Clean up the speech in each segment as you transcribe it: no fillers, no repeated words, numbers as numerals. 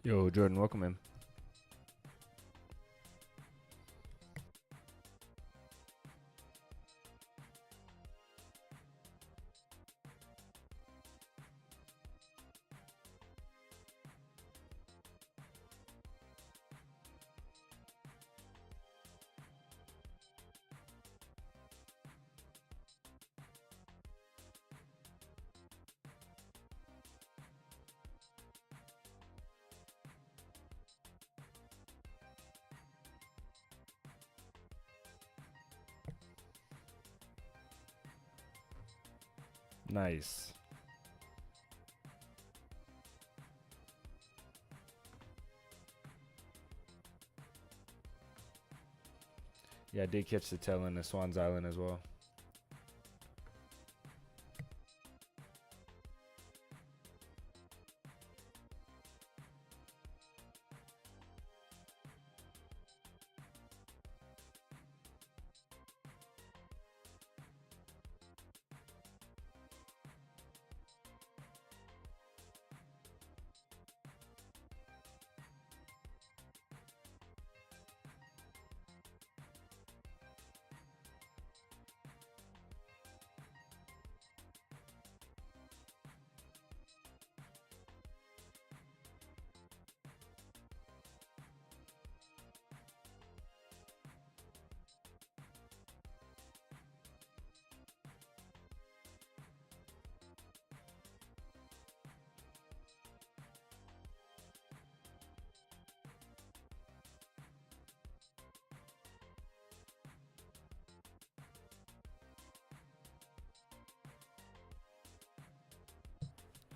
Yo, Jordan, welcome in. Nice. Yeah, I did catch the tail end of Swan's Island as well.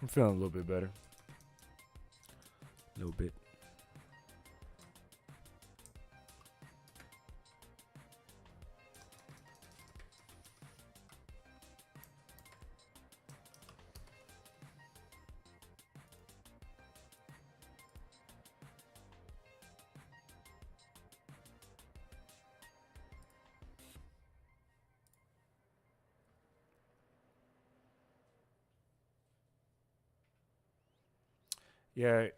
I'm feeling a little bit better. A little bit. Yeah,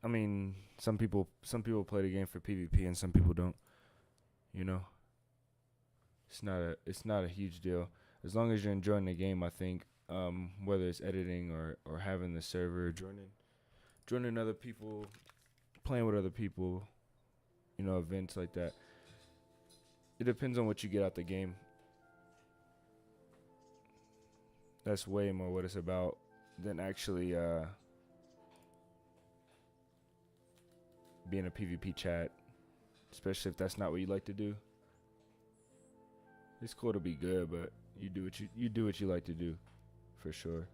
I mean, some people play the game for PvP and some people don't. You know, it's not a huge deal as long as you're enjoying the game. I think whether it's editing or having the server, joining other people, playing with other people, events like that. It depends on what you get out the game. That's way more what it's about than actually being a PvP chat, especially if that's not what you like to do. It's cool to be good, but you do what you like to do, for sure.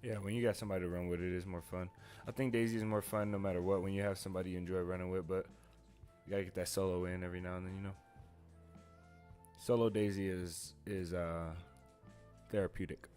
Yeah, when you got somebody to run with, it is more fun. I think DayZ is more fun no matter what when you have somebody you enjoy running with, but you gotta get that solo in every now and then, you know. Solo DayZ is therapeutic.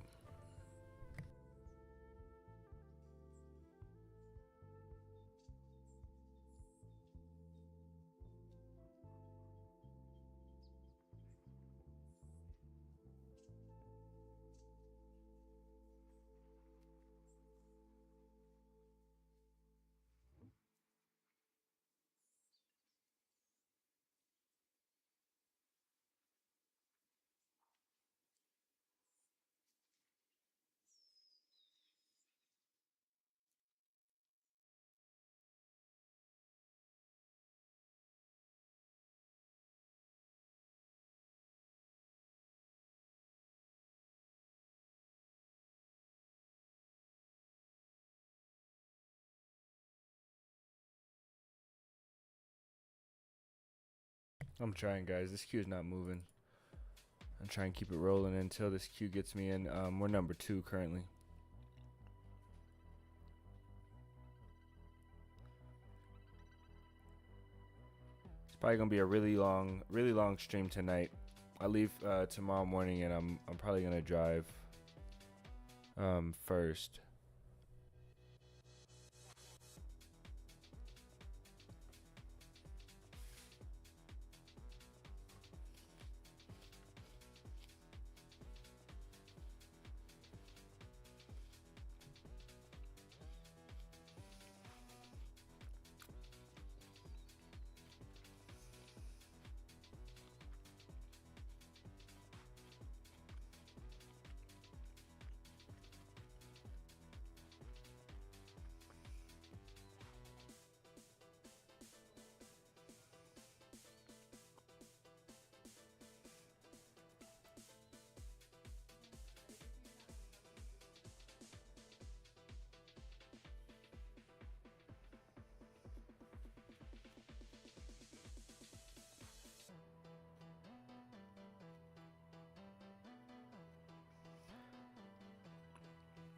I'm trying, guys. This queue's not moving. I'm trying to keep it rolling until this queue gets me in. We're number 2 currently. It's probably gonna be a really long stream tonight. I leave tomorrow morning, and I'm probably gonna drive first.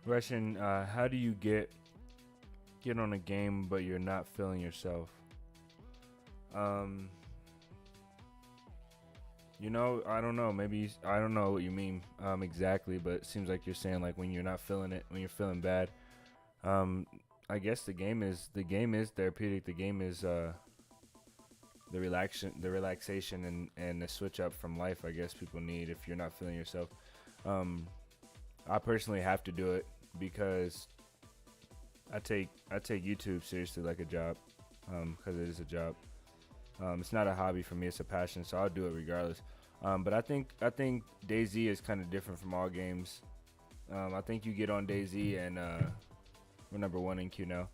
Russian, how do you get on a game but you're not feeling yourself? Um, I don't know. Maybe I don't know what you mean exactly, but it seems like you're saying like when you're not feeling it, when you're feeling bad. Um, I guess the game is therapeutic. The game is the relaxation and the switch up from life. I guess people need if you're not feeling yourself. Um, I personally have to do it because I take YouTube seriously like a job, because it is a job. It's not a hobby for me; it's a passion, so I'll do it regardless. But I think DayZ is kind of different from all games. I think you get on DayZ and we're number 1 in queue now.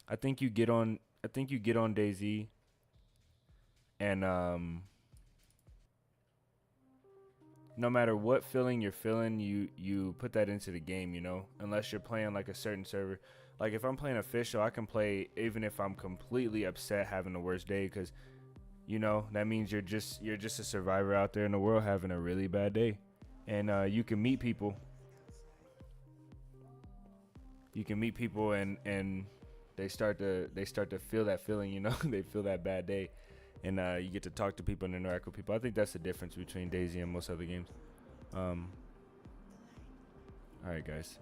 I think you get on. I think you get on DayZ and no matter what feeling you're feeling, you put that into the game, unless you're playing like a certain server. Like if I'm playing official, I can play even if I'm completely upset, having the worst day, because that means you're just a survivor out there in the world having a really bad day, and you can meet people. You can meet people and they start to feel that feeling, they feel that bad day, and you get to talk to people and interact with people. I think that's the difference between DayZ and most other games. Um, all right, guys,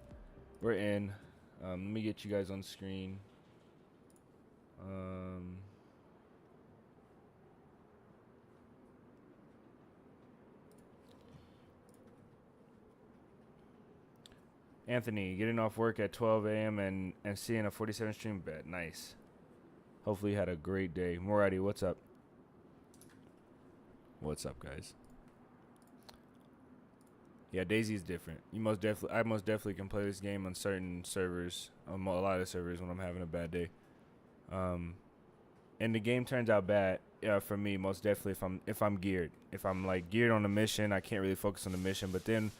we're in. Let me get you guys on screen. Um, Anthony, getting off work at 12 a.m. and seeing a 47 stream bet. Nice. Hopefully you had a great day. Moradi, what's up? What's up, guys? Yeah, DayZ is different. I most definitely can play this game on certain servers, on a lot of servers when I'm having a bad day. And the game turns out bad for me most definitely if I'm geared. If I'm like geared on the mission, I can't really focus on the mission. But then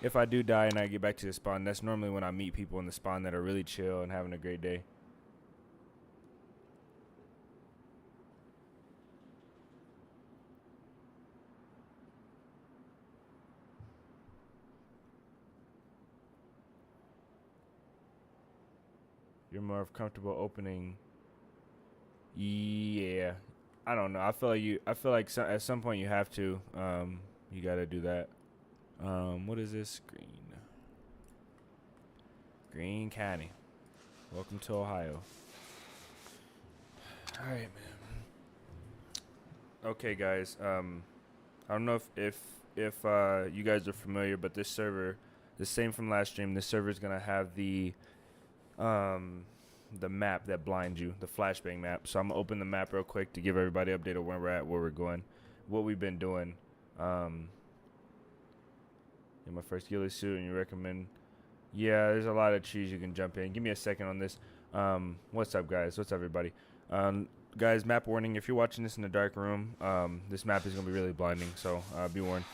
if I do die and I get back to the spawn, that's normally when I meet people in the spawn that are really chill and having a great day. You're more comfortable opening. Yeah, I don't know. I feel like at some point you have to. You gotta do that. What is this? Greene County. Welcome to Ohio. All right, man. Okay, guys. I don't know if you guys are familiar, but this server, the same from last stream, this server is gonna have the map that blinds you, the flashbang map. So I'm gonna open the map real quick to give everybody an update of where we're at, where we're going, what we've been doing. In my first ghillie suit, and you recommend? Yeah, there's a lot of trees you can jump in. Give me a second on this. What's up, guys? What's up, everybody? Guys, map warning. If you're watching this in a dark room, this map is gonna be really blinding, so be warned.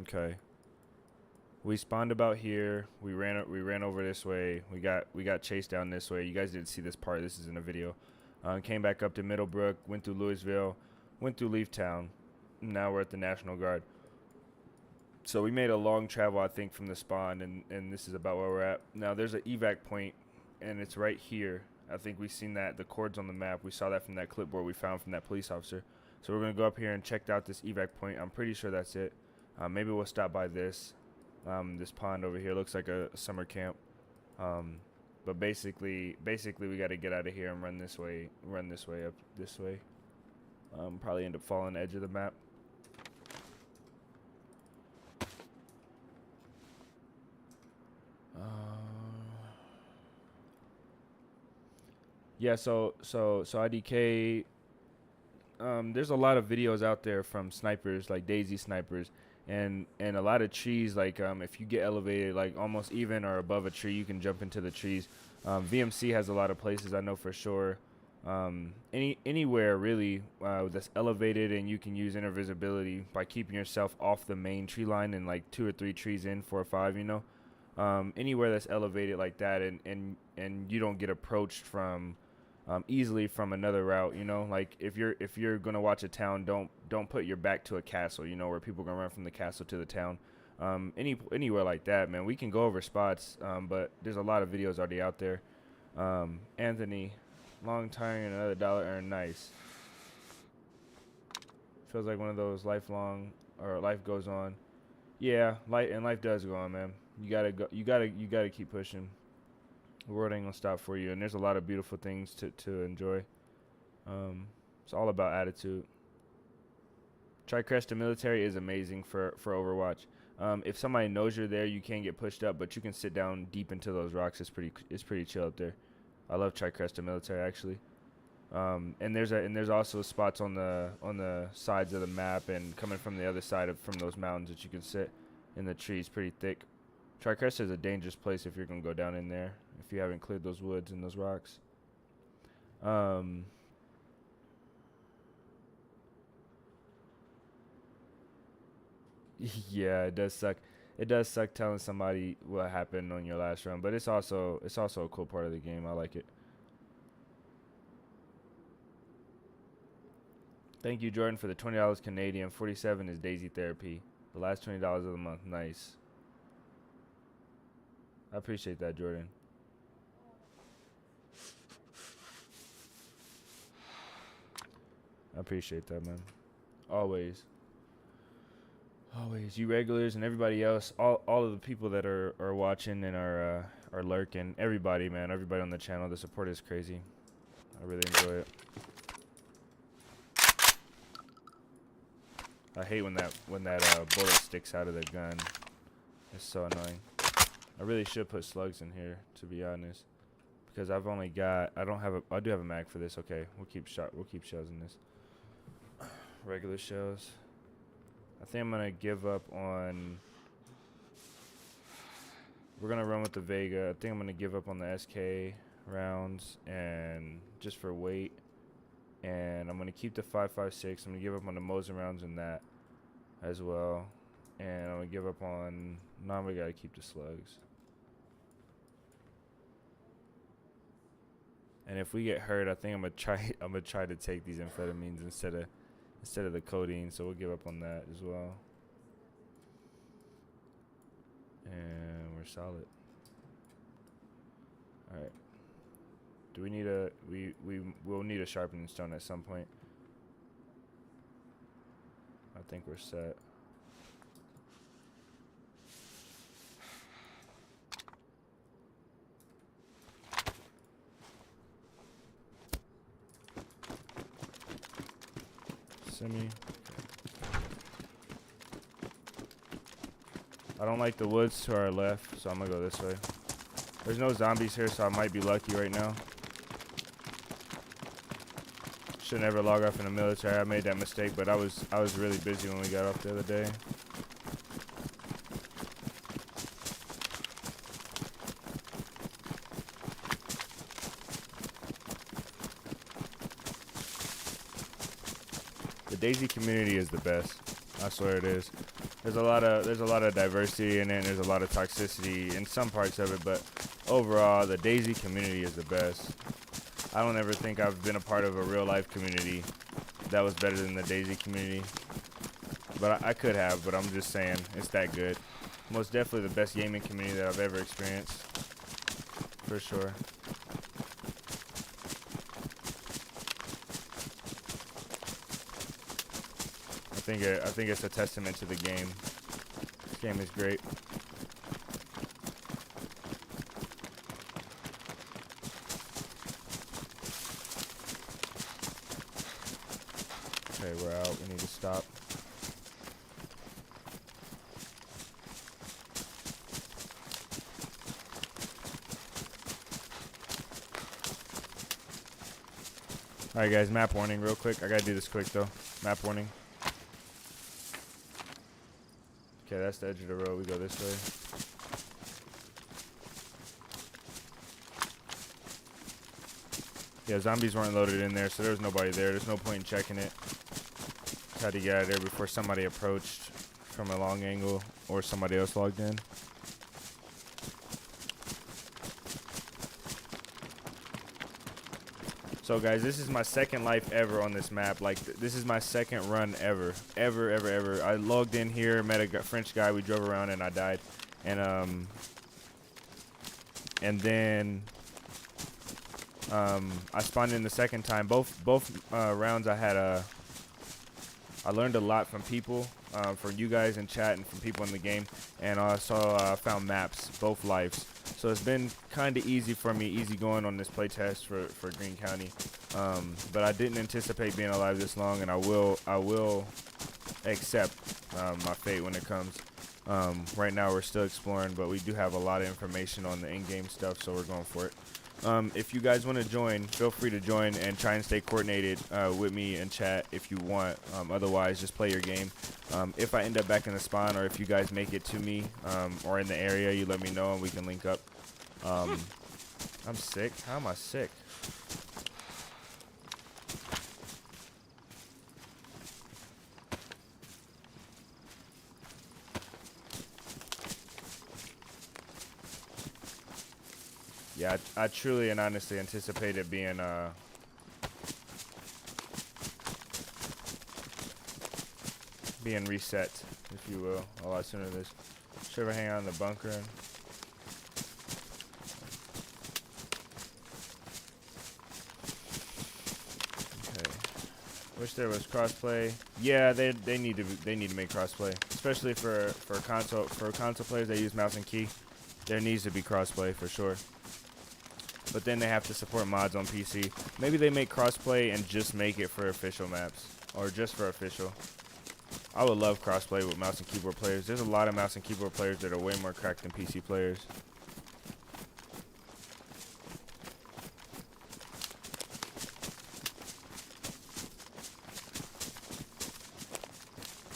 Okay. We spawned about here. We ran over this way. We got chased down this way. You guys didn't see this part. This is in a video. Came back up to Middlebrook. Went through Louisville. Went through Leaftown. Now we're at the National Guard. So we made a long travel, I think, from the spawn, and this is about where we're at. Now there's an evac point, and it's right here. I think we've seen that, the cords on the map. We saw that from that clipboard we found from that police officer. So we're going to go up here and check out this evac point. I'm pretty sure that's it. Maybe we'll stop by this. This pond over here looks like a summer camp. But basically we got to get out of here and run this way up this way. Probably end up following the edge of the map. Yeah, so IDK, there's a lot of videos out there from snipers, like DayZ snipers, and a lot of trees, like if you get elevated, like almost even or above a tree, you can jump into the trees. VMC has a lot of places, I know for sure. Anywhere really that's elevated, and you can use invisibility by keeping yourself off the main tree line and like 2 or 3 trees in, 4 or 5, you know. Anywhere that's elevated like that, and you don't get approached from easily from another route, you know. Like if you're gonna watch a town, don't put your back to a castle, you know, where people are gonna run from the castle to the town. Anywhere like that, man. We can go over spots, but there's a lot of videos already out there. Anthony, long time and another dollar earned, nice. Feels like one of those lifelong or life goes on. Yeah, life does go on, man. You gotta keep pushing. The world ain't gonna stop for you, and there's a lot of beautiful things to enjoy. It's all about attitude. Tri-Crested Military is amazing for Overwatch. If somebody knows you're there, you can get pushed up, but you can sit down deep into those rocks. It's pretty chill up there. I love Tri-Crested Military actually. And there's also spots on the sides of the map and coming from the other side from those mountains that you can sit in the trees pretty thick. Tri-Crested is a dangerous place if you're gonna go down in there, if you haven't cleared those woods and those rocks. Yeah, it does suck. It does suck telling somebody what happened on your last run, but it's also a cool part of the game. I like it. Thank you, Jordan, for the $20 Canadian. 47 is DayZ Therapy. The last $20 of the month. Nice. I appreciate that, Jordan. I appreciate that, man. Always. Always. You regulars and everybody else, all of the people that are watching and are lurking, everybody, man, everybody on the channel, the support is crazy. I really enjoy it. I hate when that bullet sticks out of the gun. It's so annoying. I really should put slugs in here, to be honest, because I've only got. I do have a mag for this. Okay, we'll keep shells in this. Regular shells. I think I'm gonna give up on. We're gonna run with the Vega. I think I'm gonna give up on the SK rounds and just for weight. And I'm gonna keep the 5.56. I'm gonna give up on the Mosin rounds and that as well. And I'm gonna give up on. Now we gotta keep the slugs. And if we get hurt, I think I'm gonna try to take these amphetamines instead of the codeine. So we'll give up on that as well. we're solid. All right. Do we need we'll need a sharpening stone at some point. I think we're set. Semi. I don't like the woods to our left, so I'm gonna go this way. There's no zombies here, so I might be lucky right now. Should never log off in the military. I made that mistake, but I was really busy when we got off the other day. The DayZ community is the best. I swear it is. There's a lot of diversity in it. There's a lot of toxicity in some parts of it, but overall, the DayZ community is the best. I don't ever think I've been a part of a real life community that was better than the DayZ community, but I could have. But I'm just saying, it's that good. Most definitely the best gaming community that I've ever experienced, for sure. I think it's a testament to the game. This game is great. Okay, we're out. We need to stop. Alright guys, map warning real quick. I gotta do this quick though. Map warning. Okay, that's the edge of the road. We go this way. Yeah, zombies weren't loaded in there, so there was nobody there. There's no point in checking it. Tried to get out of there before somebody approached from a long angle or somebody else logged in. So guys, this is my second life ever on this map. Like, this is my second run ever. Ever. I logged in here, met a French guy, we drove around and I died. And then I spawned in the second time. Both rounds I learned a lot from people, from you guys in chat and from people in the game, and also found maps both lives. So it's been kind of easy for me, easy going on this playtest for Green County. But I didn't anticipate being alive this long, and I will accept my fate when it comes. Right now we're still exploring, but we do have a lot of information on the in-game stuff, so we're going for it. If you guys want to join, feel free to join and try and stay coordinated with me in chat if you want. Otherwise, just play your game. If I end up back in the spawn, or if you guys make it to me or in the area, you let me know and we can link up. I'm sick. How am I sick? Yeah, I truly and honestly anticipated being reset, if you will, a lot sooner than this. Should ever hang out in the bunker. Okay. Wish there was crossplay. Yeah, they need to make crossplay, especially for console players that use mouse and key. There needs to be crossplay for sure. But then they have to support mods on PC. Maybe they make crossplay and just make it for official maps, or just for official. I would love crossplay with mouse and keyboard players. There's a lot of mouse and keyboard players that are way more cracked than PC players.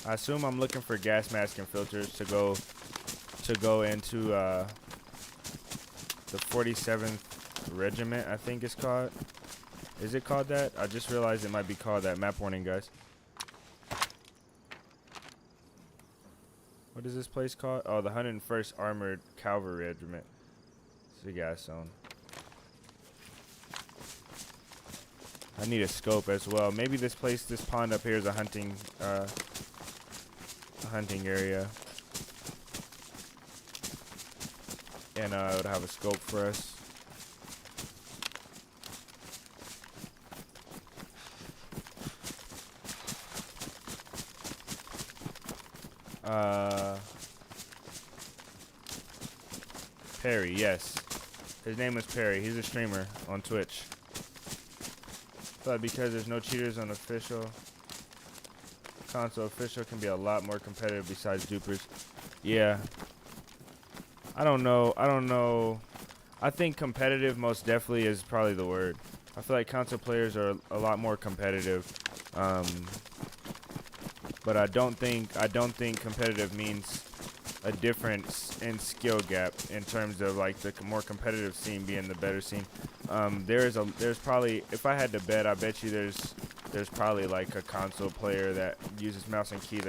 I assume I'm looking for gas mask and filters to go into the 47th Regiment, I think it's called. Is it called that? I just realized it might be called that. Map warning, guys. What is this place called? Oh, the 101st Armored Cavalry Regiment. It's a gas zone. I need a scope as well. Maybe this pond up here is a hunting area. and it would have a scope for us. Perry, yes. His name is Perry. He's a streamer on Twitch. But because there's no cheaters on official, console official can be a lot more competitive besides dupers. Yeah. I don't know. I think competitive most definitely is probably the word. I feel like console players are a lot more competitive. But I don't think competitive means a difference in skill gap in terms of like the more competitive scene being the better scene. There's probably, if I had to bet, I bet you there's probably like a console player that uses mouse and key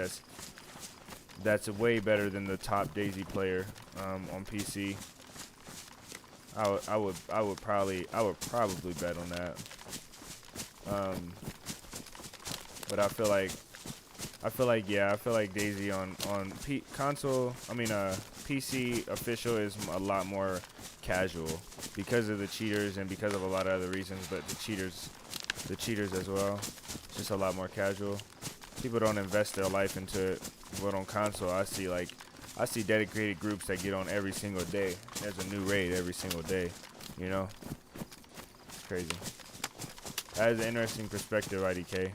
that's way better than the top DayZ player on PC. I would probably bet on that. But I feel like DayZ on PC official is a lot more casual because of the cheaters and because of a lot of other reasons, but the cheaters as well. It's just a lot more casual. People don't invest their life into it. But on console, I see dedicated groups that get on every single day. There's a new raid every single day, you know? It's crazy. That is an interesting perspective, IDK.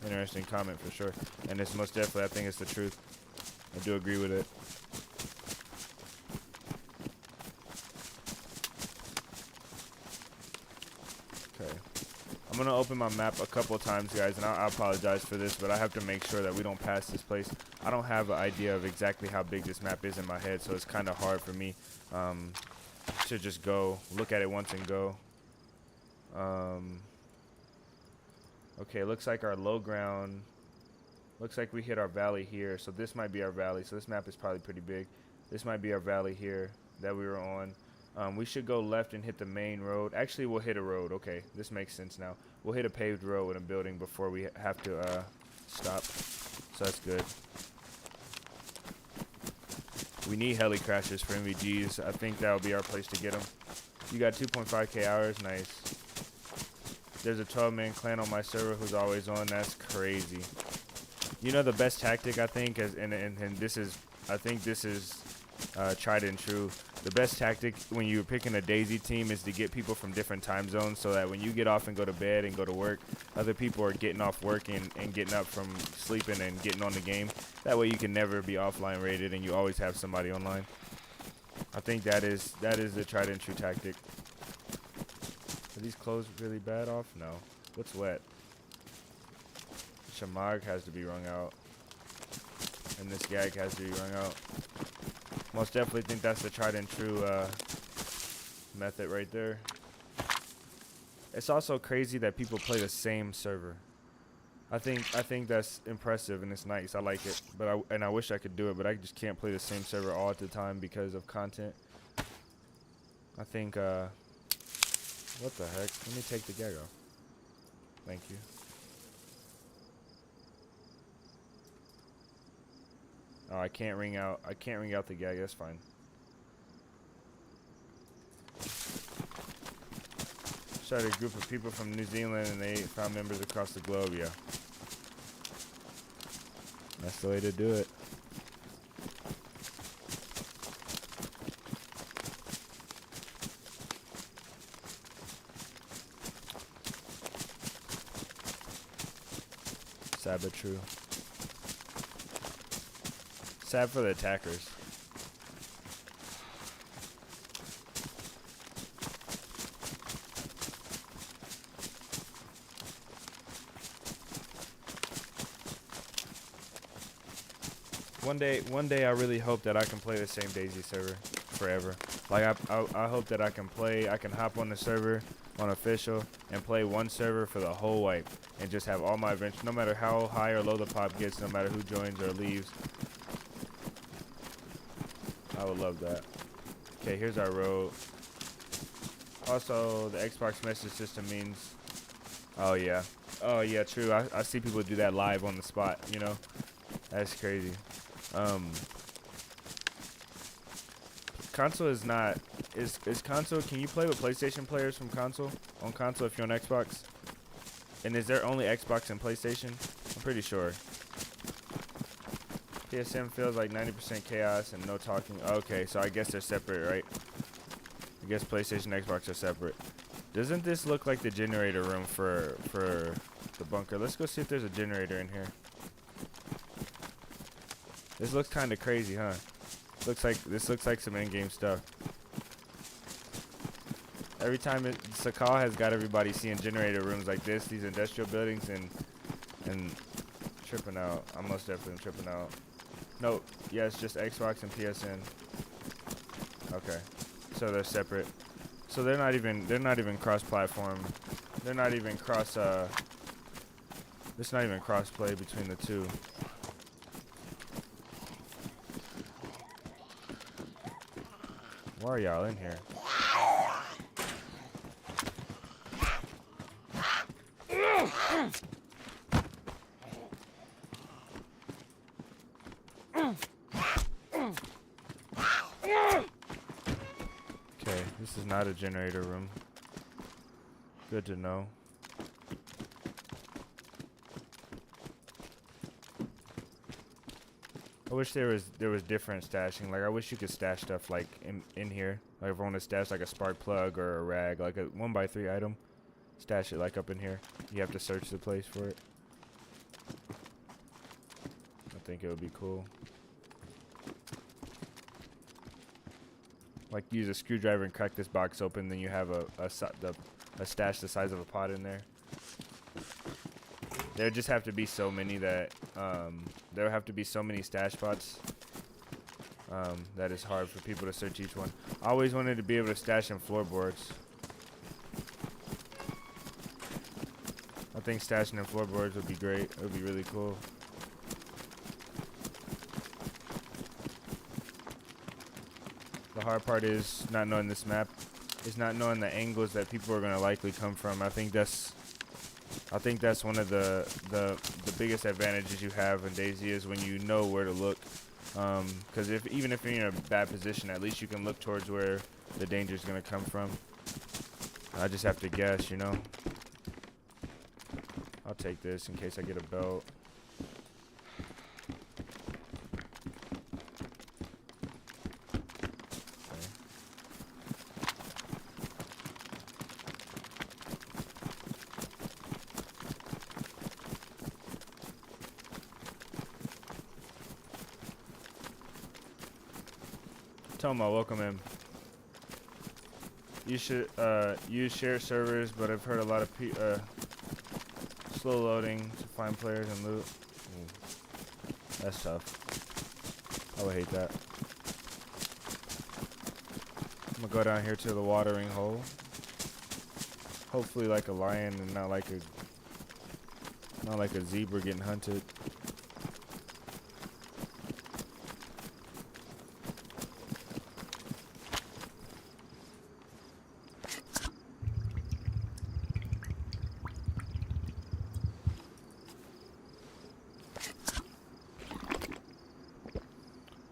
Interesting comment for sure. And it's most definitely, I think it's the truth. I do agree with it. Okay. I'm going to open my map a couple of times, guys, and I apologize for this, but I have to make sure that we don't pass this place. I don't have an idea of exactly how big this map is in my head, so it's kind of hard for me to just go look at it once and go. Okay, looks like our low ground, looks like we hit our valley here, so this might be our valley, so this map is probably pretty big. This might be our valley here that we were on. We should go left and hit the main road. Actually, we'll hit a road. Okay, this makes sense now. We'll hit a paved road in a building before we have to stop, so that's good. We need heli crashes for MVGs. I think that'll be our place to get them. You got 2.5k hours, nice. There's a 12-man clan on my server who's always on. That's crazy. You know the best tactic, I think, and this is, I think this is tried and true. The best tactic when you're picking a DayZ team is to get people from different time zones so that when you get off and go to bed and go to work, other people are getting off work and getting up from sleeping and getting on the game. That way you can never be offline rated and you always have somebody online. I think that is the tried and true tactic. Are these clothes really bad off? No. What's wet? Shamag has to be wrung out. And this gag has to be wrung out. Most definitely think that's the tried and true method right there. It's also crazy that people play the same server. I think that's impressive and it's nice. I like it. But I wish I could do it, but I just can't play the same server all at the time because of content. I think what the heck? Let me take the gag off. Thank you. Oh, I can't ring out the gag. That's fine. Started a group of people from New Zealand and they found members across the globe. Yeah. That's the way to do it. Sad but true. Sad for the attackers. One day I really hope that I can play the same DayZ server forever. Like I hope that I can hop on the server on official and play one server for the whole wipe and just have all my events, no matter how high or low the pop gets, no matter who joins or leaves. I would love that. Okay, here's our road. Also, the Xbox message system means, oh yeah, true. I see people do that live on the spot, you know. That's crazy. console is not. Is console? Can you play with PlayStation players from console on console if you're on Xbox? And is there only Xbox and PlayStation? I'm pretty sure. PSM feels like 90% chaos and no talking. Okay, so I guess they're separate, right? I guess PlayStation and Xbox are separate. Doesn't this look like the generator room for the bunker? Let's go see if there's a generator in here. This looks kind of crazy, huh? This looks like some in-game stuff. Every time Sakal has got everybody seeing generator rooms like this, these industrial buildings, and tripping out. I'm most definitely tripping out. Nope. Yeah, it's just Xbox and PSN. Okay. So they're separate. So they're not even cross-platform. They're not even cross. There's not even cross-play between the two. Why are y'all in here? Okay, this is not a generator room. Good to know. I wish there was different stashing. Like I wish you could stash stuff like in here. Like if I want to stash like a spark plug or a rag, like a 1x3 item, stash it like up in here. You have to search the place for it. I think it would be cool. Like use a screwdriver and crack this box open, then you have a stash the size of a pot in there. There just have to be so many that there have to be so many stash spots that it's hard for people to search each one. I always wanted to be able to stash in floorboards. I think stashing in floorboards would be great. It would be really cool. The hard part is not knowing this map. Is not knowing the angles that people are going to likely come from. I think that's one of the biggest advantages you have in DayZ is when you know where to look. Because even if you're in a bad position, at least you can look towards where the danger is going to come from. I just have to guess, you know. I'll take this in case I get a belt. Toma, welcome in. You should use shared servers, but I've heard a lot of slow loading to find players and loot. That's tough. I would hate that. I'm gonna go down here to the watering hole. Hopefully like a lion and not like a zebra getting hunted.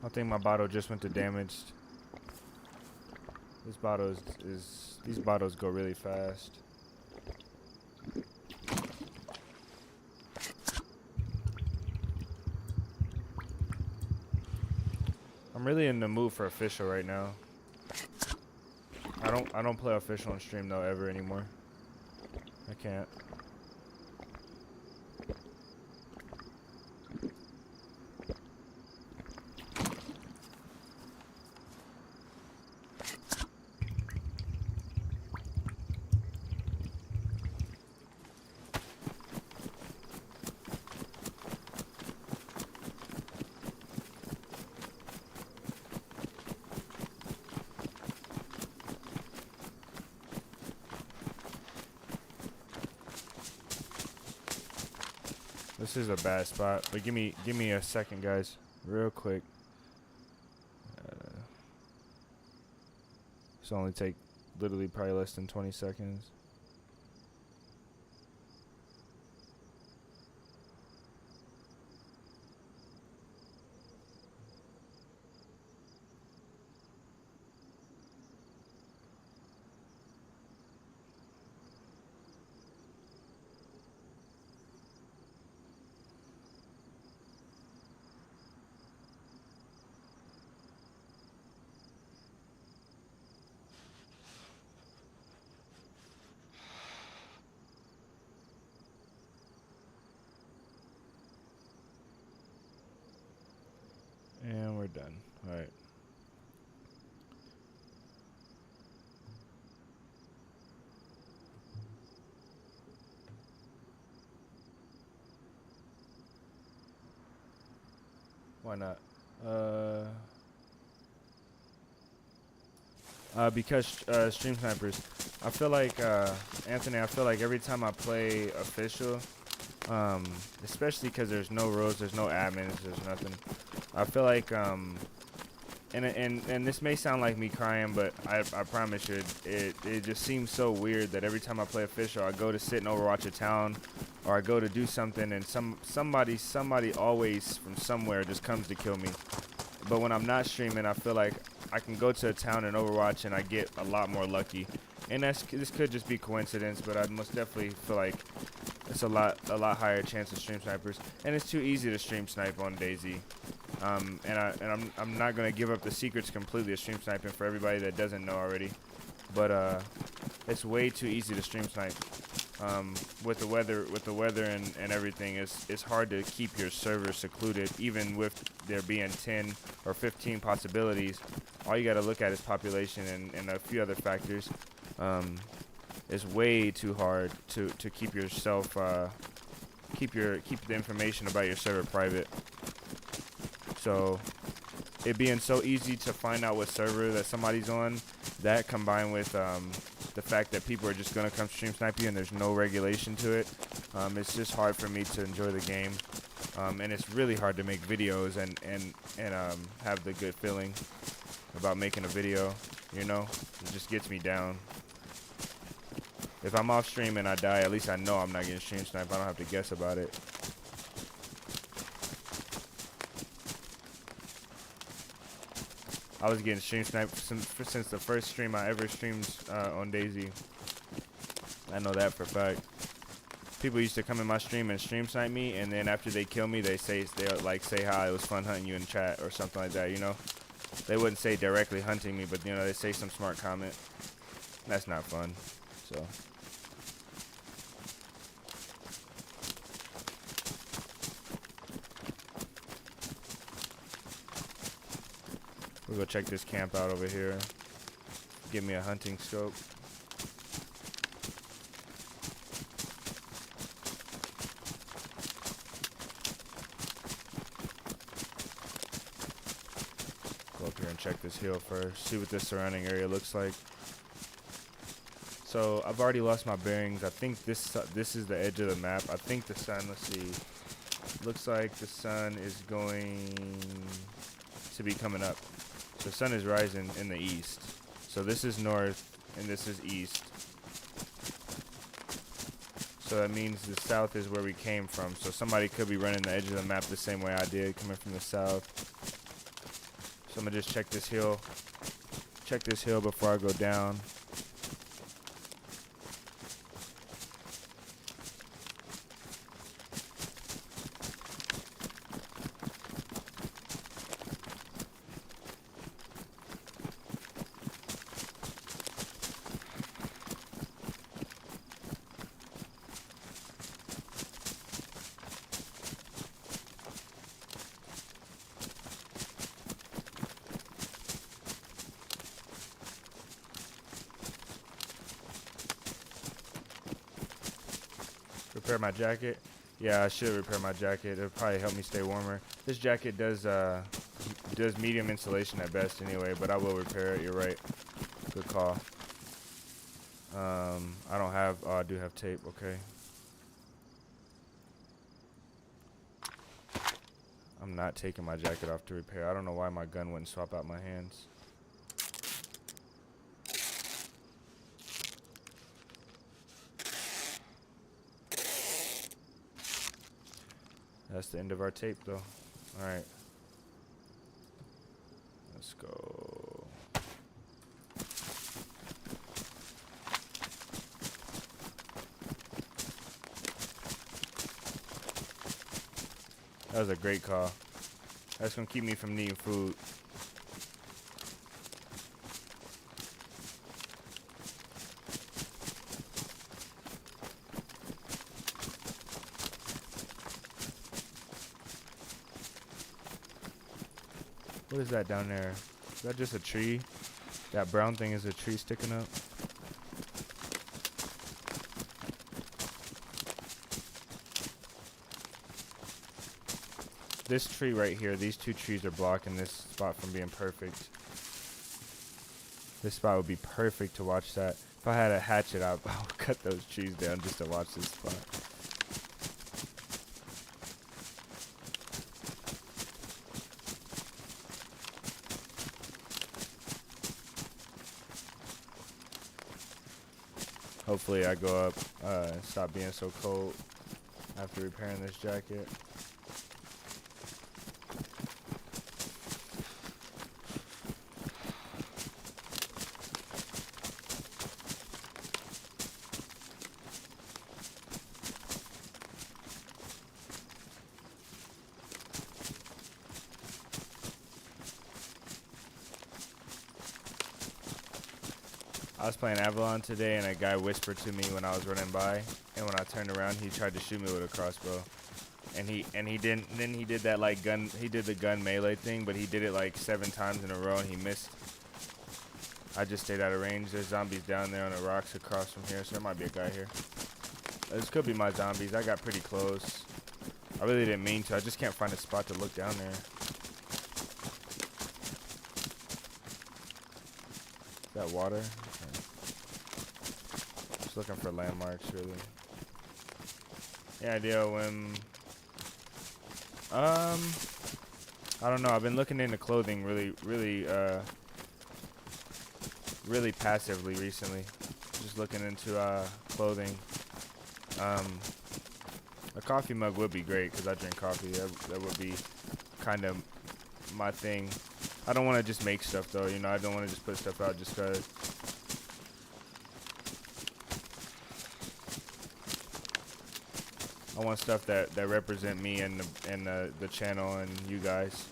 I think my bottle just went to damaged. This bottle these bottles go really fast. I'm really in the mood for official right now. I don't play official on stream though ever anymore. I can't. This is a bad spot, but give me a second, guys, real quick. This will only take literally probably less than 20 seconds. done. All right. Why not? Because stream snipers. I feel like Anthony. I feel like every time I play official, especially because there's no roles, there's no admins, there's nothing. I feel like and this may sound like me crying, but I promise you, it just seems so weird that every time I play official, I go to sit and overwatch a town, or I go to do something, and somebody always from somewhere just comes to kill me. But when I'm not streaming, I feel like I can go to a town and overwatch, and I get a lot more lucky. And this could just be coincidence, but I most definitely feel like it's a lot higher chance of stream snipers, and it's too easy to stream snipe on DayZ. And I'm not gonna give up the secrets completely of stream sniping for everybody that doesn't know already, but it's way too easy to stream snipe. With the weather and everything, it's hard to keep your server secluded, even with there being 10 or 15 possibilities. All you gotta look at is population and a few other factors. It's way too hard to keep yourself keep the information about your server private. So it being so easy to find out what server that somebody's on, that combined with the fact that people are just gonna come stream snipe you and there's no regulation to it, it's just hard for me to enjoy the game, and it's really hard to make videos and have the good feeling about making a video. You know, it just gets me down. If I'm off stream and I die, at least I know I'm not getting stream sniped. I don't have to guess about it. I was getting stream sniped since the first stream I ever streamed on DayZ. I know that for a fact. People used to come in my stream and stream snipe me, and then after they kill me, they like say hi, it was fun hunting you in chat or something like that. You know, they wouldn't say directly hunting me, but you know, they say some smart comment. That's not fun. So. We'll go check this camp out over here. Give me a hunting scope. Go up here and check this hill first. See what this surrounding area looks like. So I've already lost my bearings. I think this is the edge of the map. I think the sun, let's see. Looks like the sun is going to be coming up. The sun is rising in the east. So this is north and this is east. So that means the south is where we came from. So somebody could be running the edge of the map the same way I did, coming from the south. So I'm gonna just check this hill. Check this hill before I go down. Repair my jacket. Yeah, I should repair my jacket. It'll probably help me stay warmer. This jacket does medium insulation at best anyway, but I will repair it. You're right. Good call. I don't have. Oh, I do have tape. Okay. I'm not taking my jacket off to repair. I don't know why my gun wouldn't swap out my hands. That's the end of our tape, though. All right. Let's go. That was a great call. That's going to keep me from needing food. What is that down there? Is that just a tree? That brown thing is a tree sticking up. This tree right here, these two trees are blocking this spot from being perfect. This spot would be perfect to watch that. If I had a hatchet, I would cut those trees down just to watch this spot. Hopefully I go up and stop being so cold after repairing this jacket. I was playing AVALON today, and a guy whispered to me when I was running by, and when I turned around, he tried to shoot me with a crossbow, and he didn't. Then he did that like gun. He did the gun melee thing, but he did it like 7 times in a row, and he missed. I just stayed out of range. There's zombies down there on the rocks across from here, so there might be a guy here. This could be my zombies. I got pretty close. I really didn't mean to. I just can't find a spot to look down there. Is that water? Okay. Just looking for landmarks, really. Any idea when? I don't know. I've been looking into clothing really passively recently. Just looking into clothing. A coffee mug would be great because I drink coffee. That would be kind of my thing. I don't want to just make stuff though, you know. I don't want to just put stuff out just because. I want stuff that represent me and the channel and you guys.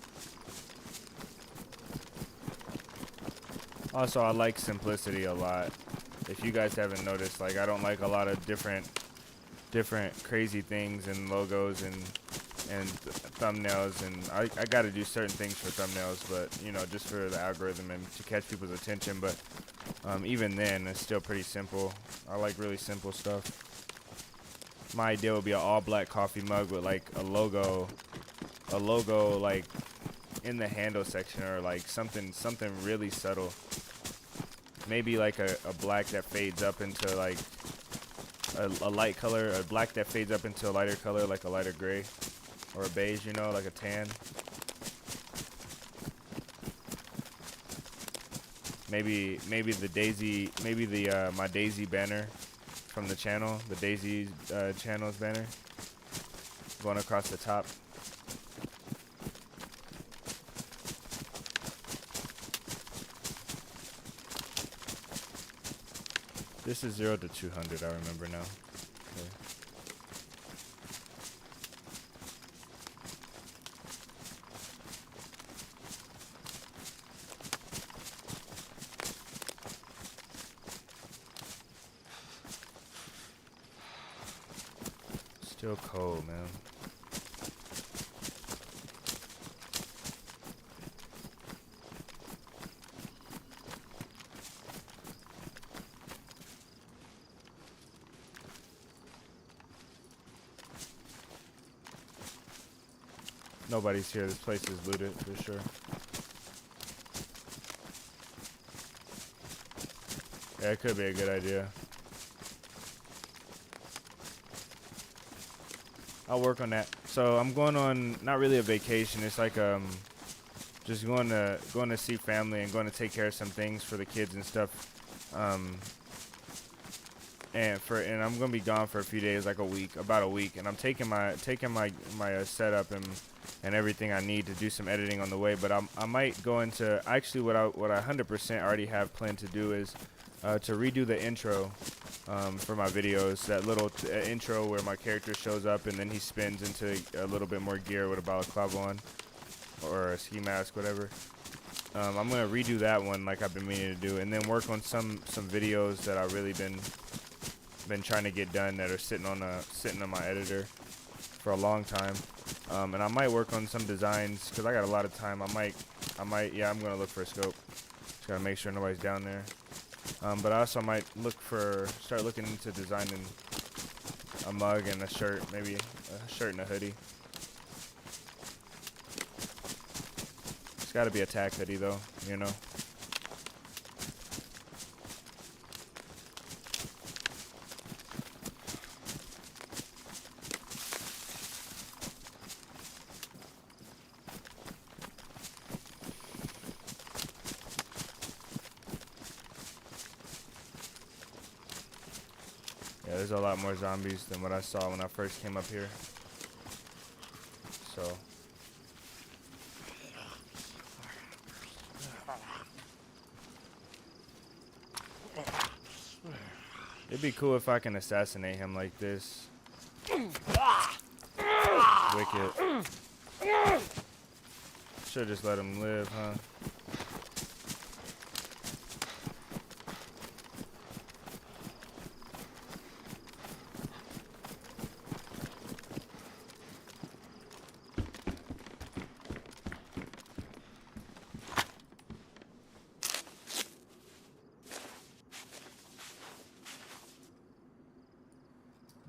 Also, I like simplicity a lot. If you guys haven't noticed, like I don't like a lot of different crazy things and logos and thumbnails, and I got to do certain things for thumbnails, but you know, just for the algorithm and to catch people's attention. But even then, it's still pretty simple. I like really simple stuff. My idea would be an all-black coffee mug with like a logo like in the handle section, or like something really subtle. Maybe like a black that fades up into like a light color, a black that fades up into a lighter color, like a lighter gray or a beige, you know, like a tan. Maybe the DayZ, maybe the my DayZ banner from the channel, the DayZ channel's banner going across the top. This is 0 to 200, I remember now. Okay. Still cold, man. Nobody's here. This place is looted for sure. Yeah, it could be a good idea. I'll work on that. So I'm going on not really a vacation. It's like just going to see family and going to take care of some things for the kids and stuff. And I'm gonna be gone for a few days, like about a week, and I'm taking my setup and everything I need to do some editing on the way. But I might go into, actually what I 100% already have planned to do is to redo the intro for my videos. That little intro where my character shows up and then he spins into a little bit more gear with a balaclava on or a ski mask, whatever. I'm gonna redo that one like I've been meaning to do, and then work on some videos that I've really been trying to get done that are sitting on my editor. for a long time. And I might work on some designs because I got a lot of time. Yeah, I'm gonna look for a scope. Just gotta make sure nobody's down there. But I also might start looking into designing a mug and a shirt, maybe a shirt and a hoodie. It's gotta be a tack hoodie though, you know. Yeah, there's a lot more zombies than what I saw when I first came up here. So it'd be cool if I can assassinate him like this. Wicked. Should just let him live, huh?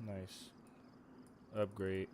Nice. Upgrade.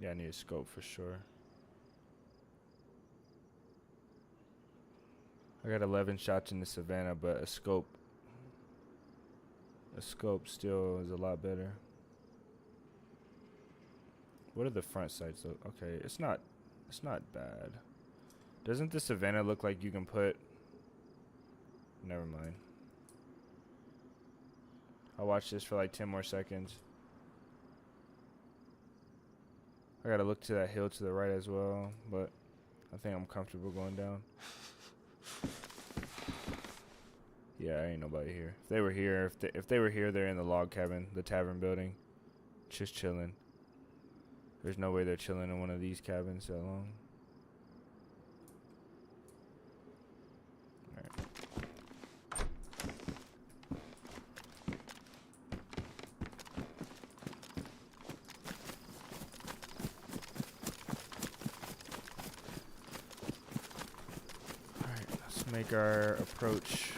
Yeah, I need a scope for sure. I got 11 shots in the savannah, but a scope still is a lot better. What are the front sights look? Okay, it's not bad. Doesn't the savannah look like you can put? Never mind. I'll watch this for like 10 more seconds. I gotta look to that hill to the right as well, but I think I'm comfortable going down. Yeah, ain't nobody here. If they were here, if they were here, they're in the log cabin, the tavern building, just chilling. There's no way they're chilling in one of these cabins that long. All right. All right, let's make our approach.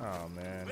Oh man.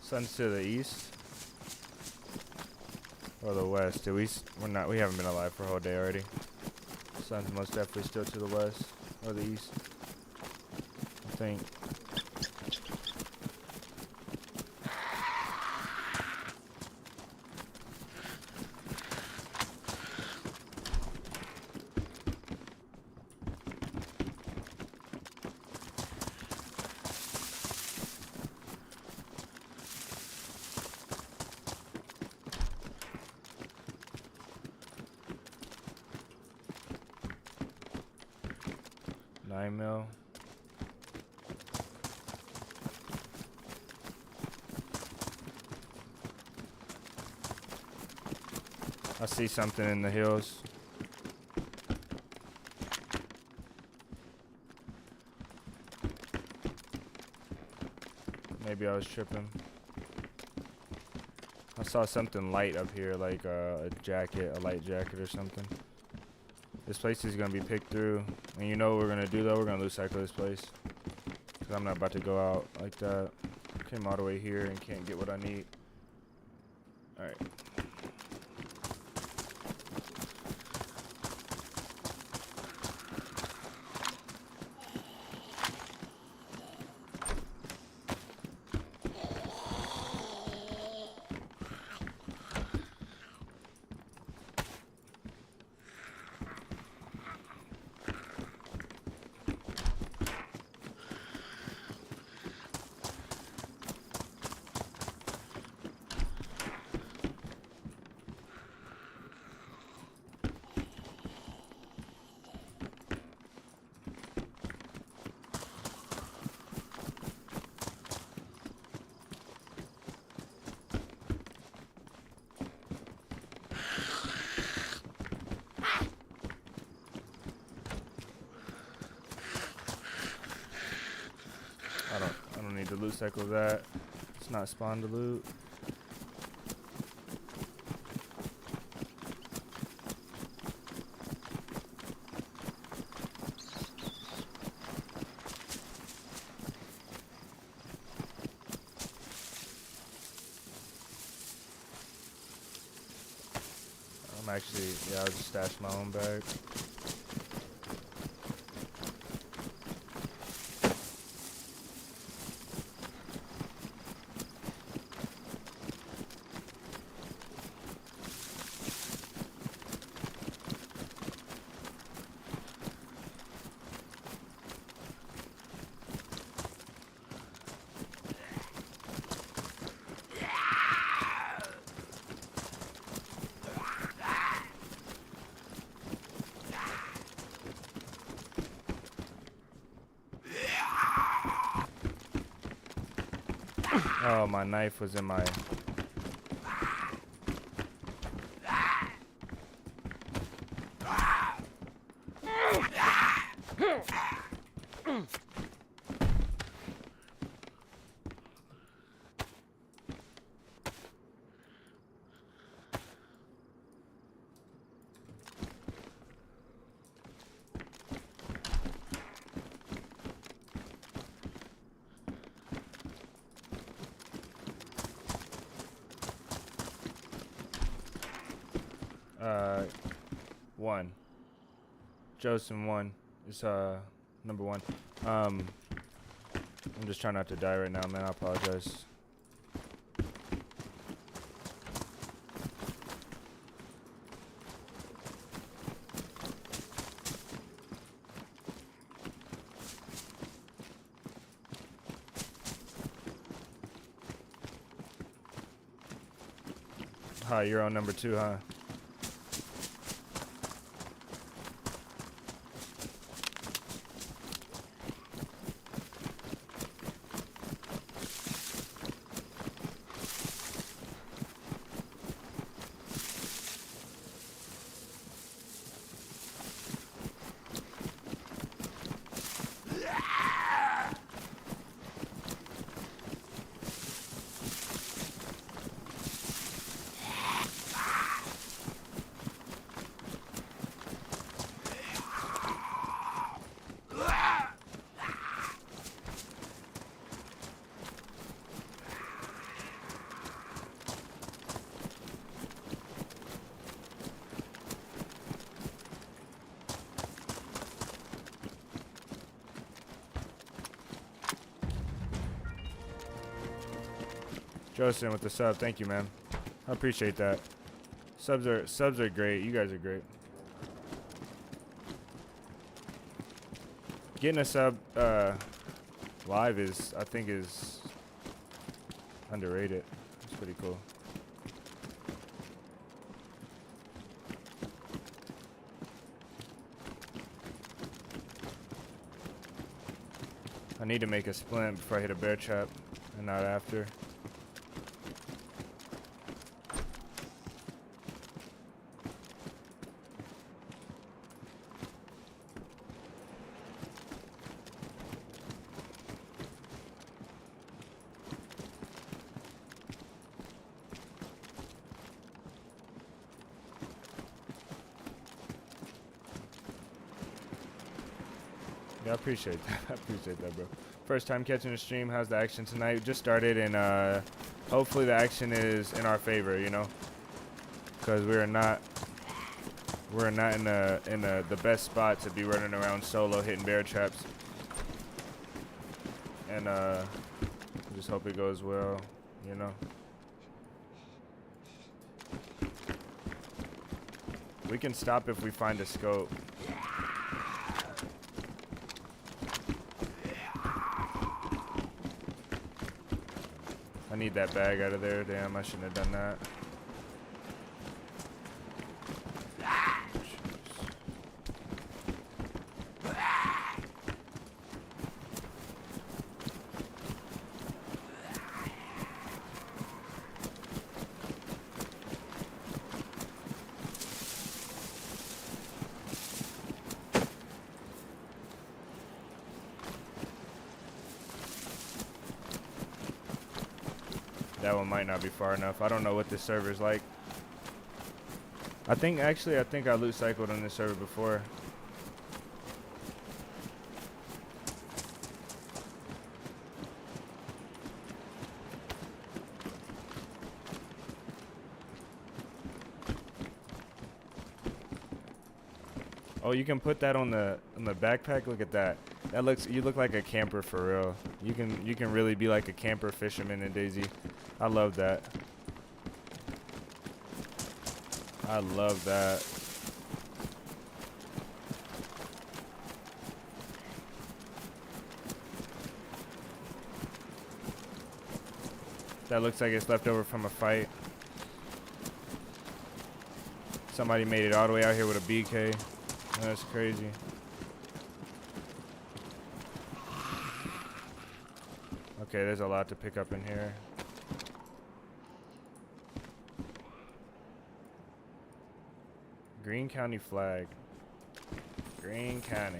Sun's to the east or the west. We haven't been alive for a whole day already. Sun's most definitely still to the west or the east, I think. 9 mil. I see something in the hills. Maybe I was tripping. I saw something light up here, like a jacket, a light jacket or something. This place is gonna be picked through. And you know what we're gonna do though? We're gonna lose cycle this place. Cause I'm not about to go out like that. Came all the way here and can't get what I need. Alright. I don't need to loot cycle that. It's not spawn to loot. I'm actually, yeah, I'll just stash my own bag. Oh, my knife was in my... one. Joseph 1 is number 1. I'm just trying not to die right now, man. I apologize. Hi, you're on number 2, huh? Joseph with the sub, thank you, man. I appreciate that. Subs are great. You guys are great. Getting a sub live is, I think, is underrated. It's pretty cool. I need to make a splint before I hit a bear trap and not after. Yeah, I appreciate that. I appreciate that, bro. First time catching a stream. How's the action tonight? Just started, and hopefully the action is in our favor, you know, because we're not in the best spot to be running around solo hitting bear traps, and just hope it goes well, you know. We can stop if we find a scope. I need that bag out of there. Damn, I shouldn't have done that. That one might not be far enough. I don't know what this server's like. I think I loot cycled on this server before. Oh, you can put that on the backpack. Look at that. You look like a camper for real. You can really be like a camper fisherman in DayZ. I love that. I love that. That looks like it's left over from a fight. Somebody made it all the way out here with a BK. That's crazy. Okay, there's a lot to pick up in here. Greene County flag. Greene County.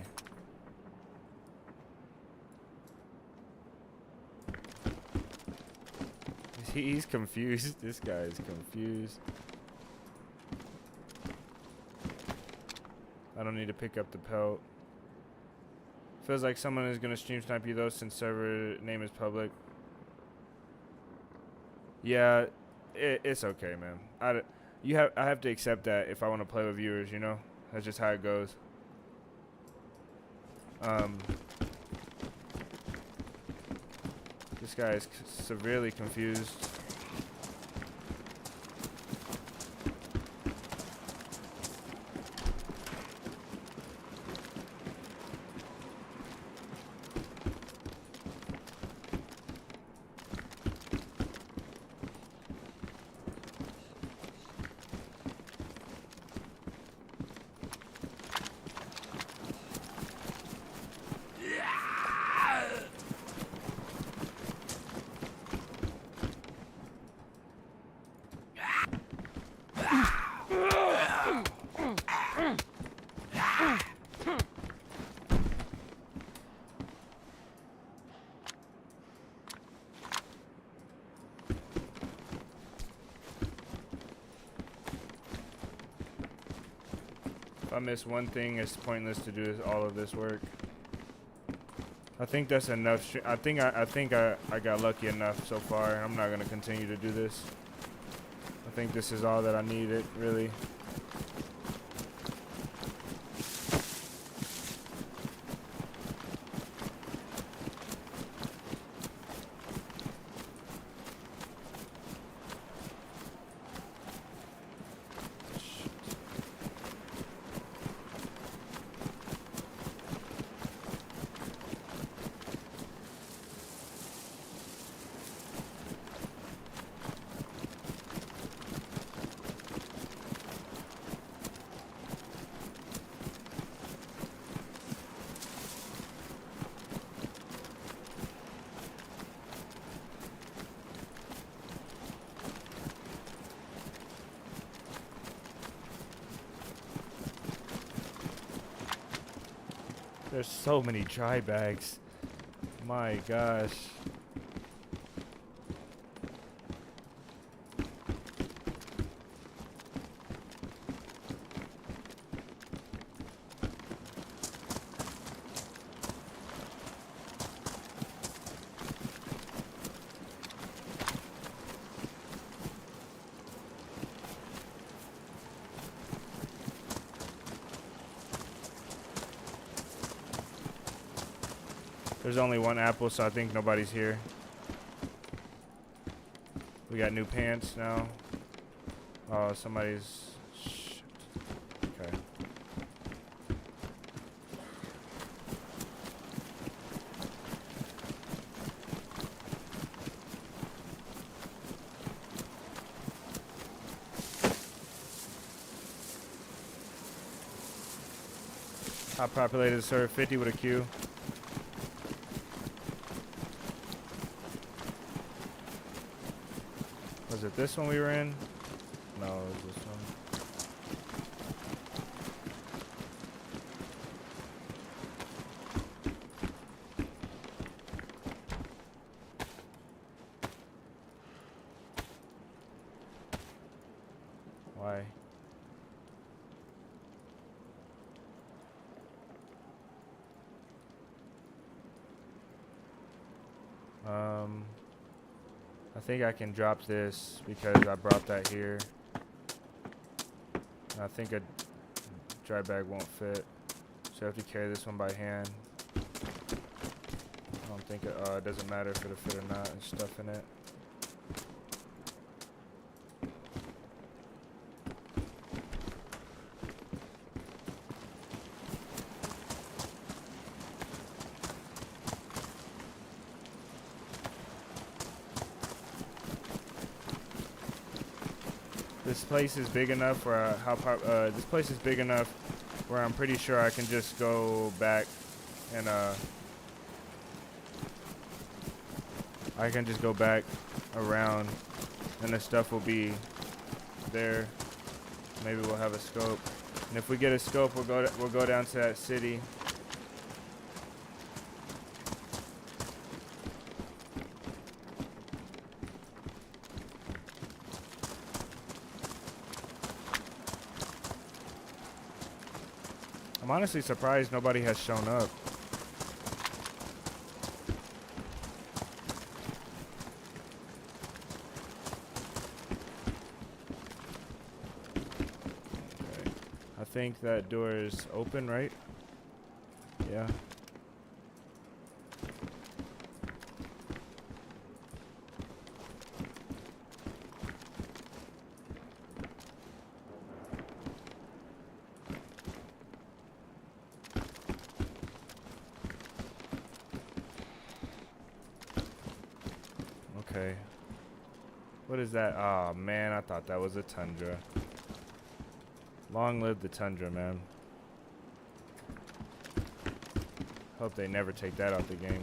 He's confused. This guy is confused. I don't need to pick up the pelt. Feels like someone is gonna stream snipe you though, since server name is public. Yeah, it's okay, man. I have to accept that if I want to play with viewers, you know. That's just how it goes. This guy is severely confused. If I miss one thing, it's pointless to do all of this work. I think that's enough. I think I got lucky enough so far. I'm not gonna continue to do this. I think this is all that I needed, really. There's so many dry bags. My gosh. There's only one apple, so I think nobody's here. We got new pants now. Oh, somebody's... Shit. Okay. Top populated server 50 with a Q. Was it this one we were in? No, it was this one. Why? I think I can drop this because I brought that here. And I think a dry bag won't fit, so I have to carry this one by hand. I don't think it doesn't matter if it'll fit or not. There's stuff in it. This place is big enough where this place is big enough where I'm pretty sure I can just go back and I can just go back around and the stuff will be there. Maybe we'll have a scope, and if we get a scope, we'll go down to that city. I'm honestly surprised nobody has shown up. Okay. I think that door is open, right? Yeah. Okay. What is that? Oh man, I thought that was a tundra. Long live the tundra, man. Hope they never take that out the game.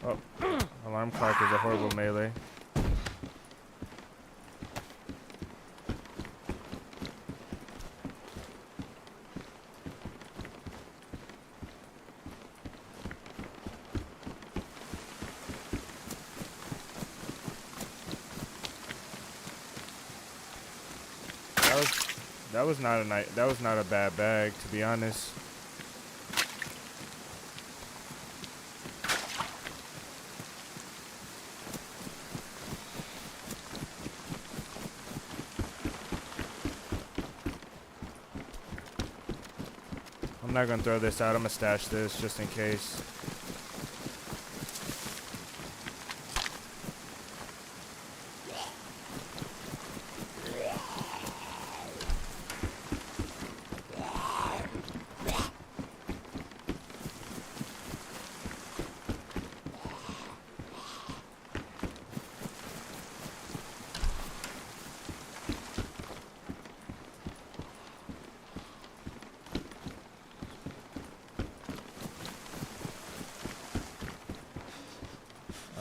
Oh, alarm clock is a horrible melee. That was not a bad bag, to be honest. I'm not gonna throw this out. I'm gonna stash this just in case.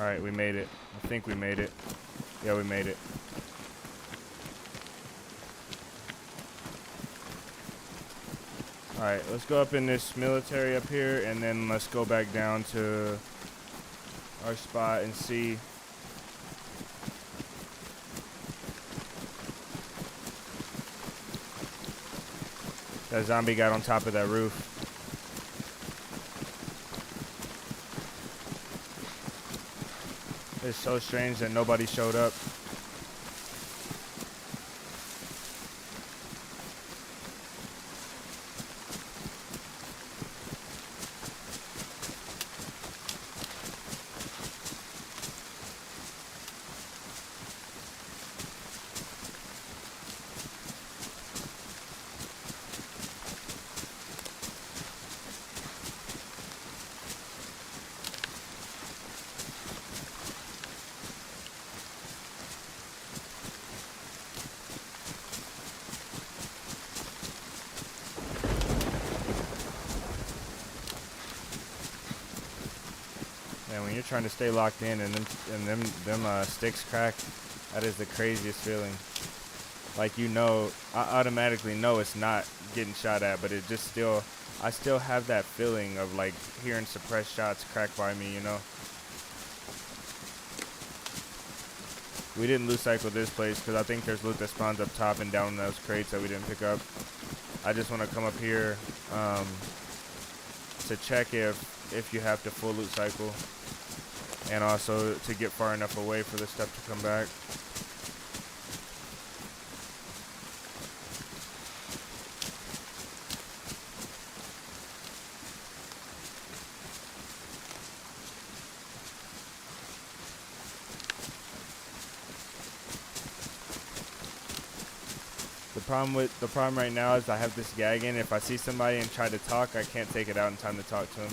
Alright, we made it. I think we made it. Yeah, we made it. Alright, let's go up in this military up here, and then let's go back down to our spot and see. That zombie got on top of that roof. It's so strange that nobody showed up. And when you're trying to stay locked in and them sticks crack, that is the craziest feeling. Like, you know, I automatically know it's not getting shot at, but it just still, I still have that feeling of like hearing suppressed shots crack by me, you know. We didn't loot cycle this place because I think there's loot that spawns up top and down in those crates that we didn't pick up. I just want to come up here to check if you have to full loot cycle, and also to get far enough away for this stuff to come back. The problem right now is I have this gag in. If I see somebody and try to talk, I can't take it out in time to talk to them.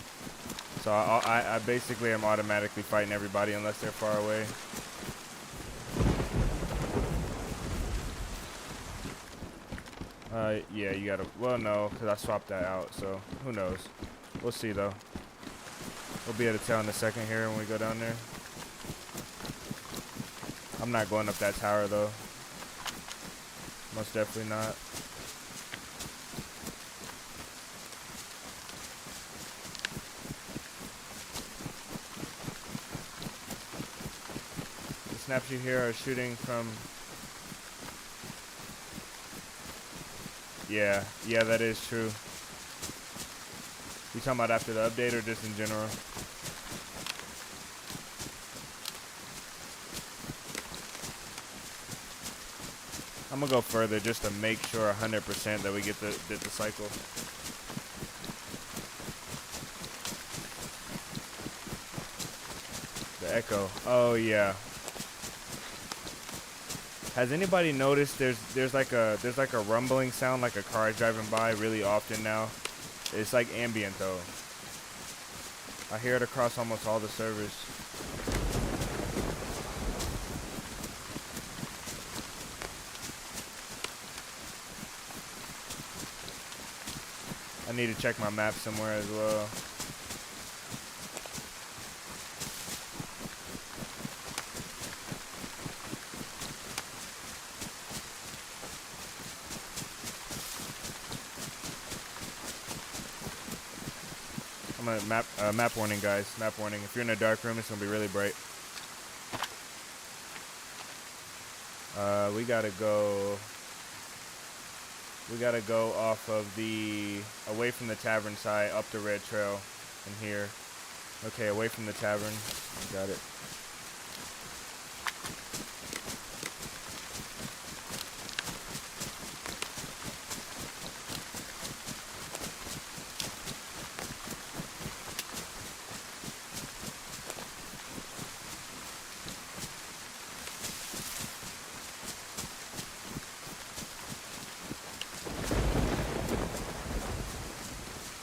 So I basically am automatically fighting everybody unless they're far away. Yeah, you gotta, well, no, because I swapped that out, so who knows. We'll see, though. We'll be able to tell in a second here when we go down there. I'm not going up that tower, though. Most definitely not. The snaps you hear are shooting from... Yeah, that is true. You talking about after the update or just in general? I'm gonna go further just to make sure 100% that we get the cycle. The echo. Oh yeah. Has anybody noticed there's like a rumbling sound like a car driving by really often now? It's like ambient though. I hear it across almost all the servers. I need to check my map somewhere as well. I'm gonna map warning, guys. Map warning. If you're in a dark room, it's gonna be really bright. We gotta go off of away from the tavern side, up the red trail, in here. Okay, away from the tavern. Got it.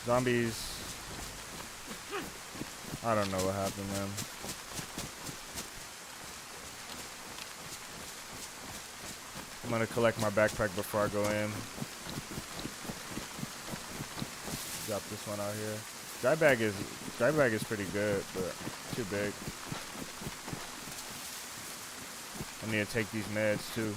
Zombies. I don't know what happened, man. I'm gonna collect my backpack before I go in. Drop this one out here. Dry bag is pretty good, but too big. I need to take these meds too.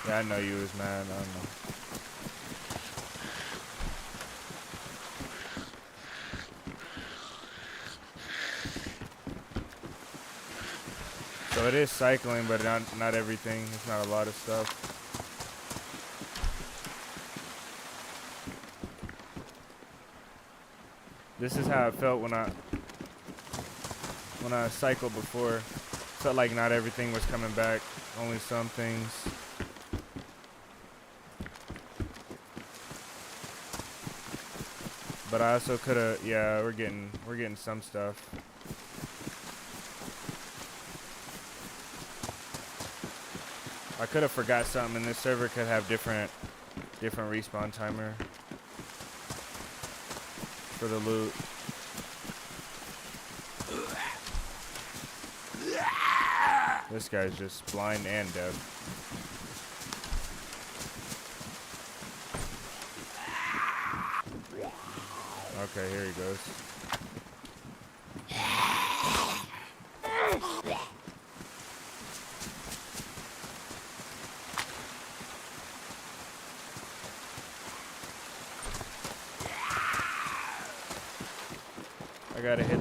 Yeah, I know you was mad. I don't know. So it is cycling, but not everything. It's not a lot of stuff. This is how it felt when I cycled before. Felt like not everything was coming back, only some things. But I also could have, yeah, we're getting some stuff. I could have forgot something, and this server could have different respawn timer for the loot. This guy's just blind and deaf. Okay, here he goes. I gotta hit.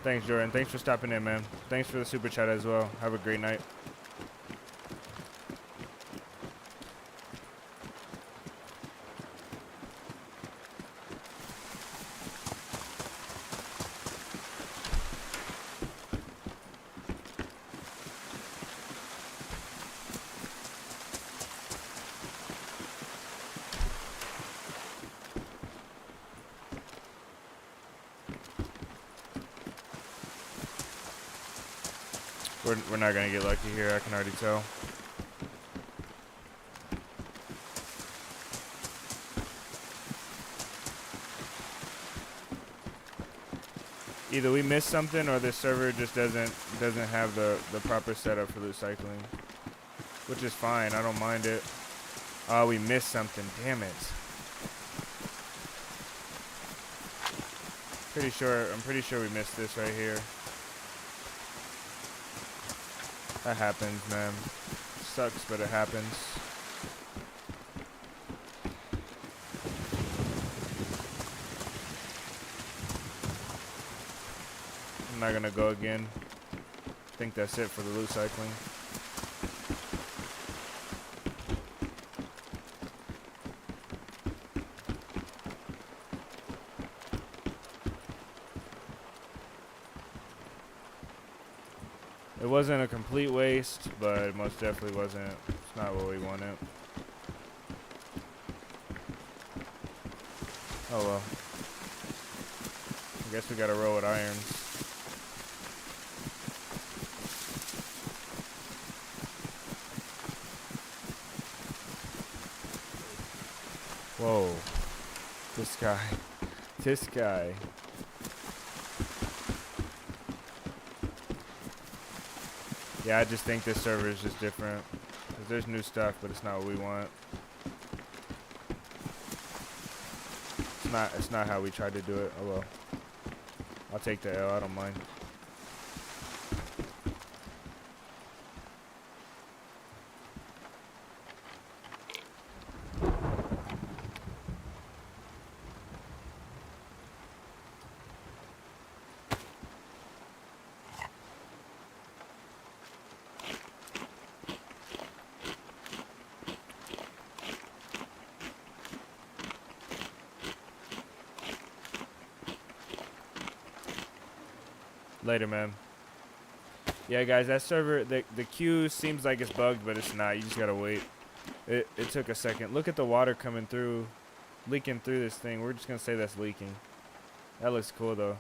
Thanks, Jordan. Thanks for stopping in, man. Thanks for the super chat as well. Have a great night. We're not gonna get lucky here, I can already tell. Either we missed something or this server just doesn't have the proper setup for loot cycling. Which is fine, I don't mind it. Oh, we missed something, damn it. I'm pretty sure we missed this right here. That happens, man. Sucks, but it happens. I'm not gonna go again. I think that's it for the loot cycling. It wasn't a complete waste, but it most definitely wasn't. It's not what we wanted. Oh well. I guess we gotta roll with irons. Whoa. This guy. This guy. Yeah, I just think this server is just different. Cause there's new stuff, but it's not what we want. It's not how we tried to do it. Oh well. I'll take the L, I don't mind. Later, man. Yeah, guys, that server, the queue seems like it's bugged, but it's not. You just gotta wait. It took a second. Look at the water coming through, leaking through this thing. We're just gonna say that's leaking. That looks cool, though.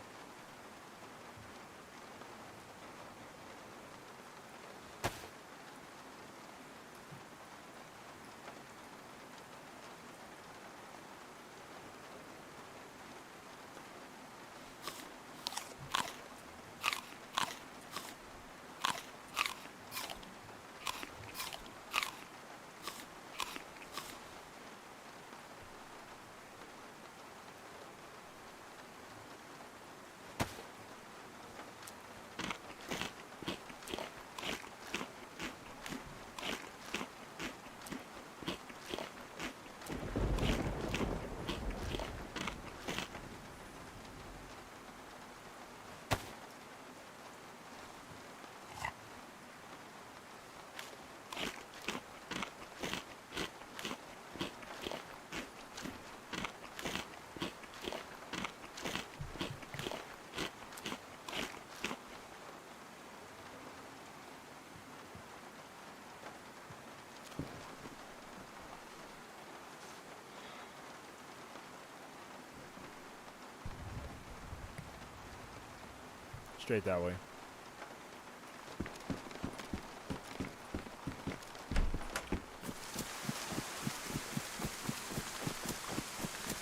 Straight that way.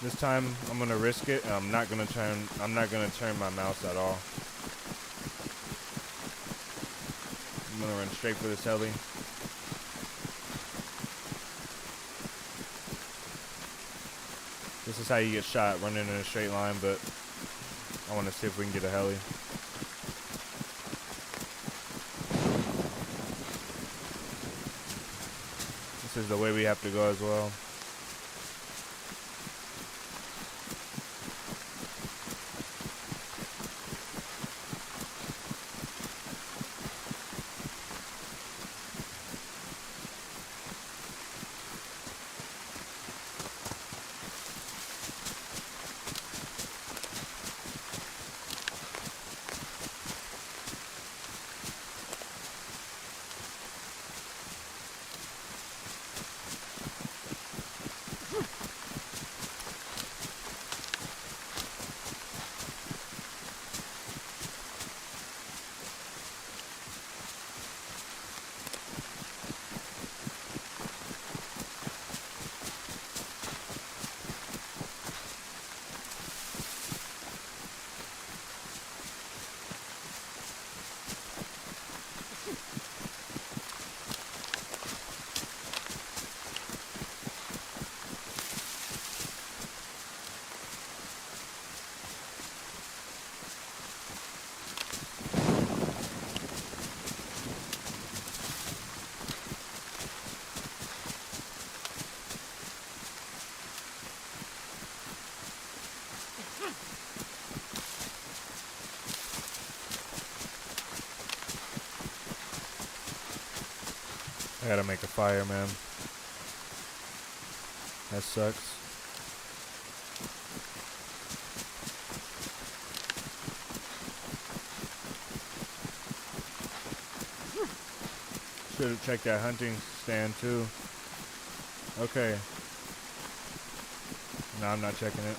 This time I'm gonna risk it, and I'm not gonna turn my mouse at all. I'm gonna run straight for this heli. This is how you get shot, running in a straight line, but I wanna see if we can get a heli. This is the way we have to go as well. I gotta make a fire, man. That sucks. Should have checked that hunting stand too. Okay. No, I'm not checking it.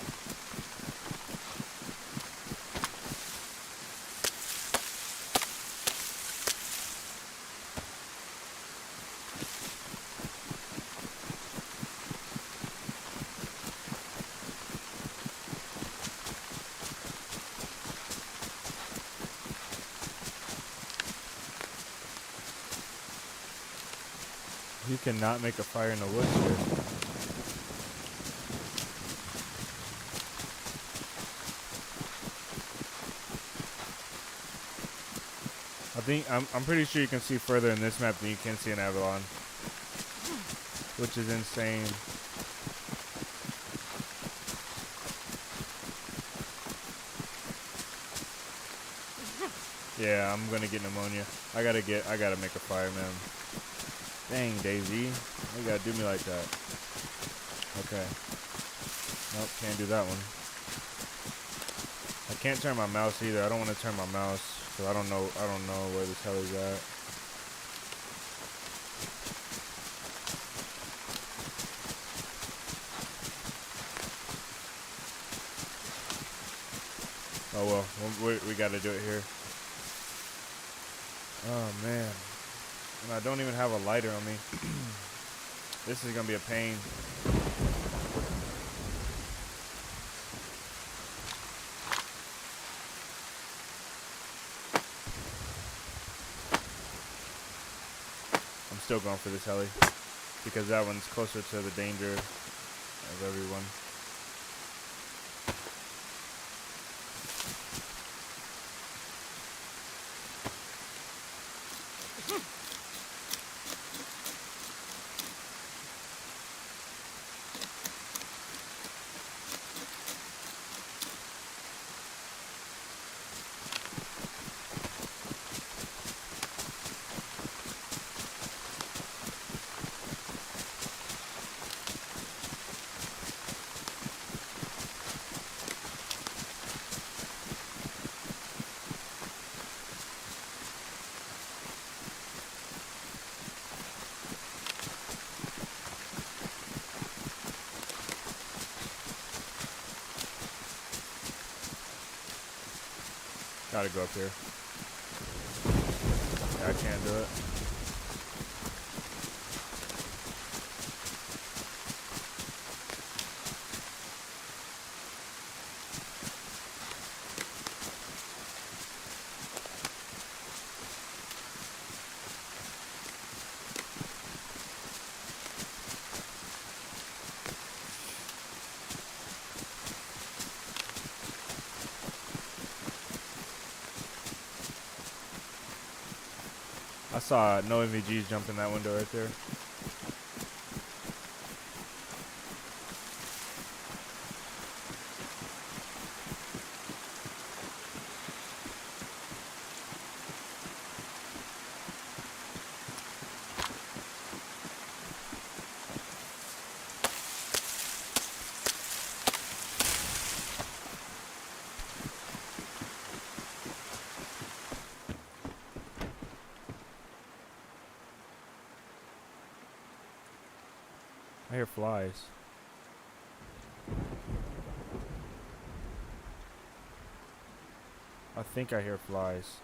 You cannot make a fire in the woods here. I'm pretty sure you can see further in this map than you can see in AVALON, which is insane. Yeah, I'm gonna get pneumonia. I gotta make a fire, man. Dang, DayZ. You gotta do me like that. Okay. Nope, can't do that one. I can't turn my mouse either. I don't want to turn my mouse, so I don't know where this hell is at. Oh well, we gotta do it here. Oh man. And I don't even have a lighter on me. This is gonna be a pain. I'm still going for this heli because that one's closer to the danger of everyone. Gotta go up here. Yeah, I can't do it. I saw no MVGs jump in that window right there. I hear flies. I think I hear flies.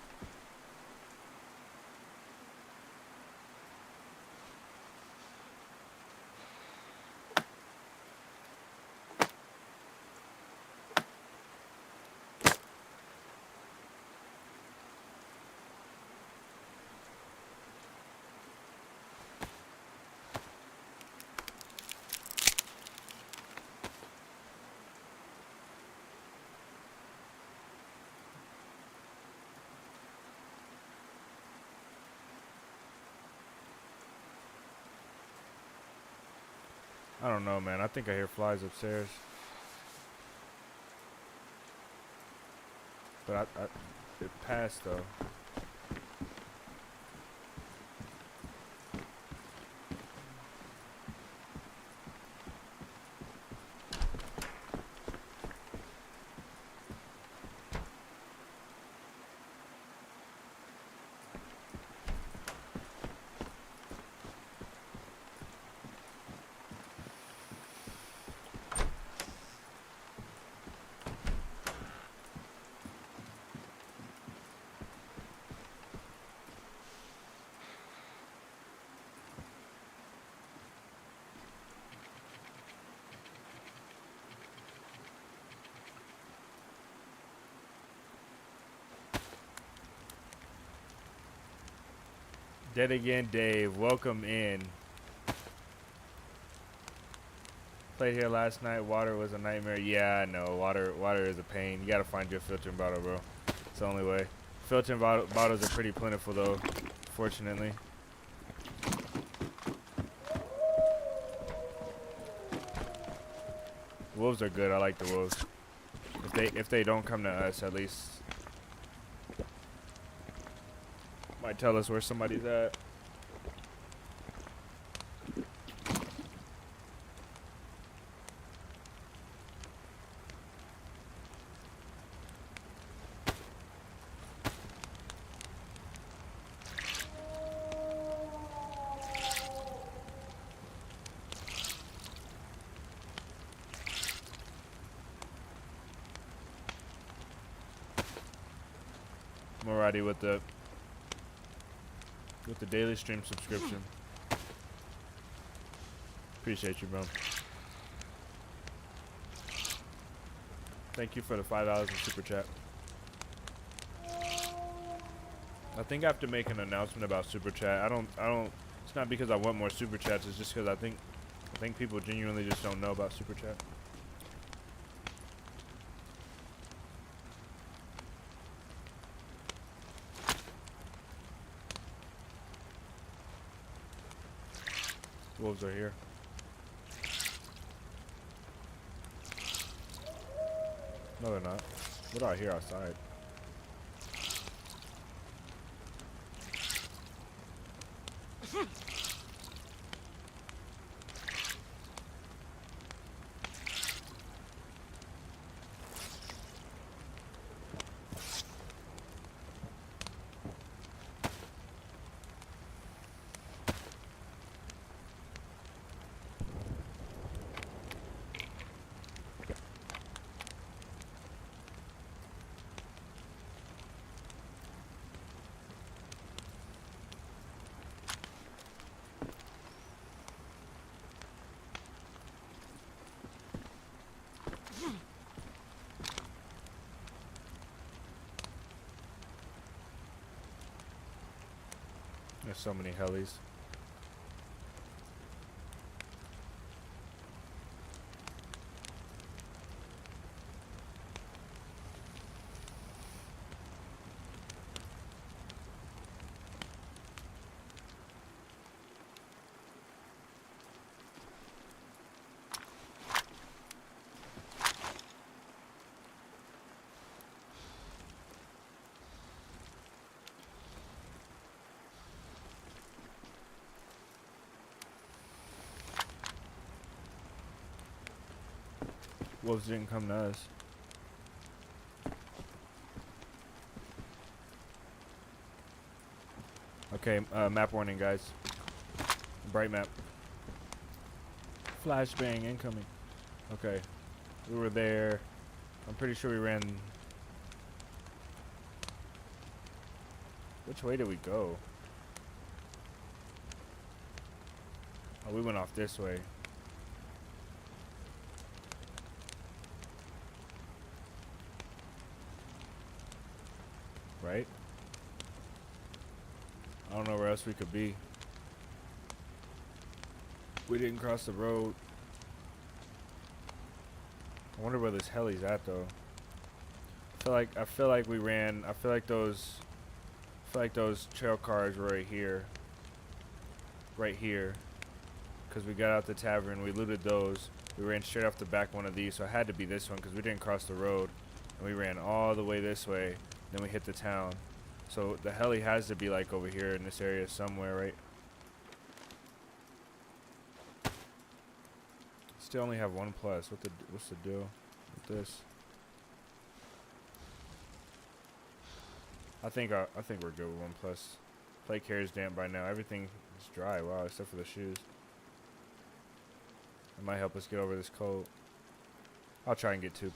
I don't know, man. I think I hear flies upstairs. But it passed, though. Dead again, Dave. Welcome in. Played here last night. Water was a nightmare. Yeah, I know. Water is a pain. You gotta find your filtering bottle, bro. It's the only way. Filtering bottles are pretty plentiful, though. Fortunately. Wolves are good. I like the wolves. If they don't come to us, at least might tell us where somebody's at. Alrighty with the daily stream subscription. Appreciate you, bro. Thank you for the $5 in super chat. I think I have to make an announcement about super chat. I don't. It's not because I want more super chats. It's just because I think people genuinely just don't know about super chat. Wolves are here. No, they're not. What do I hear outside? There's so many helis. Wolves didn't come to us. Okay, map warning, guys. Bright map. Flashbang incoming. Okay, we were there. I'm pretty sure we ran. Which way did we go? Oh, we went off this way. Right? I don't know where else we could be. We didn't cross the road. I wonder where this heli's at though. I feel like we ran. I feel like those trail cars were right here. Right here. Cause we got out the tavern, we looted those. We ran straight off the back one of these, so it had to be this one because we didn't cross the road. And we ran all the way this way. Then we hit the town. So the heli has to be like over here in this area somewhere, right? Still only have 1+. What's the deal with this? I think we're good with 1+. Plate carrier's damp by now. Everything is dry. Wow, except for the shoes. It might help us get over this cold. I'll try and get 2+.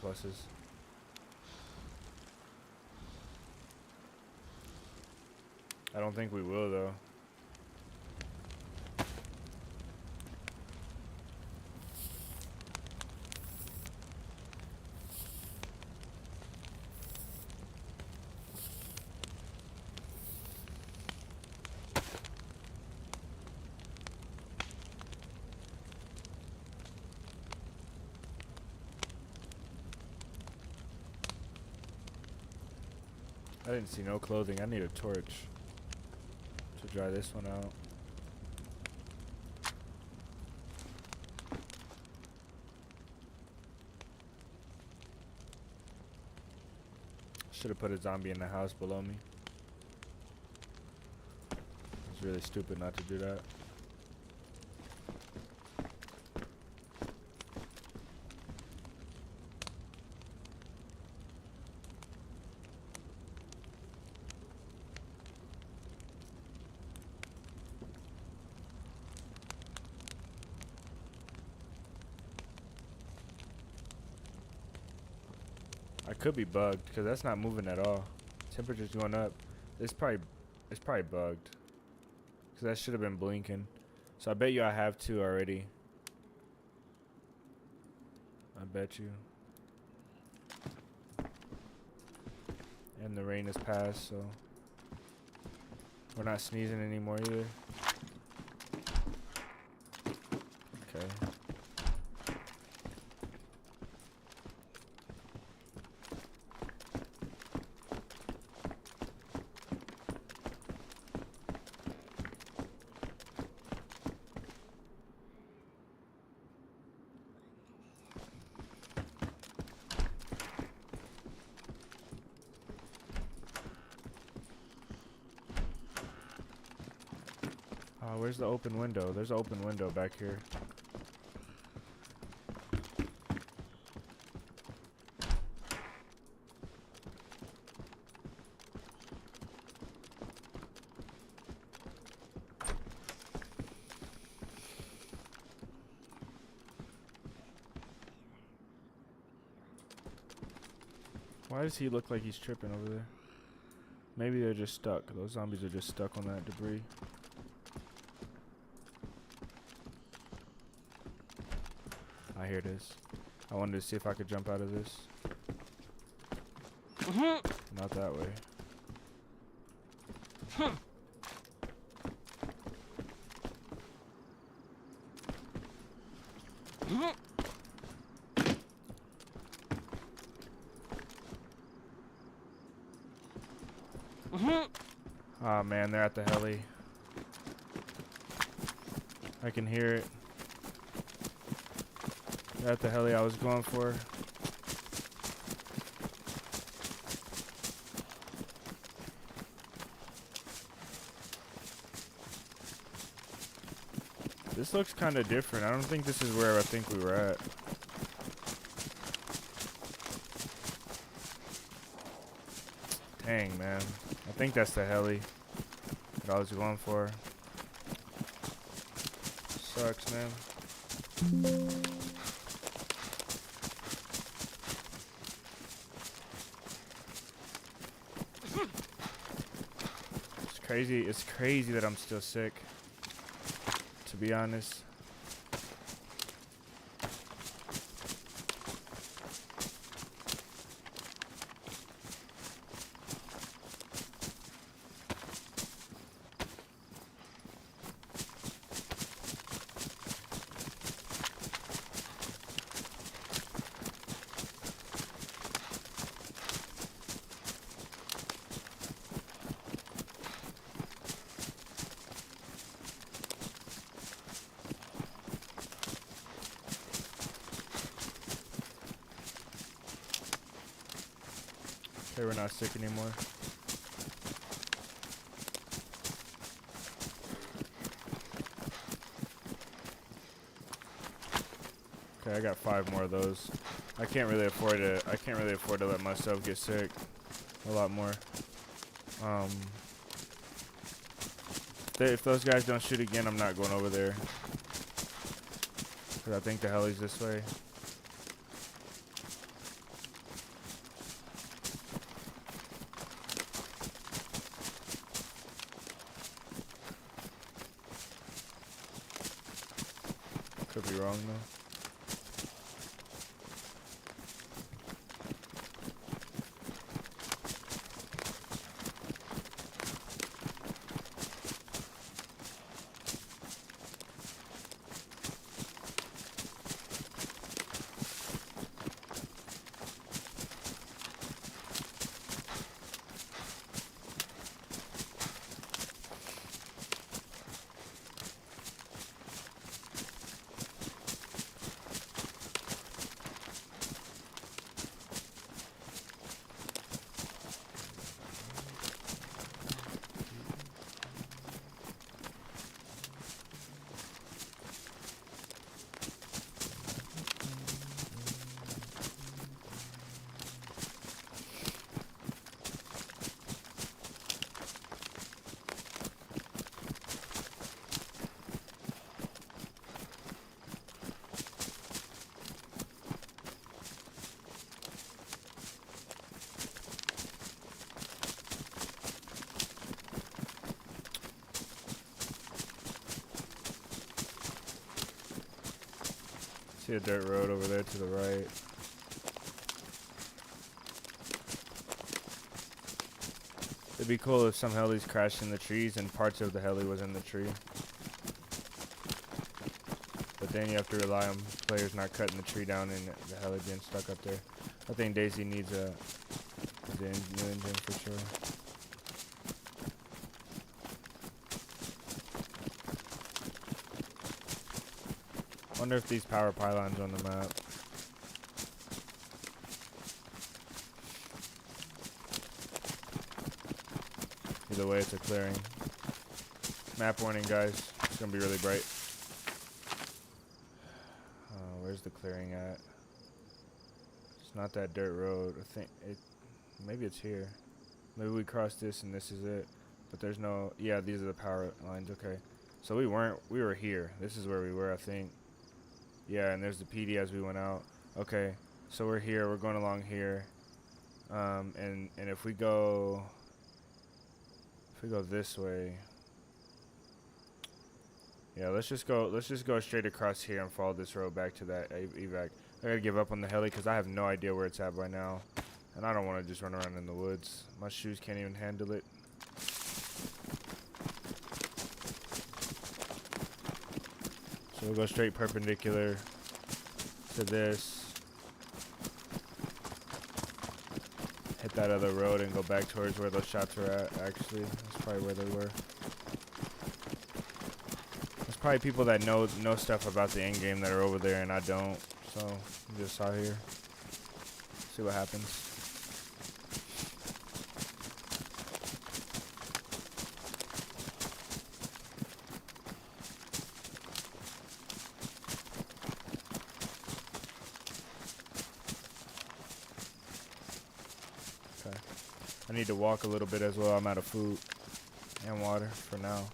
I don't think we will though. I didn't see no clothing. I need a torch to dry this one out. Should have put a zombie in the house below me. It's really stupid not to do that. I could be bugged because that's not moving at all. Temperature's going up. It's probably bugged because that should have been blinking. So I bet you I have 2 already. I bet you. And the rain has passed, so we're not sneezing anymore either. Okay. Where's the open window? There's an open window back here. Why does he look like he's tripping over there? Maybe they're just stuck. Those zombies are just stuck on that debris. Here it is. I wanted to see if I could jump out of this. Not that way. Oh man, they're at the heli. I can hear it. They're at the heli I was going for. This looks kind of different. I don't think this is where I think we were at. Dang, man. I think that's the heli that I was going for. Sucks, man. It's crazy. It's crazy that I'm still sick, to be honest. Okay, we're not sick anymore. Okay, I got 5 more of those. I can't really afford to let myself get sick a lot more. If those guys don't shoot again, I'm not going over there. Cause I think the heli's this way. Could be wrong though. See a dirt road over there to the right. It'd be cool if some helis crashed in the trees and parts of the heli was in the tree. But then you have to rely on players not cutting the tree down and the heli being stuck up there. I think DayZ needs a new engine for sure. Wonder if these power pylons on the map. Either way, it's a clearing. Map warning, guys. It's gonna be really bright. Where's the clearing at? It's not that dirt road. I think it. Maybe it's here. Maybe we cross this and this is it. But there's no. Yeah, these are the power lines. Okay. So we were here. This is where we were, I think. Yeah, and there's the PD as we went out. Okay, so we're here. We're going along here. And if we go this way. Yeah, let's just go straight across here and follow this road back to that evac. I gotta give up on the heli because I have no idea where it's at by now, and I don't want to just run around in the woods. My shoes can't even handle it. So we'll go straight perpendicular to this. hit that other road and go back towards where those shots were at. Actually, that's probably where they were. There's probably people that know stuff about the end game that are over there, and I don't. So I'm just out here. See what happens. Okay. I need to walk a little bit as well. I'm out of food and water for now.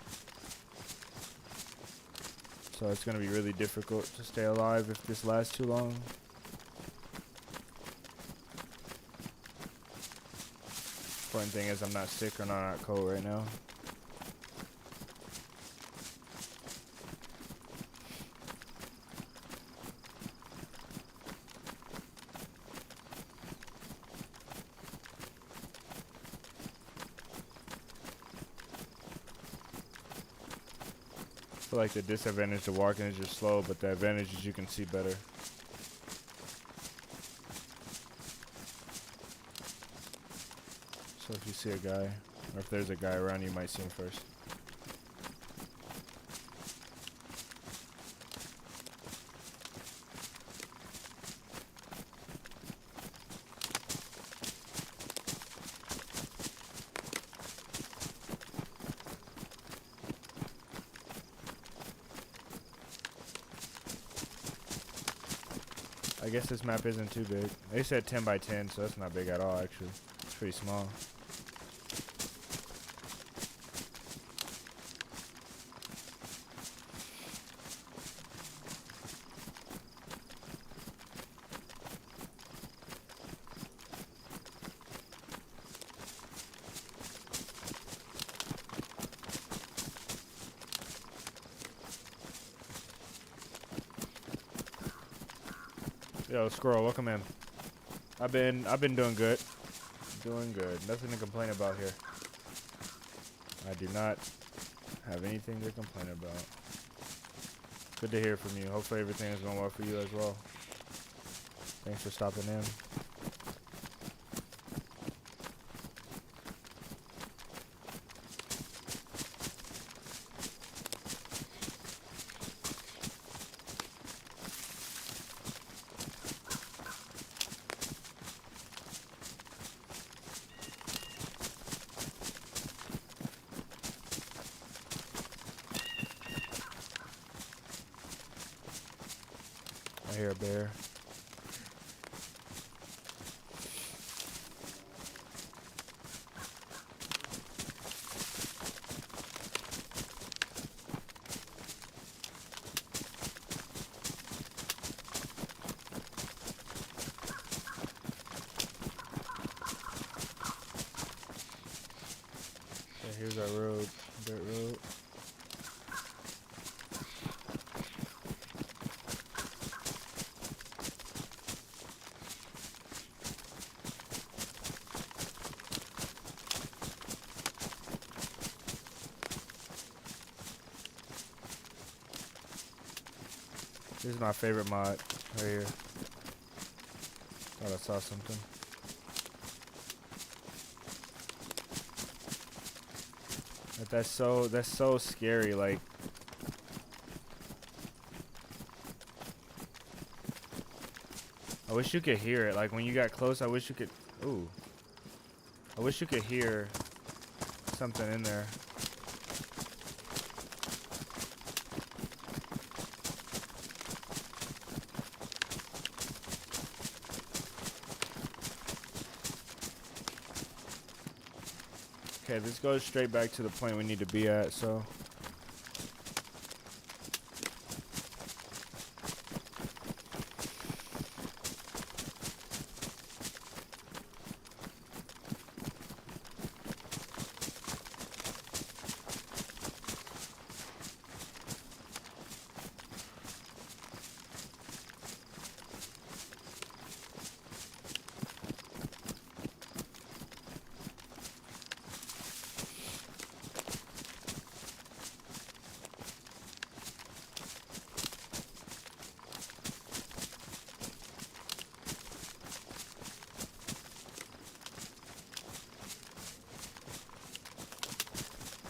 So it's going to be really difficult to stay alive if this lasts too long. Important thing is I'm not sick or not cold right now. I feel like the disadvantage to walking is just slow, but the advantage is you can see better. So if you see a guy, or if there's a guy around, you might see him first. I guess this map isn't too big. They said 10 by 10, so that's not big at all, actually. It's pretty small. Yo, Squirrel, welcome in. I've been doing good. Doing good. Nothing to complain about here. I do not have anything to complain about. Good to hear from you. Hopefully everything is going well for you as well. Thanks for stopping in. I hear a bear. Okay, here's our road, dirt road. This is my favorite mod right here. Thought I saw something. But that's so scary. Like, I wish you could hear it. Like when you got close, I wish you could. Ooh. I wish you could hear something in there. Okay, this goes straight back to the point we need to be at, so.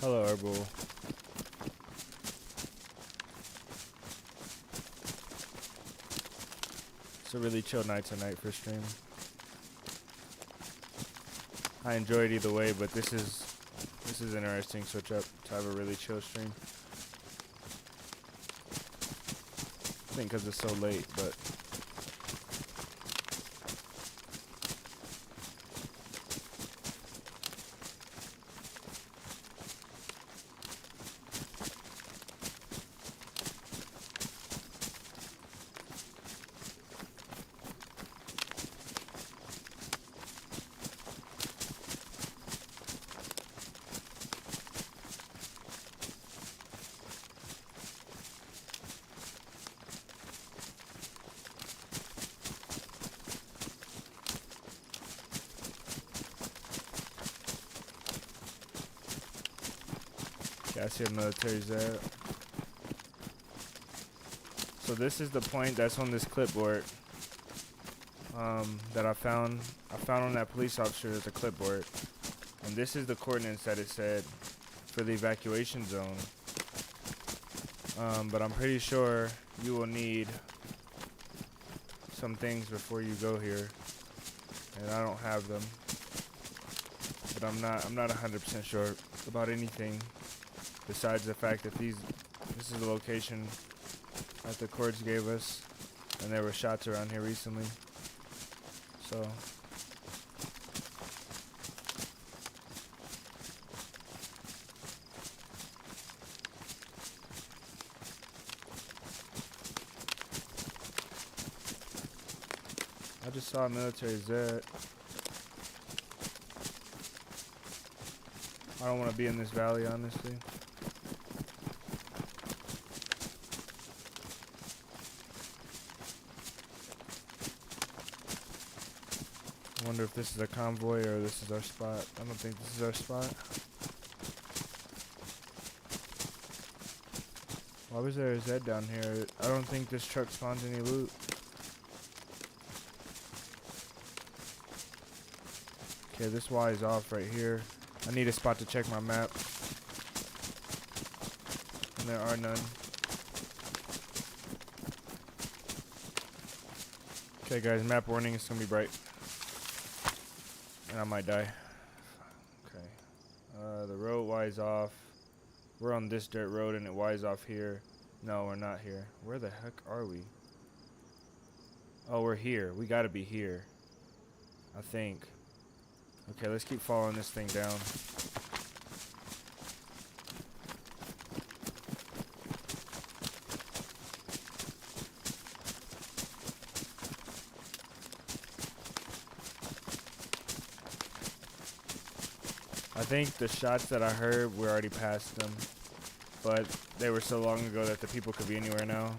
Hello, Herbal. It's a really chill night tonight for stream. I enjoyed either way, but this is interesting. Switch up to have a really chill stream. I think because it's so late, but yeah, I see a military's there. So this is the point that's on this clipboard that I found. I found on that police officer as a clipboard. And this is the coordinates that it said for the evacuation zone. But I'm pretty sure you will need some things before you go here. And I don't have them. But I'm not 100% sure about anything besides the fact that this is the location that the courts gave us, and there were shots around here recently. So I just saw a military jet. I don't want to be in this valley, honestly. I wonder if this is a convoy or this is our spot. I don't think this is our spot. Why was there a Z down here? I don't think this truck spawns any loot. Okay, this Y is off right here. I need a spot to check my map. And there are none. Okay guys, map warning, it's gonna be bright. And I might die. Okay. The road Y's off. We're on this dirt road and it Y's off here. No, we're not here. Where the heck are we? Oh, we're here. We gotta be here. I think. Okay, let's keep following this thing down. I think the shots that I heard, we're already past them. But they were so long ago that the people could be anywhere now.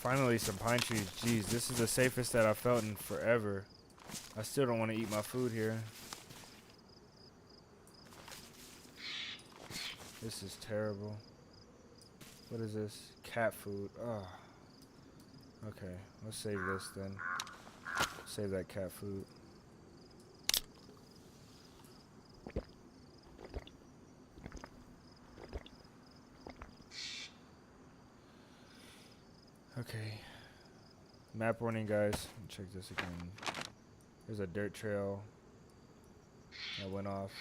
Finally, some pine trees. Jeez, this is the safest that I've felt in forever. I still don't want to eat my food here. This is terrible. What is this? Cat food. Oh. Okay, let's save this then. Save that cat food. Okay. Map warning, guys. Check this again. There's a dirt trail that went off.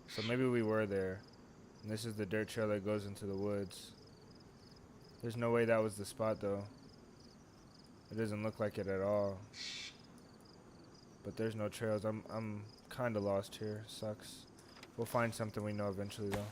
So maybe we were there. And this is the dirt trail that goes into the woods. There's no way that was the spot, though. It doesn't look like it at all. But there's no trails. I'm kind of lost here. Sucks. We'll find something we know eventually, though.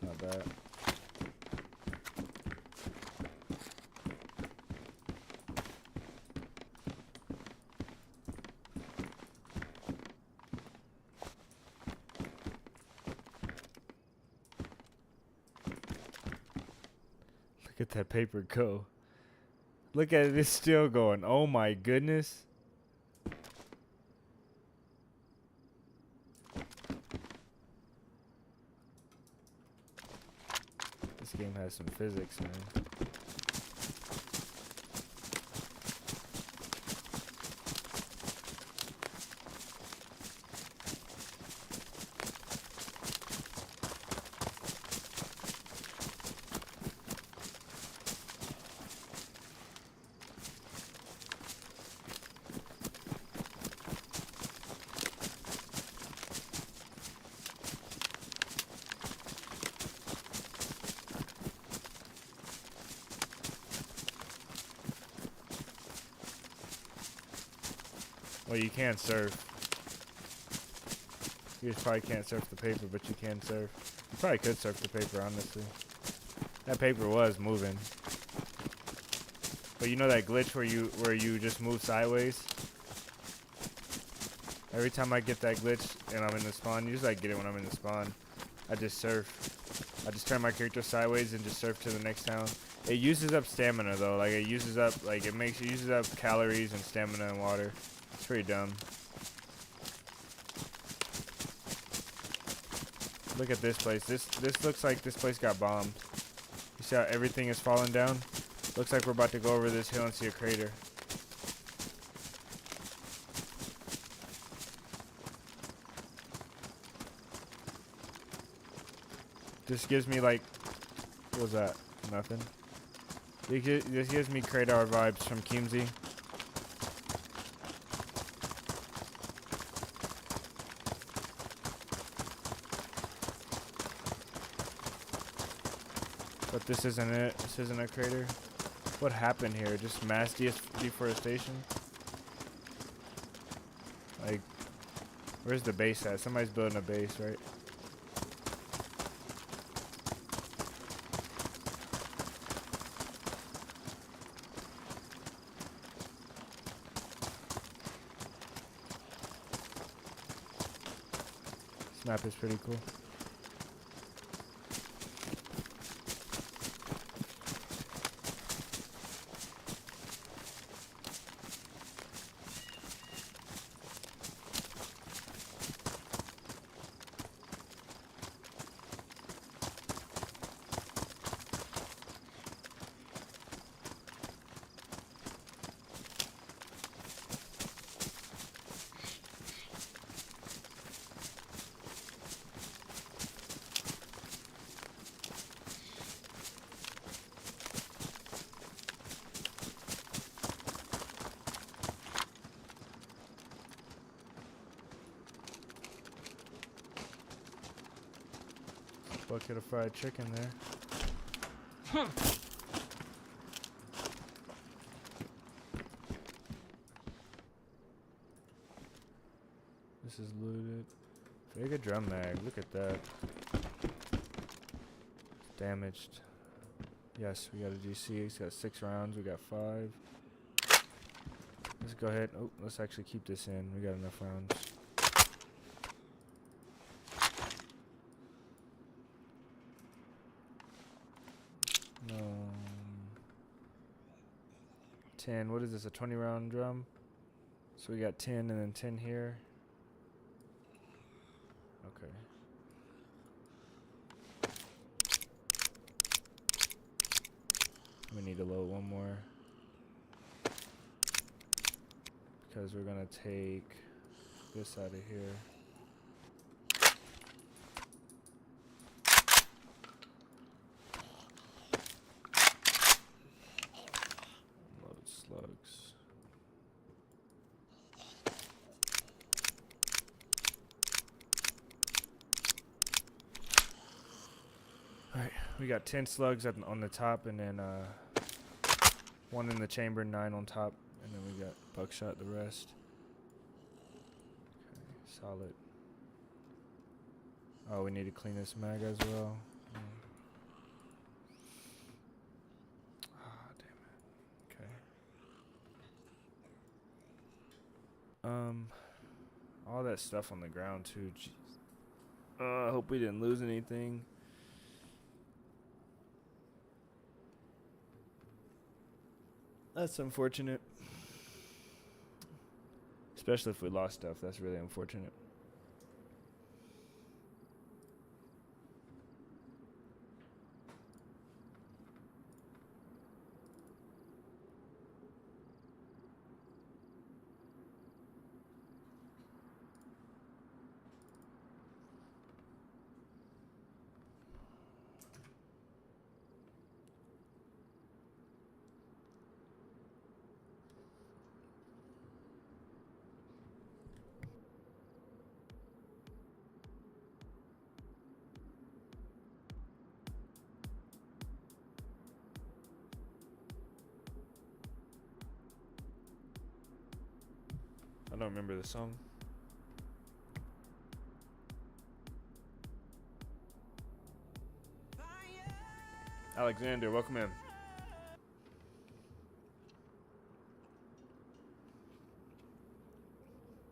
Not bad. Look at that paper go. Look at it, it's still going. Oh my goodness. This game has some physics, man. Well, you can surf. You just probably can't surf the paper, but you can surf. You probably could surf the paper, honestly. That paper was moving. But you know that glitch where you just move sideways? Every time I get that glitch and I'm in the spawn, usually I get it when I'm in the spawn, I just surf. I just turn my character sideways and just surf to the next town. It uses up stamina though, like it uses up calories and stamina and water. It's pretty dumb. Look at this place. This looks like this place got bombed. You see how everything is falling down? Looks like we're about to go over this hill and see a crater. This gives me like, what was that? Nothing. This gives me Kratar vibes from Kimsey. But this isn't it. This isn't a crater. What happened here? Just mass deforestation? Like, where's the base at? Somebody's building a base, right? This map is pretty cool. Bucket of fried chicken there. This is looted. Big a drum mag. Look at that. It's damaged. Yes, we got a GC. It's got 6 rounds. We got 5. Let's go ahead. Oh, let's actually keep this in. We got enough rounds. 10. What is this? A 20 round drum? So we got 10 and then 10 here. Okay. We need to load one more. Because we're going to take this out of here. Slugs. Alright, we got 10 slugs on the top, and then 1 in the chamber, 9 on top, and then we got buckshot the rest. Okay, solid. Oh, we need to clean this mag as well. All that stuff on the ground too. Jeez. I hope we didn't lose anything. That's unfortunate. Especially if we lost stuff. That's really unfortunate. I don't remember the song. Alexander, welcome in.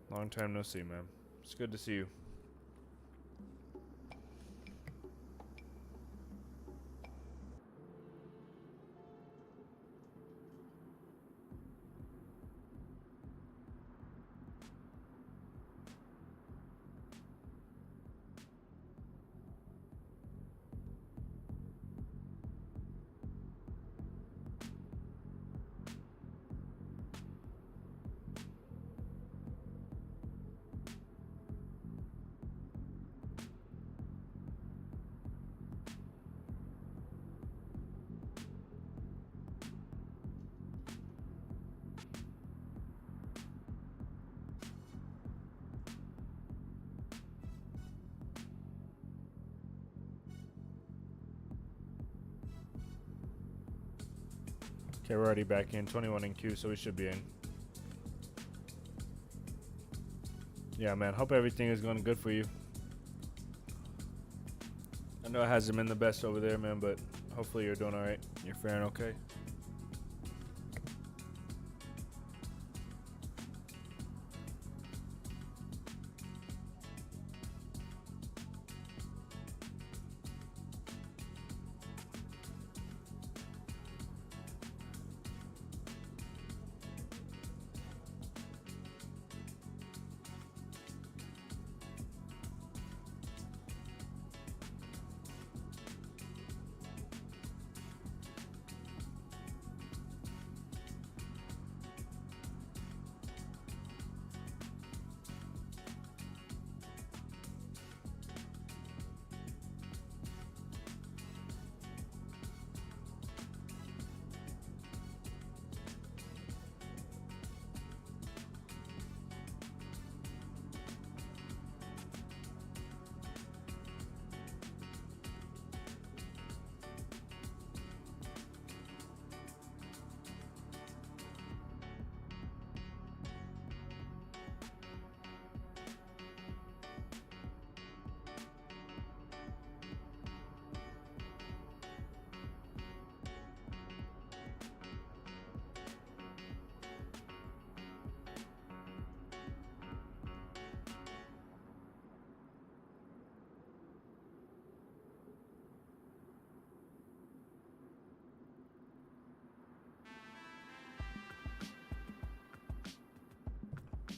Long time no see, man. It's good to see you. Okay, we're already back in. 21 in queue, so we should be in. Yeah, man. Hope everything is going good for you. I know it hasn't been the best over there, man, but hopefully you're doing all right. You're faring okay.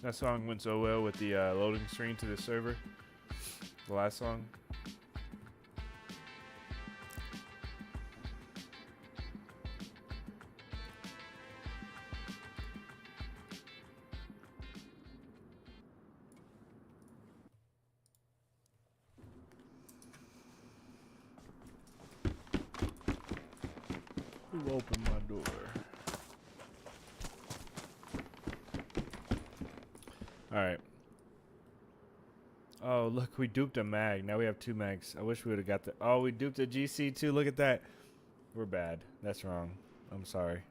That song went so well with the loading screen to the server. The last song. Who opened my door? Alright. Oh, look, we duped a mag. Now we have 2 mags. I wish we would have got the... Oh, we duped a GC too. Look at that. We're bad. That's wrong. I'm sorry.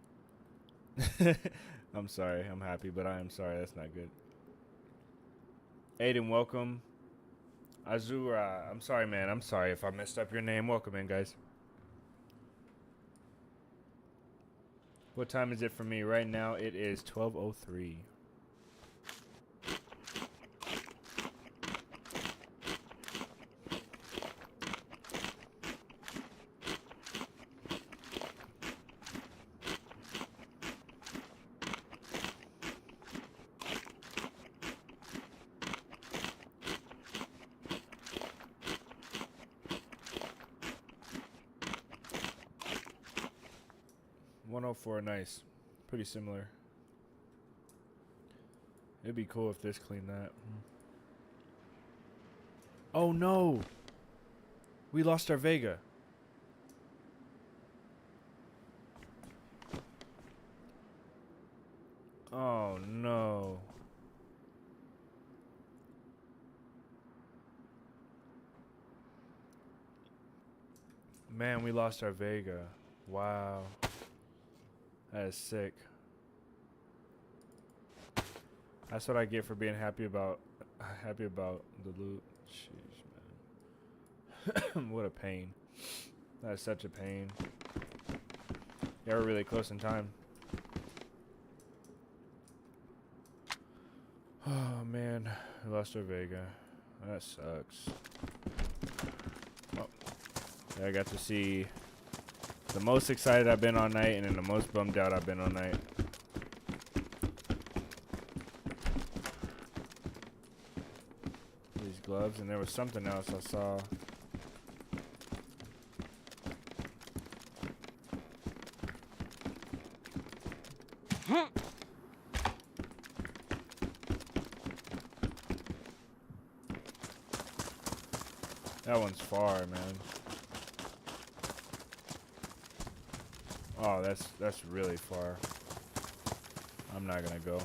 I'm sorry. I'm happy, but I am sorry. That's not good. Aiden, welcome. Azura. I'm sorry, man. I'm sorry if I messed up your name. Welcome in, guys. What time is it for me? Right now, it is 12:03. 104, nice. Pretty similar. It'd be cool if this cleaned that. Oh no! We lost our Vega. Oh no. Man, we lost our Vega. Wow. That is sick. That's what I get for being happy about the loot. Jeez, man. What a pain. That is such a pain. Yeah, we're really close in time. Oh man, we lost our Vega. That sucks. Oh. Yeah, I got to see the most excited I've been all night and then the most bummed out I've been all night. These gloves, and there was something else I saw. That one's far, man. Oh, that's really far. I'm not gonna go.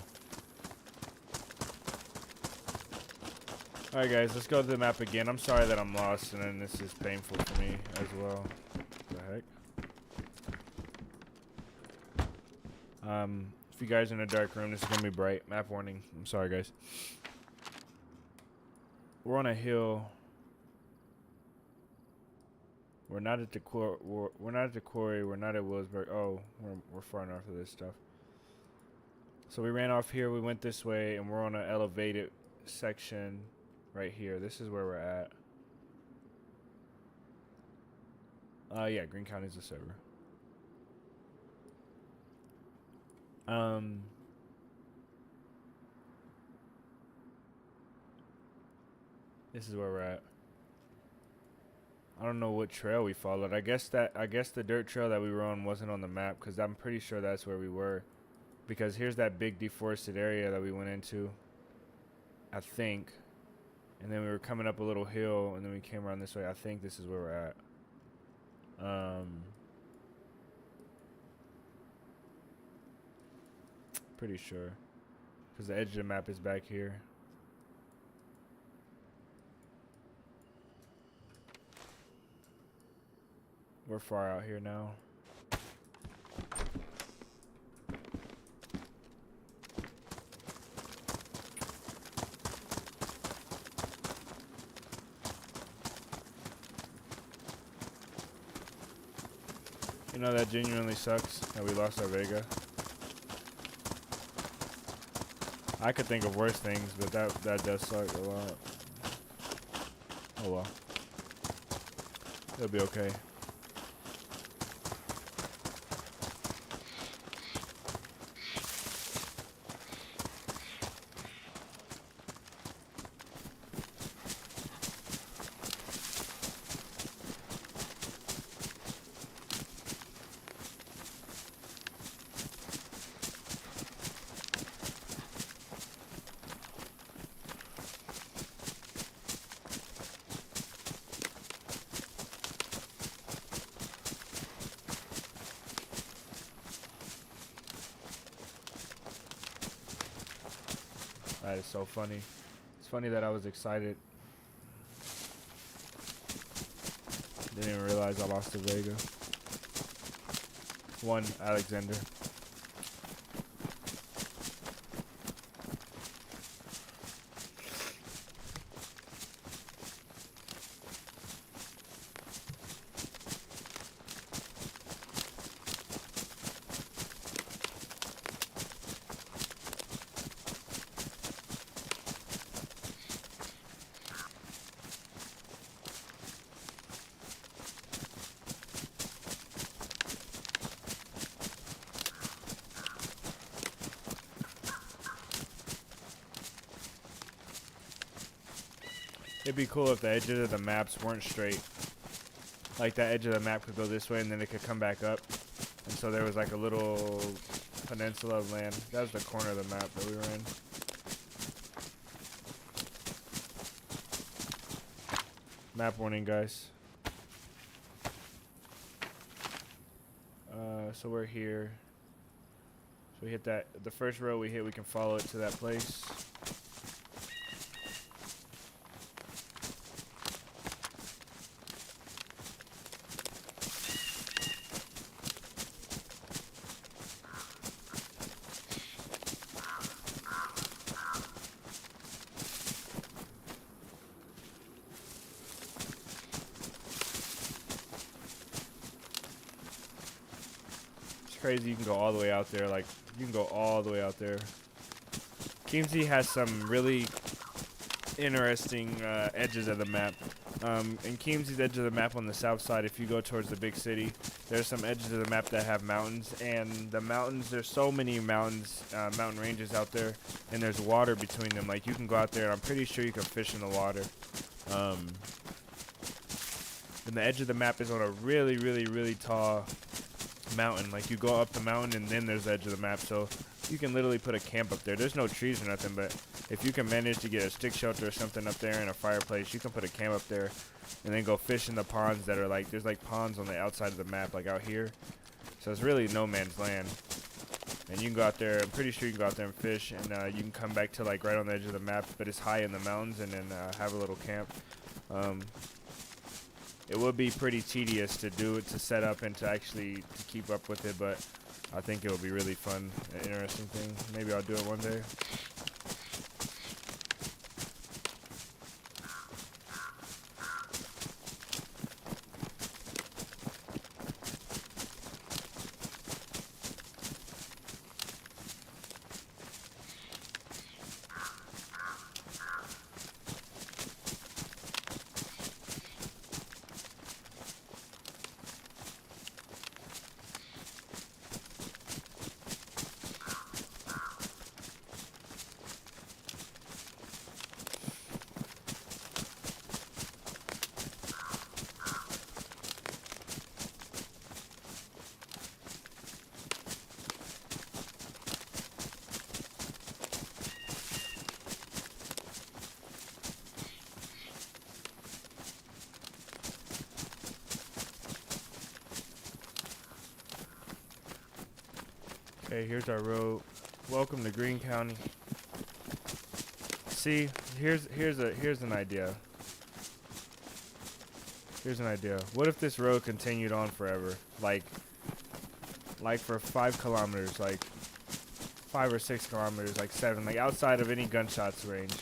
Alright guys, let's go to the map again. I'm sorry that I'm lost and then this is painful for me as well. What the heck? If you guys are in a dark room, this is gonna be bright. Map warning. I'm sorry guys. We're on a hill. We're not at the quarry. We're not at the quarry. We're not at Willisburg. Oh, we're far north of this stuff. So we ran off here. We went this way, and we're on an elevated section right here. This is where we're at. Yeah, Greene County's the server. This is where we're at. I don't know what trail we followed. I guess the dirt trail that we were on wasn't on the map because I'm pretty sure that's where we were. Because here's that big deforested area that we went into, I think. And then we were coming up a little hill and then we came around this way. I think this is where we're at. Pretty sure. Because the edge of the map is back here. We're far out here now. You know, that genuinely sucks that we lost our Vega. I could think of worse things, but that does suck a lot. Oh well. It'll be okay. That is so funny. It's funny that I was excited. Didn't even realize I lost to Vega. One, Alexander. It'd be cool if the edges of the maps weren't straight. Like that edge of the map could go this way and then it could come back up. And so there was like a little peninsula of land. That was the corner of the map that we were in. Map warning, guys. So we're here. So we hit that. The first road we hit, we can follow it to that place. Crazy, you can go all the way out there. Like, you can go all the way out there. Keemsey has some really interesting edges of the map. In Keemsey's edge of the map on the south side, if you go towards the big city, there's some edges of the map that have mountains, and the mountains, there's so many mountains, mountain ranges out there, and there's water between them. Like, you can go out there, and I'm pretty sure you can fish in the water. And the edge of the map is on a really, really, really tall mountain. Like, you go up the mountain and then there's the edge of the map, so you can literally put a camp up there. There's no trees or nothing, but if you can manage to get a stick shelter or something up there and a fireplace, you can put a camp up there and then go fish in the ponds that are like, there's like ponds on the outside of the map, like out here. So it's really no man's land, and you can go out there. I'm pretty sure you can go out there and fish, and you can come back to like right on the edge of the map, but it's high in the mountains, and then have a little camp. It would be pretty tedious to do it, to set up and to actually to keep up with it, but I think it will be really fun, an interesting thing. Maybe I'll do it one day. Okay, here's our road. Welcome to Greene County. See, here's an idea. Here's an idea. What if this road continued on forever? Like for 5 kilometers, like 5 or 6 kilometers, like 7, like outside of any gunshots range.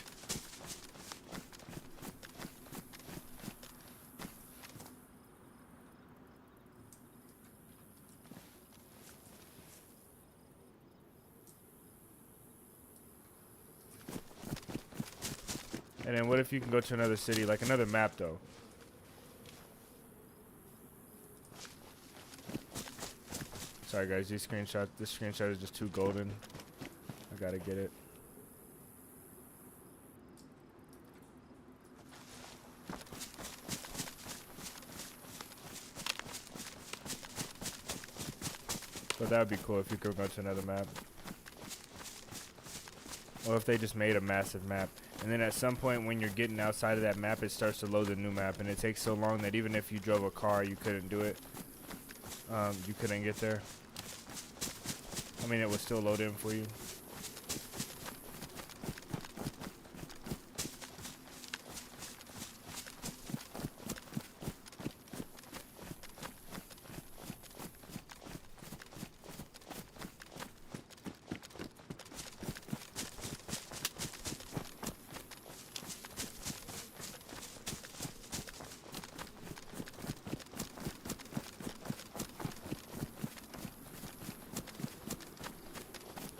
And then what if you can go to another city, like another map though? Sorry guys, this screenshot is just too golden. I gotta get it. But that would be cool if you could go to another map. Or if they just made a massive map. And then at some point when you're getting outside of that map, it starts to load the new map. And it takes so long that even if you drove a car, you couldn't do it. You couldn't get there. I mean, it would still load in for you.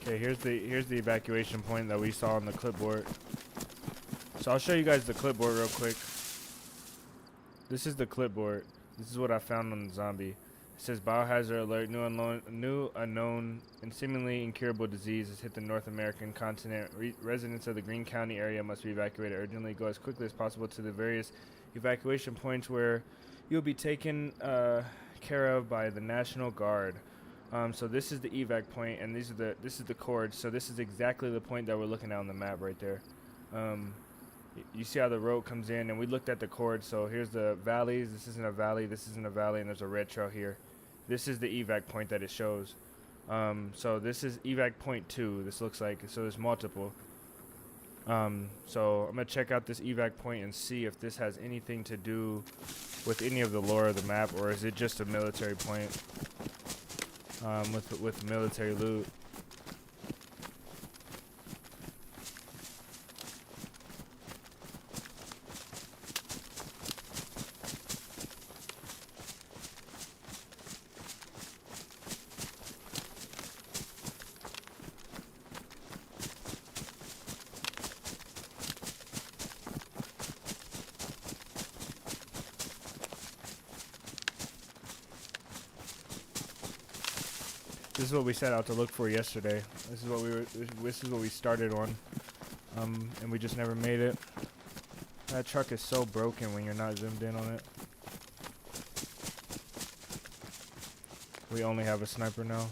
Okay, here's the evacuation point that we saw on the clipboard. So I'll show you guys the clipboard real quick. This is the clipboard. This is what I found on the zombie. It says biohazard alert, new unknown and seemingly incurable disease has hit the North American continent. Residents of the Greene County area must be evacuated urgently. Go as quickly as possible to the various evacuation points where you'll be taken care of by the National Guard. So this is the evac point, and this is the cord. So this is exactly the point that we're looking at on the map right there. You see how the road comes in, and we looked at the cord. So here's the valleys. This isn't a valley. This isn't a valley, and there's a red trail here. This is the evac point that it shows. So this is evac point 2. This looks like, so there's multiple. So I'm gonna check out this evac point and see if this has anything to do with any of the lore of the map, or is it just a military point with military loot. This is what we set out to look for yesterday. This is what we started on. And we just never made it. That truck is so broken when you're not zoomed in on it. We only have a sniper now.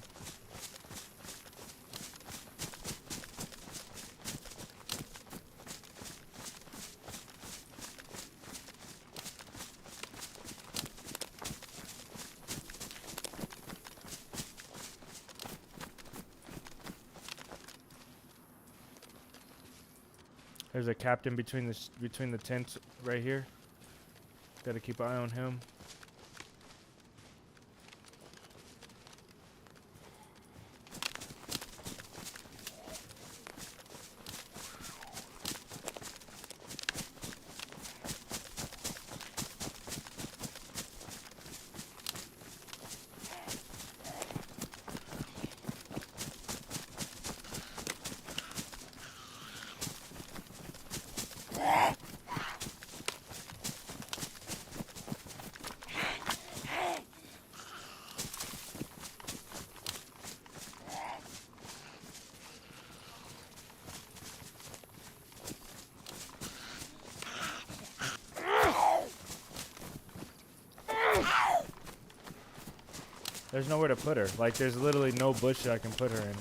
There's a captain between the tents right here. Gotta keep an eye on him. There's nowhere to put her. Like, there's literally no bush that I can put her in.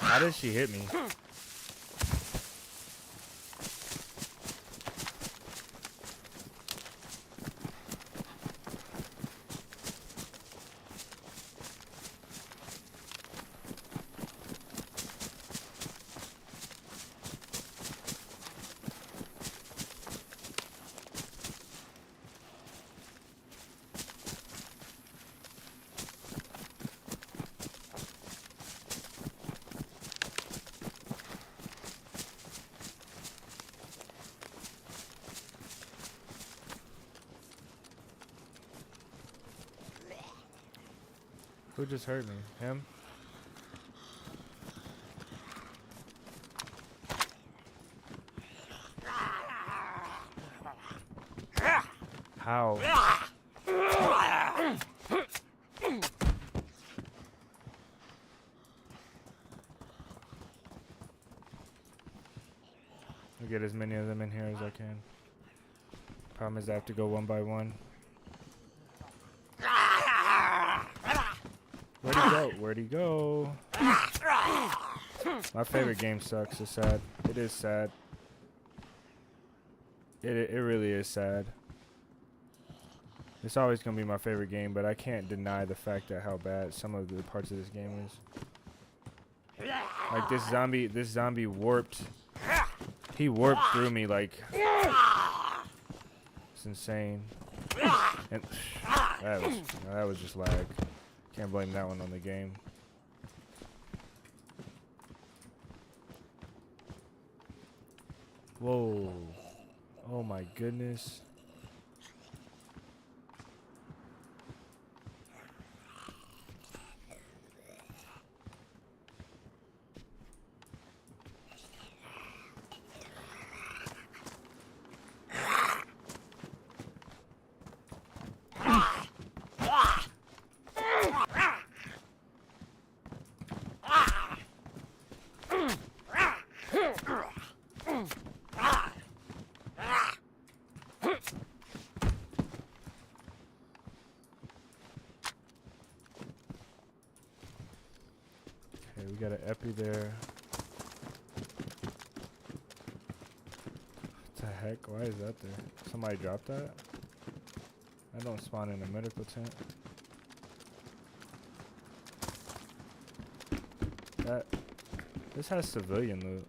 How did she hit me? Who just hurt me? Him? How? I'll get as many of them in here as I can. Problem is I have to go one by one. Where'd he go? Where'd he go? My favorite game sucks. It's sad. It is sad. It really is sad. It's always gonna be my favorite game, but I can't deny the fact that how bad some of the parts of this game is. Like this zombie warped. He warped through me like. It's insane. And that was just lag. Can't blame that one on the game. Whoa. Oh my goodness. You got an epi there. What the heck? Why is that there? Somebody dropped that? I don't spawn in a medical tent. This has civilian loot.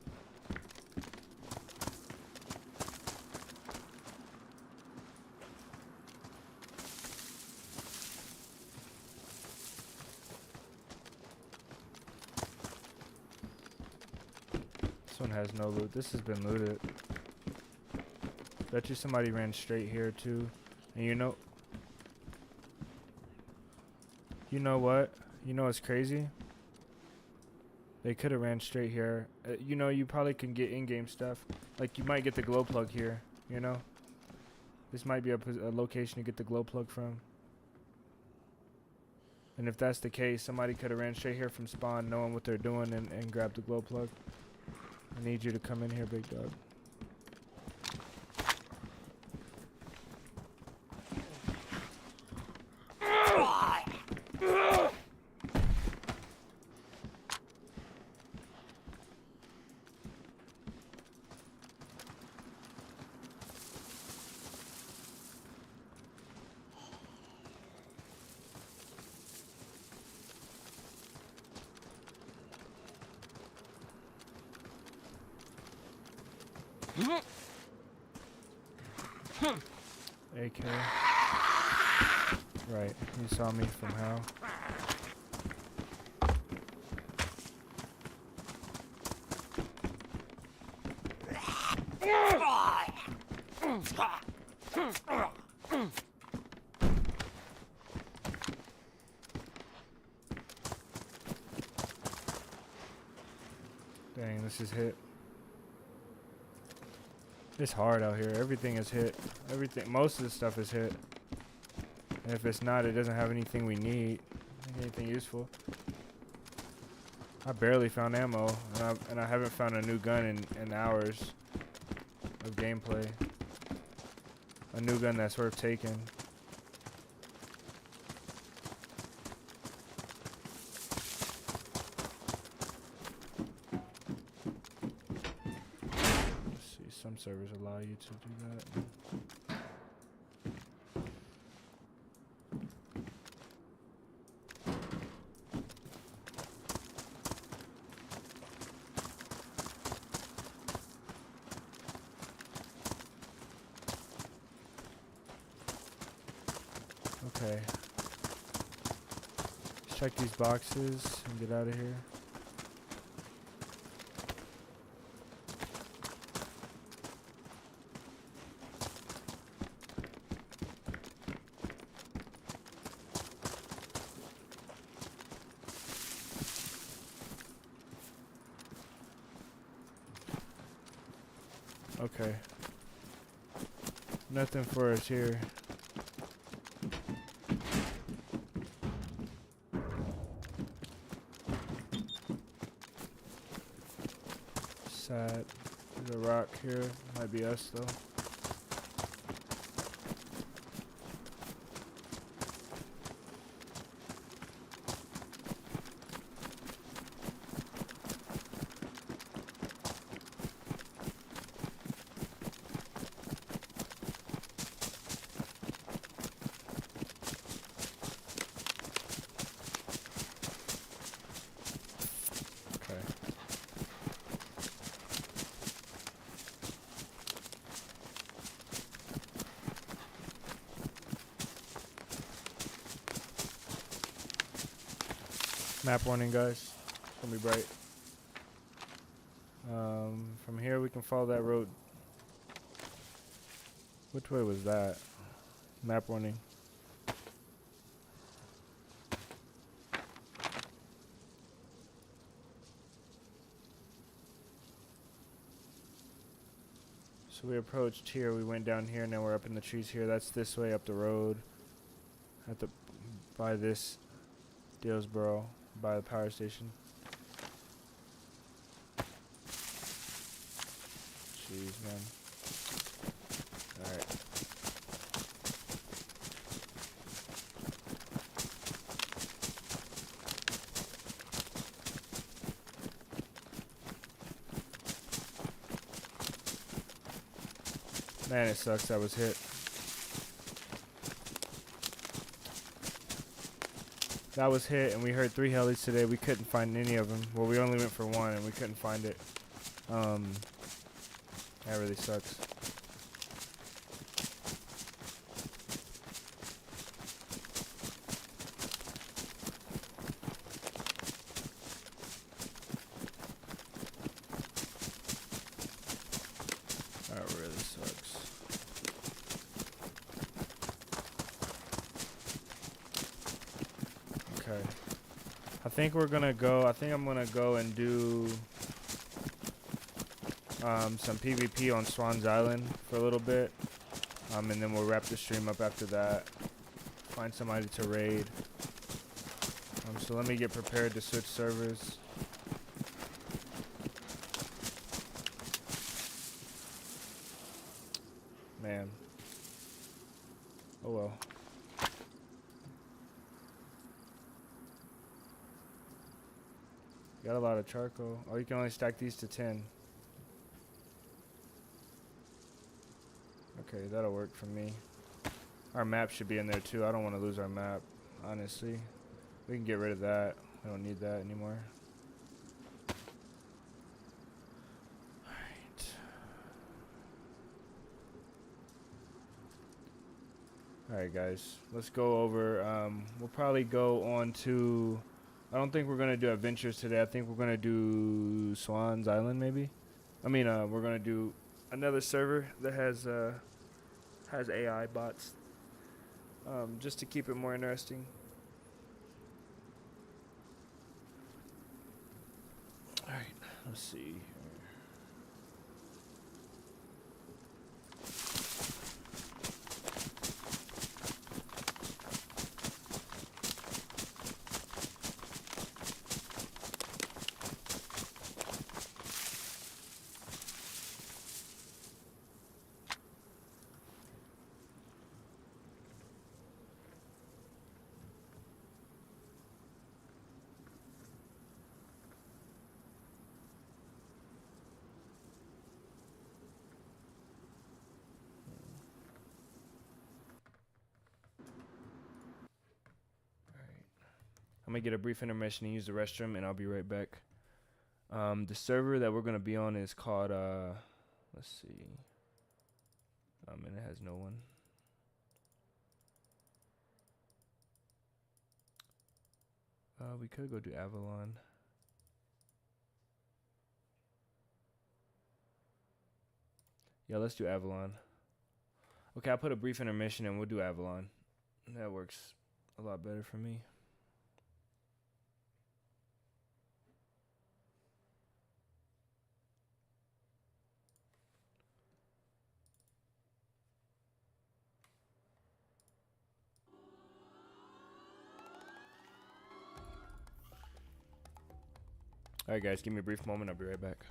This one has no loot. This has been looted. Bet you somebody ran straight here too. And you know what? You know what's crazy? They could have ran straight here. You know, you probably can get in-game stuff. Like, you might get the glow plug here, you know? This might be a location to get the glow plug from. And if that's the case, somebody could have ran straight here from spawn, knowing what they're doing, and grabbed the glow plug. I need you to come in here, big dog. AK. Right, you saw me from how? Dang, this is hit. It's hard out here. Everything is hit. Everything, most of the stuff is hit. And if it's not, it doesn't have anything we need. Anything useful. I barely found ammo, and I haven't found a new gun in hours of gameplay. A new gun that's worth taking. Some servers allow you to do that. Okay. Let's check these boxes and get out of here. Okay. Nothing for us here. Sad. There's a rock here. Might be us though. Map warning, guys. It's gonna be bright. From here we can follow that road. Which way was that? Map warning. So we approached here, we went down here, and now we're up in the trees here. That's this way up the road. By this Dillsboro. By the power station. Jeez, man. Alright. Man, it sucks that was hit. That was hit, and we heard 3 helis today. We couldn't find any of them. Well, we only went for 1, and we couldn't find it. That really sucks. That really sucks. Okay. I think I'm gonna go and do some PvP on Swan's Island for a little bit. And then we'll wrap the stream up after that. Find somebody to raid. So let me get prepared to switch servers. Man. Oh well. Got a lot of charcoal. Oh, you can only stack these to 10. Okay, that'll work for me. Our map should be in there too. I don't want to lose our map, honestly. We can get rid of that. We don't need that anymore. Alright. Alright guys, let's go over, we'll probably go on to, I don't think we're going to do adventures today. I think we're going to do Swan's Island maybe. I mean, we're going to do another server that has AI bots, just to keep it more interesting. All right, let's see. I'm gonna get a brief intermission and use the restroom, and I'll be right back. The server that we're gonna be on is called let's see. And it has no one. We could go do AVALON. Yeah, let's do AVALON. Okay, I'll put a brief intermission and we'll do AVALON. That works a lot better for me. Alright guys, give me a brief moment, I'll be right back.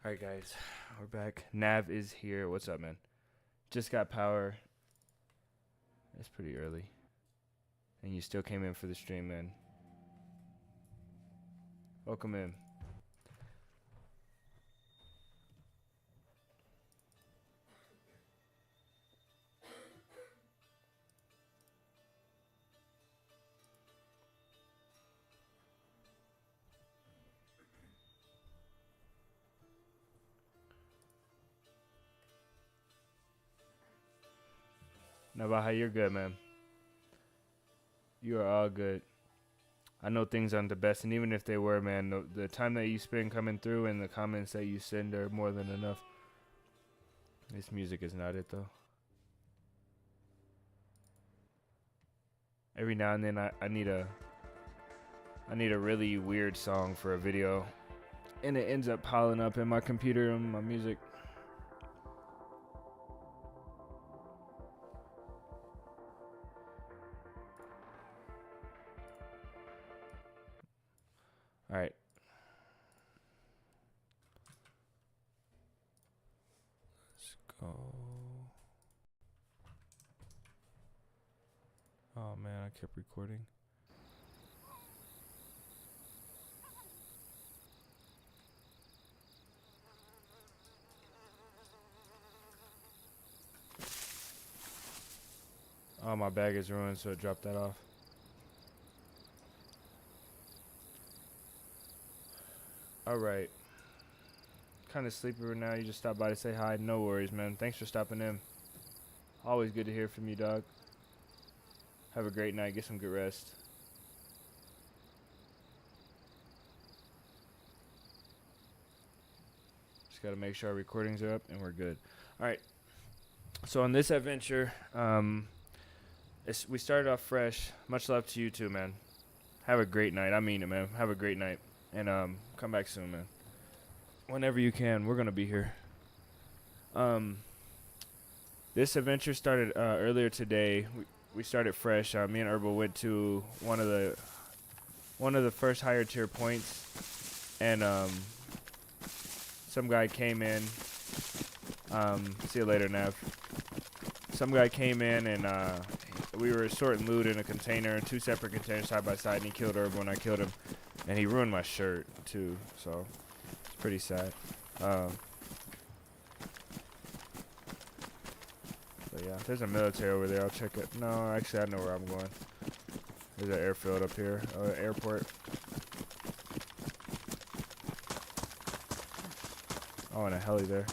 All right, guys, we're back. Nav is here. What's up, man? Just got power. It's pretty early, and you still came in for the stream, man. Welcome in. Navaja, you're good, man. You are all good. I know things aren't the best, and even if they were, man, the time that you spend coming through and the comments that you send are more than enough. This music is not it, though. Every now and then I need a really weird song for a video, and it ends up piling up in my computer and my music. All right. Let's go. Oh man, I kept recording. Oh, my bag is ruined, so it dropped that off. All right. Kind of sleepy right now. You just stopped by to say hi. No worries, man. Thanks for stopping in. Always good to hear from you, dog. Have a great night. Get some good rest. Just got to make sure our recordings are up and we're good. All right. So on this adventure, we started off fresh. Much love to you too, man. Have a great night. I mean it, man. Have a great night. And come back soon, man. Whenever you can, we're gonna be here. This adventure started earlier today. We started fresh. Me and Herbal went to one of the first higher tier points, and some guy came in. See you later, Nav. Some guy came in and we were sorting loot in a container, 2 separate containers side by side, and he killed Herbal and I killed him, and he ruined my shirt too. So it's pretty sad. But yeah, there's a military over there. I'll check it. No, actually, I know where I'm going. There's an airfield up here, airport. Oh, and a heli there.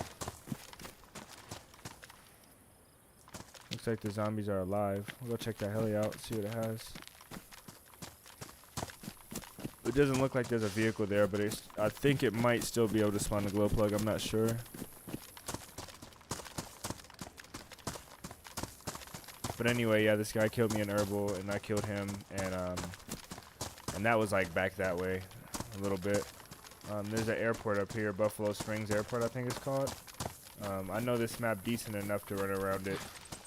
Looks like the zombies are alive. We'll go check that heli out, see what it has. It doesn't look like there's a vehicle there, but I think it might still be able to spawn the glow plug. I'm not sure. But anyway, yeah, this guy killed me in Herbal, and I killed him, and that was like back that way a little bit. There's an airport up here, Buffalo Springs Airport, I think it's called. I know this map decent enough to run around it,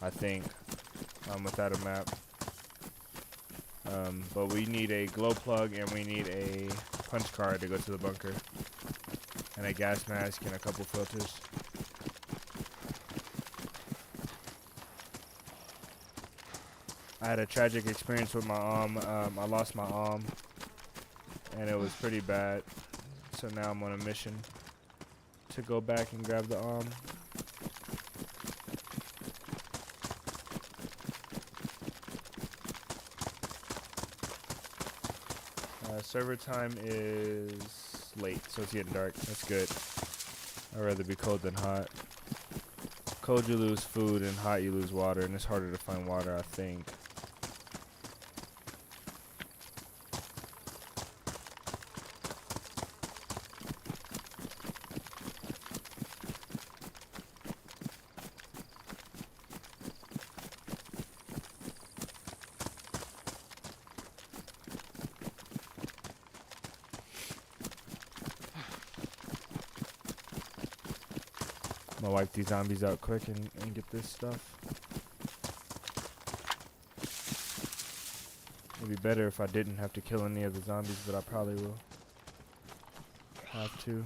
I think, without a map. But we need a glow plug, and we need a punch card to go to the bunker, and a gas mask and a couple filters. I had a tragic experience with my arm. I lost my arm, and it was pretty bad. So now I'm on a mission to go back and grab the arm. Server time is late, so it's getting dark. That's good. I'd rather be cold than hot. Cold you lose food, and hot you lose water, and it's harder to find water, I think. I'm gonna wipe these zombies out quick and get this stuff. It'd be better if I didn't have to kill any of the zombies, but I probably will have to.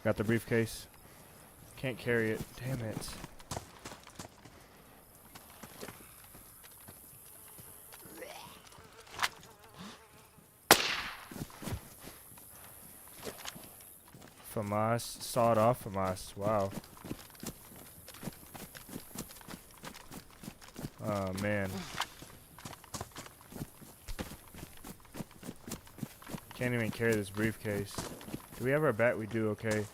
Got the briefcase. Can't carry it. Damn it. FAMAS, sawed off FAMAS, wow. Oh man. Can't even carry this briefcase. Do we have our bat? We do, okay.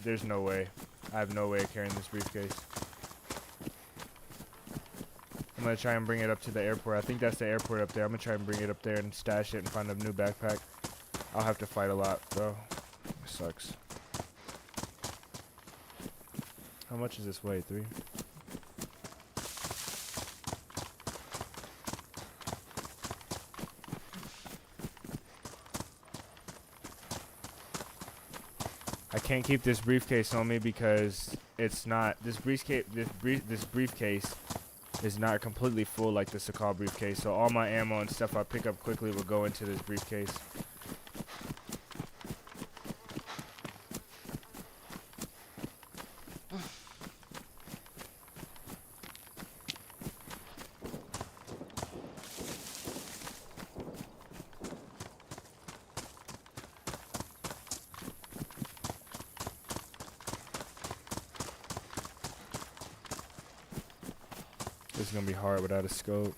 There's no way. I have no way of carrying this briefcase. I'm gonna try and bring it up to the airport. I think that's the airport up there. I'm gonna try and bring it up there and stash it and find a new backpack. I'll have to fight a lot, bro. It sucks. How much does this weigh? 3? I can't keep this briefcase on me because it's not this briefcase is not completely full like the Sakal briefcase. So all my ammo and stuff I pick up quickly will go into this briefcase. This is gonna be hard without a scope.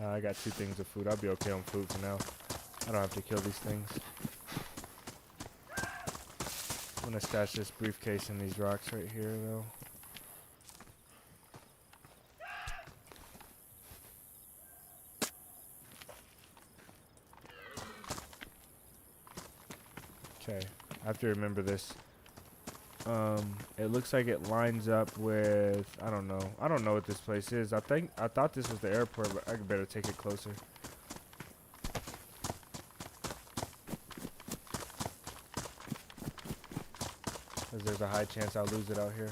I got 2 things of food. I'll be okay on food for now. I don't have to kill these things. I'm gonna stash this briefcase in these rocks right here, though. Okay, I have to remember this. It looks like it lines up with, I don't know what this place is. I thought this was the airport, but I better take it closer. Cause there's a high chance I'll lose it out here.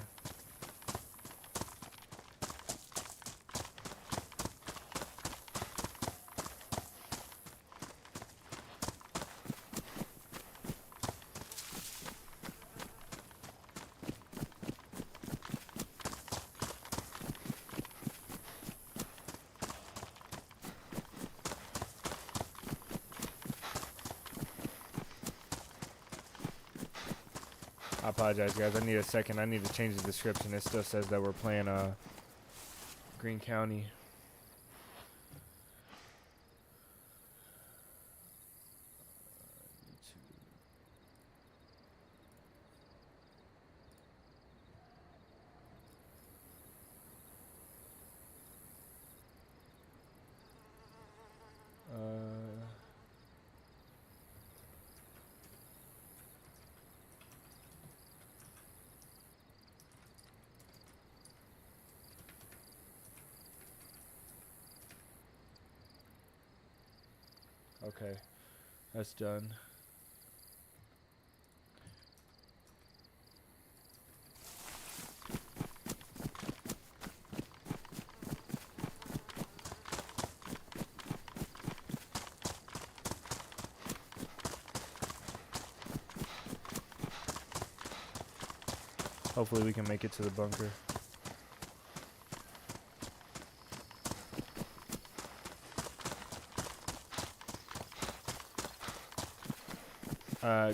I apologize, guys. I need a second. I need to change the description. It still says that we're playing Green County. Okay, that's done. Hopefully we can make it to the bunker.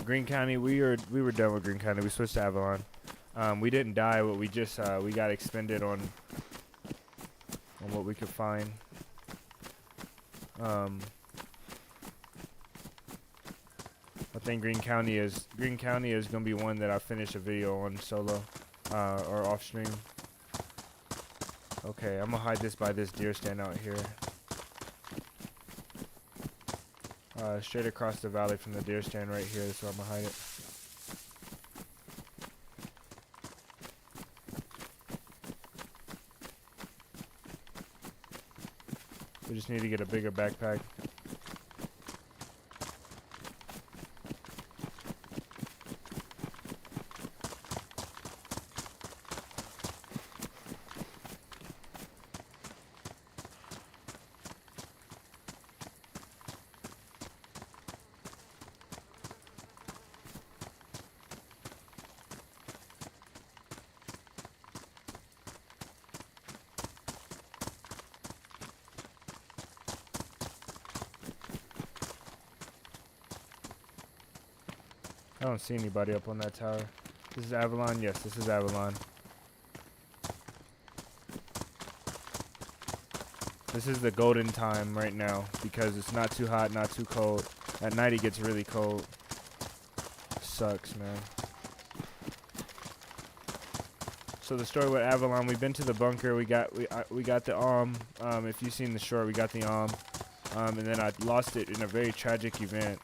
Green County, we were done with Green County. We switched to Avalon. We didn't die, but we just we got expended on what we could find. I think Green County is gonna be one that I finish a video on solo or off stream. Okay, I'm gonna hide this by this deer stand out here. Straight across the valley from the deer stand right here, so I'm gonna hide it. We just need to get a bigger backpack. I don't see anybody up on that tower. This is Avalon? Yes, this is Avalon. This is the golden time right now because it's not too hot, not too cold. At night it gets really cold. Sucks, man. So the story with Avalon, we've been to the bunker. We got the if you've seen the short, we got the and then I lost it in a very tragic event.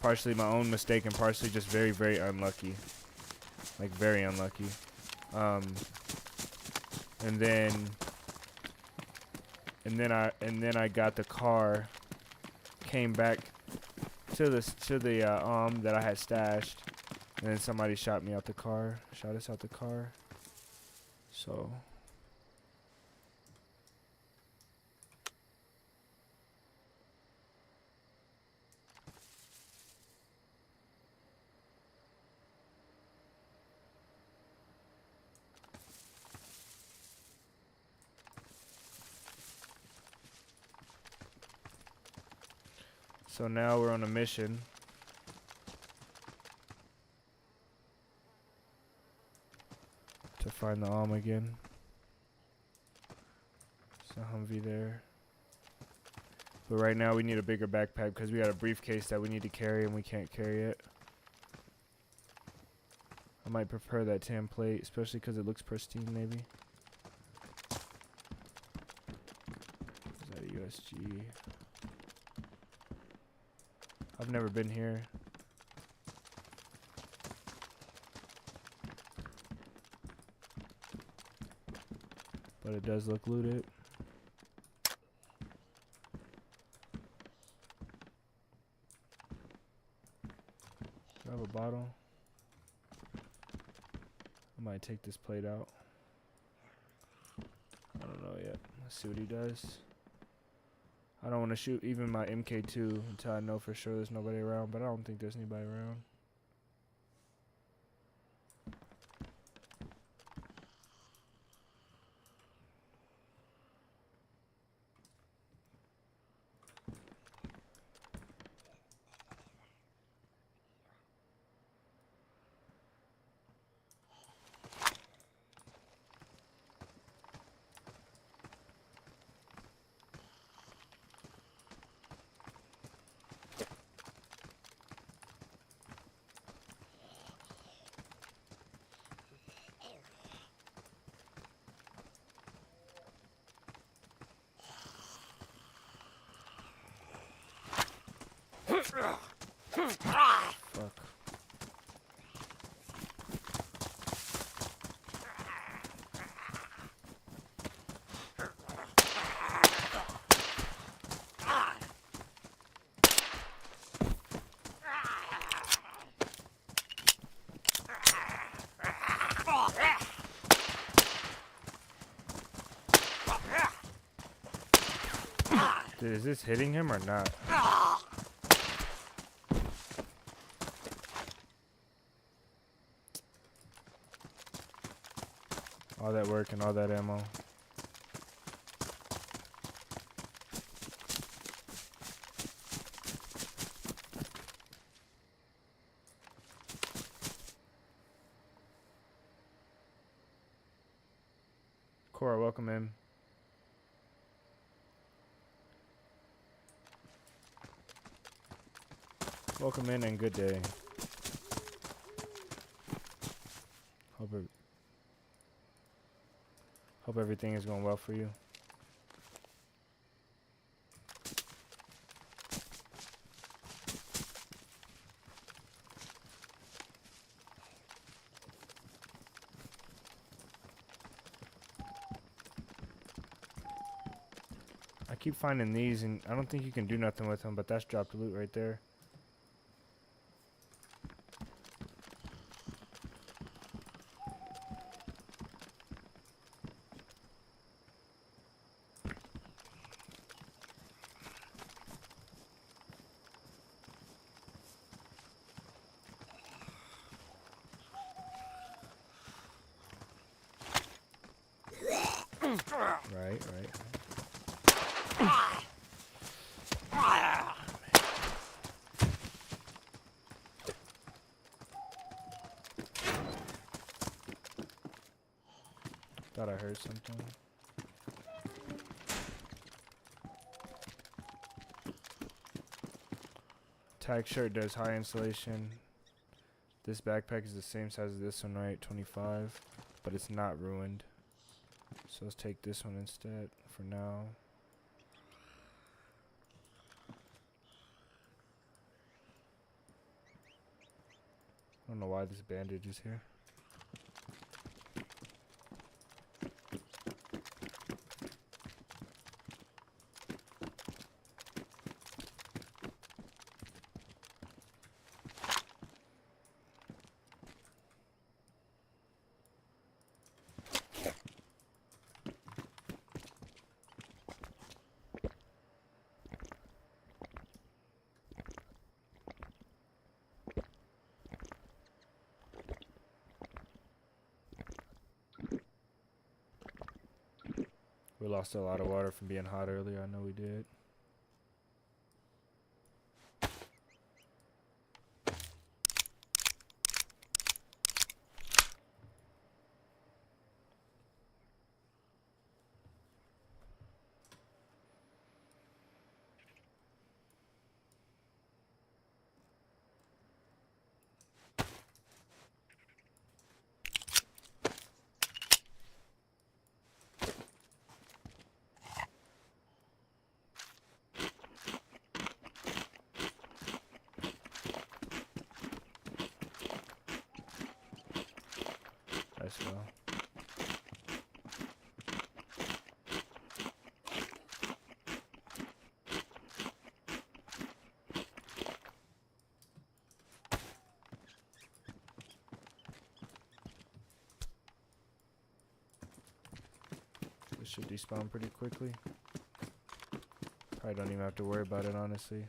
Partially my own mistake and partially just very, very unlucky. Like very unlucky. And then I got the car, came back to the that I had stashed, and then somebody shot me out the car. Shot us out the car. So So now we're on a mission to find the again. So Humvee there. But right now we need a bigger backpack because we got a briefcase that we need to carry and we can't carry it. I might prefer that tan plate, especially because it looks pristine, maybe. Is that a USG? I've never been here. But it does look looted. Do I have a bottle? I might take this plate out. I don't know yet. Let's see what he does. I don't want to shoot even my MK2 until I know for sure there's nobody around, but I don't think there's anybody around. Fuck. Dude, is this hitting him or not? All that work and all that ammo. Cora, welcome in. Welcome in and good day. Hope everything is going well for you. I keep finding these and I don't think you can do nothing with them, but that's dropped loot right there. Right. Thought I heard something. Tag shirt does high insulation. This backpack is the same size as this one, right? 25, but it's not ruined. So let's take this one instead for now. I don't know why this bandage is here. We lost a lot of water from being hot earlier. I know we did. though. This should despawn pretty quickly. Probably don't even have to worry about it, honestly.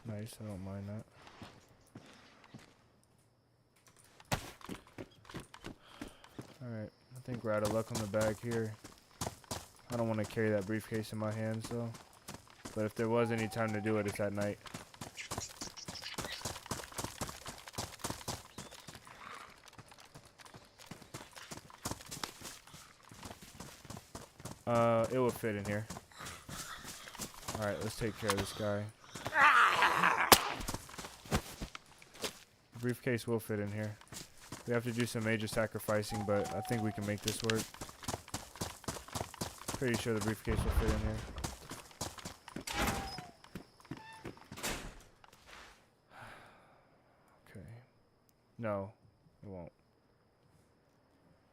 Nice, I don't mind that. Alright, I think we're out of luck on the bag here. I don't want to carry that briefcase in my hands though. But if there was any time to do it, it's at night. It will fit in here. Alright, let's take care of this guy. The briefcase will fit in here. We have to do some major sacrificing, but I think we can make this work. Pretty sure the briefcase will fit in here. Okay. No, it won't.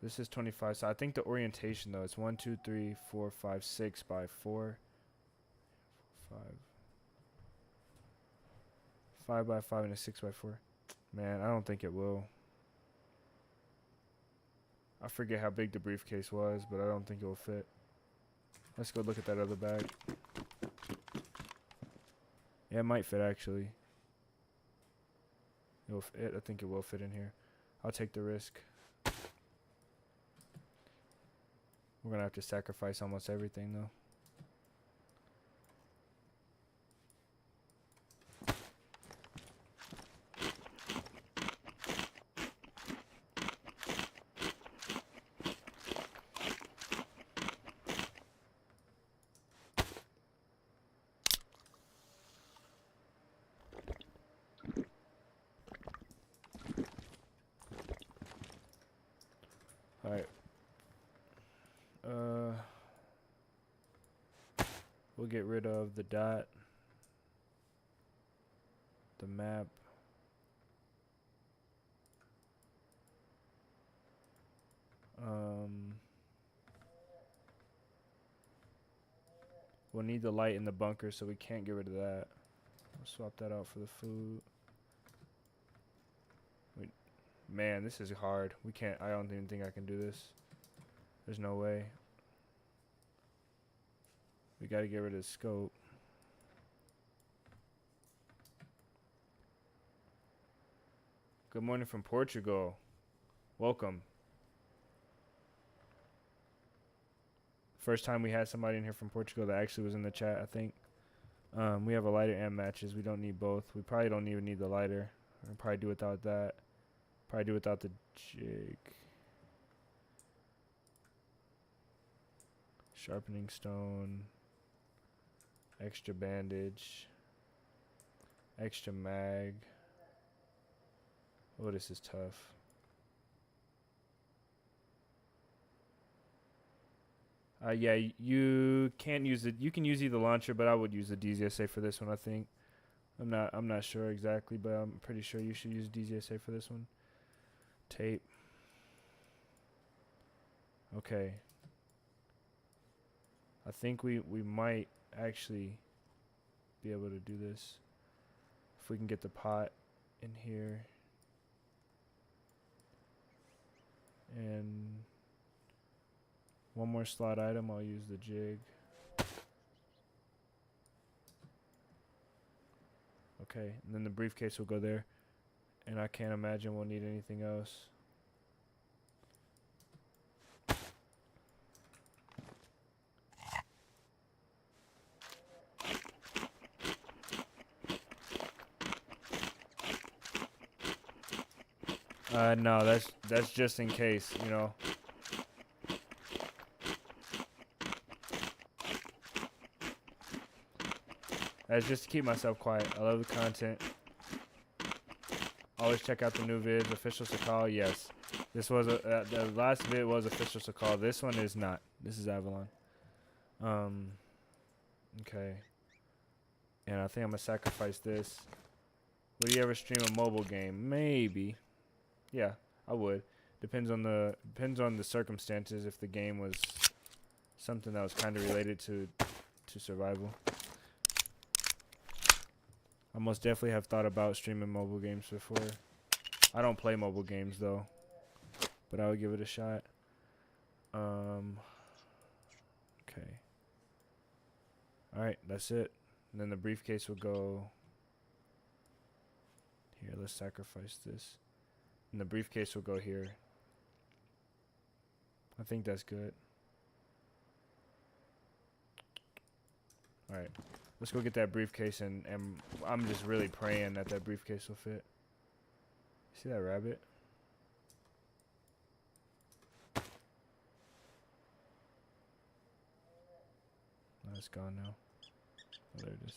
This is 25, so I think the orientation though, it's 1, 2, 3, 4, 5, 6 by 4. 5 by 5 and a 6 by 4. Man, I don't think it will. I forget how big the briefcase was, but I don't think it will fit. Let's go look at that other bag. Yeah, it might fit actually. It will fit. I think it will fit in here. I'll take the risk. We're gonna have to sacrifice almost everything though. Alright. We'll get rid of the dot, the map, we'll need the light in the bunker, so we can't get rid of that. We'll swap that out for the food. Man, this is hard. We can't, I don't even think I can do this. There's no way. We gotta get rid of the scope. Good morning from Portugal. Welcome. First time we had somebody in here from Portugal that actually was in the chat, I think. We have a lighter and matches. We don't need both. We probably don't even need the lighter. We'll probably do without that. Probably do without the jig. Sharpening stone. Extra bandage. Extra mag. Oh, this is tough. Yeah, you can't use it. You can use either launcher, but I would use the DZSA for this one, I think. I'm not sure exactly, but I'm pretty sure you should use DZSA for this one. Tape. Okay. I think we might actually be able to do this if we can get the pot in here. And one more slot item, I'll use the jig. Okay, and then the briefcase will go there. And I can't imagine we'll need anything else. No, that's just in case, you know. That's just to keep myself quiet. I love the content. Always check out the new vids. Official Sakal, yes. This was the last vid was official Sakal. This one is not. This is Avalon. Okay. And I think I'm gonna sacrifice this. Would you ever stream a mobile game? Maybe. Yeah, I would. Depends on the circumstances. If the game was something that was kind of related to survival. I most definitely have thought about streaming mobile games before. I don't play mobile games though, but I would give it a shot. Okay. All right, that's it. And then the briefcase will go here. Let's sacrifice this. And the briefcase will go here. I think that's good. All right, let's go get that briefcase, and I'm just really praying that that briefcase will fit. See that rabbit? No, it's gone now. Oh, there it is.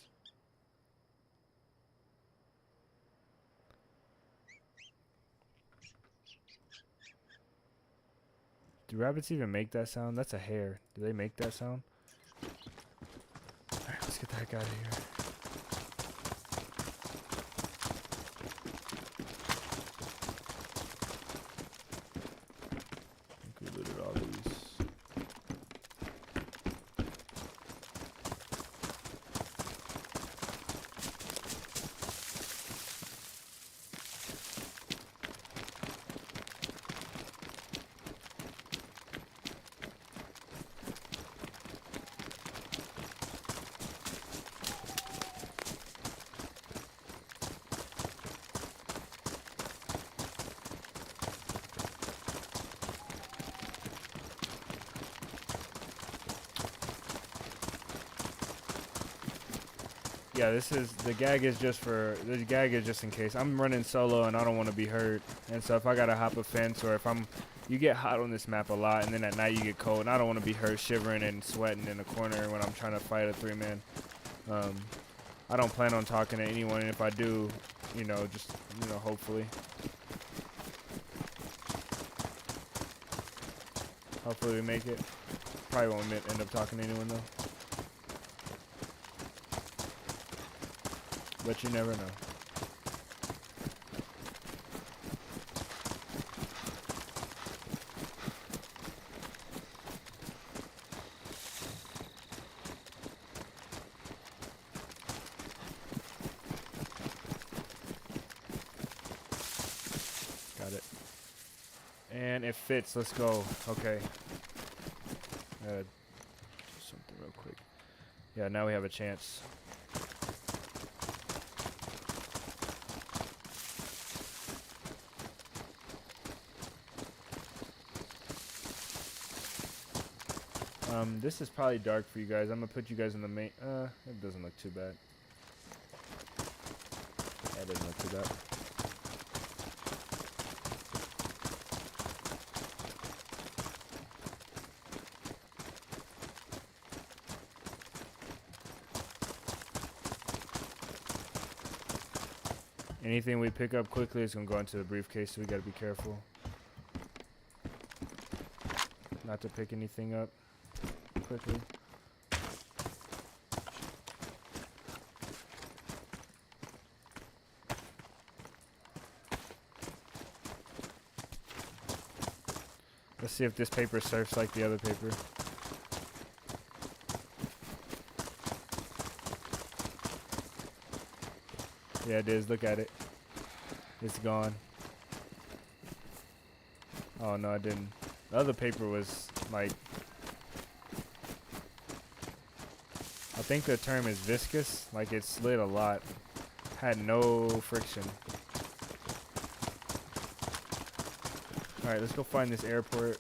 Do rabbits even make that sound? That's a hare. Do they make that sound? Alright, let's get the heck out of here. I think we looted all these. Yeah, the gag is just in case. I'm running solo and I don't want to be hurt. And so if I gotta hop a fence, or if you get hot on this map a lot, and then at night you get cold, and I don't want to be hurt, shivering and sweating in a corner when I'm trying to fight a 3-man. I don't plan on talking to anyone, and if I do, just hopefully we make it. Probably won't end up talking to anyone though. But you never know. Got it. And it fits. Let's go. Okay. Do something real quick. Yeah, now we have a chance. This is probably dark for you guys. I'm gonna put you guys in the main. It doesn't look too bad. That doesn't look too bad. Anything we pick up quickly is gonna go into the briefcase, so we gotta be careful not to pick anything up quickly. Let's see if this paper surfs like the other paper. Yeah, it is. Look at it. It's gone. Oh no, I didn't. The other paper was like, I think the term is viscous, like it slid a lot. Had no friction. Alright, let's go find this airport.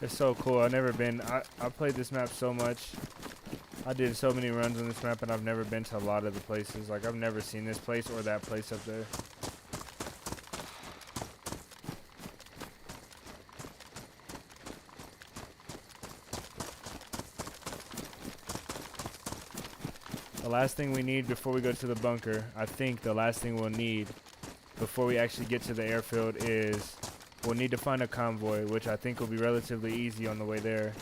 It's so cool. I've never been. I played this map so much. I did so many runs on this map, and I've never been to a lot of the places. Like, I've never seen this place or that place up there. The last thing we need before we go to the bunker, I think the last thing we'll need before we actually get to the airfield is we'll need to find a convoy, which I think will be relatively easy on the way there.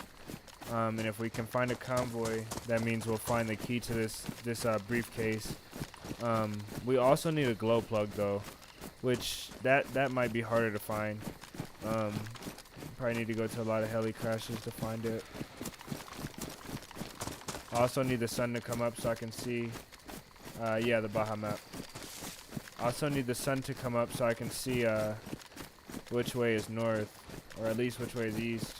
And if we can find a convoy, that means we'll find the key to this briefcase. We also need a glow plug though, which that might be harder to find. Probably need to go to a lot of heli crashes to find it. I also need the sun to come up so I can see, yeah, the Baja map. I also need the sun to come up so I can see which way is north, or at least which way is east.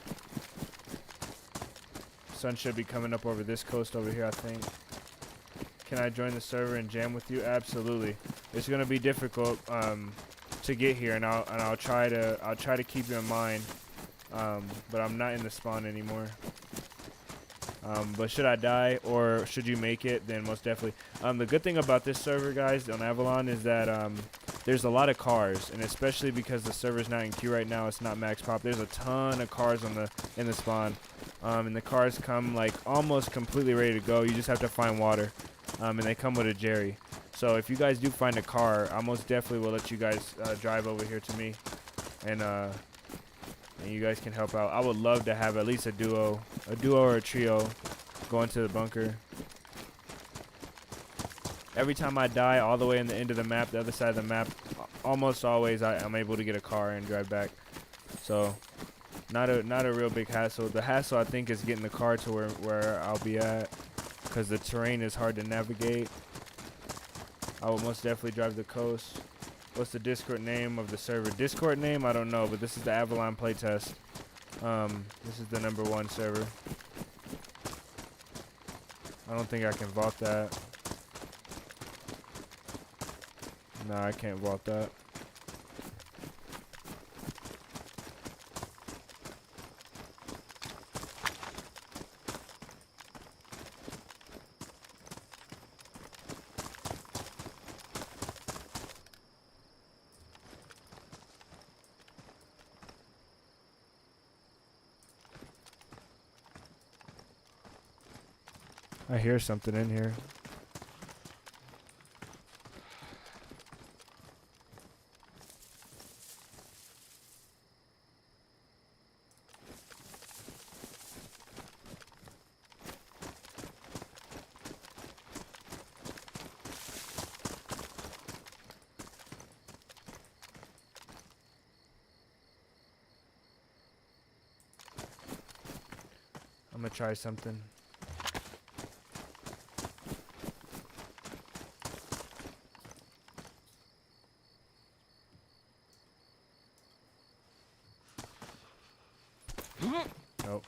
Sun should be coming up over this coast over here, I think. Can I join the server and jam with you? Absolutely. It's gonna be difficult to get here, and I'll try to keep you in mind. But I'm not in the spawn anymore. But should I die or should you make it, then most definitely. The good thing about this server, guys, on Avalon is that there's a lot of cars, and especially because the server's not in queue right now, it's not max pop. There's a ton of cars in the spawn, and the cars come like almost completely ready to go. You just have to find water, and they come with a Jerry. So if you guys do find a car, I most definitely will let you guys drive over here to me, and you guys can help out. I would love to have at least a duo or a trio going to the bunker. Every time I die all the way in the end of the map, the other side of the map, almost always I'm able to get a car and drive back. So not a real big hassle. The hassle I think is getting the car to where I'll be at, because the terrain is hard to navigate. I will most definitely drive the coast. What's the Discord name of the server? Discord name? I don't know, but this is the AVALON playtest. This is the #1 server. I don't think I can vault that. No, I can't vault that. I hear something in here. I'm gonna try something. Nope.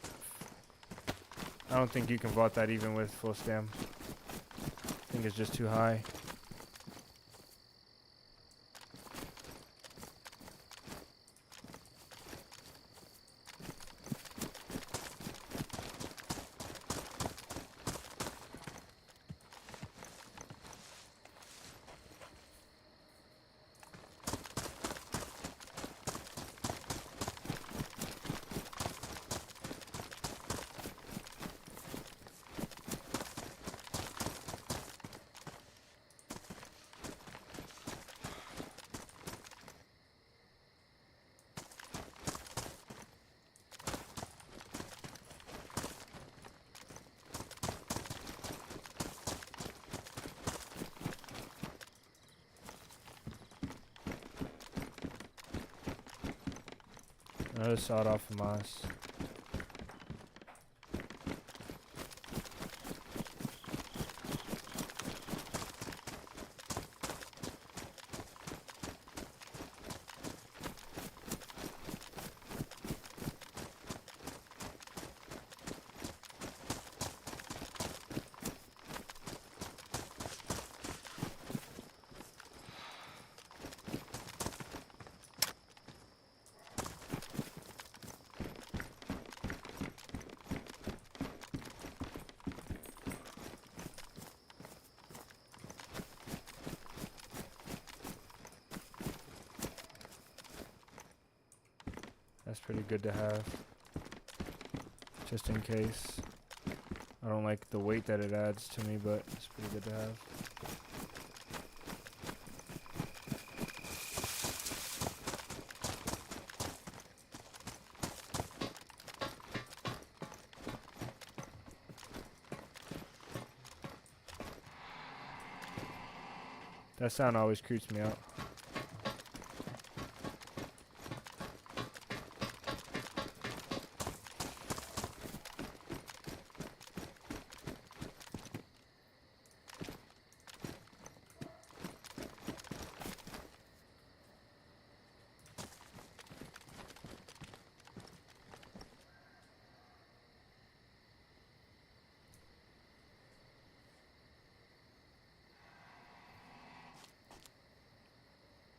I don't think you can vault that even with full stam. I think it's just too high. Another sawed off of moss. That's pretty good to have. Just in case. I don't like the weight that it adds to me, but it's pretty good to have. That sound always creeps me out.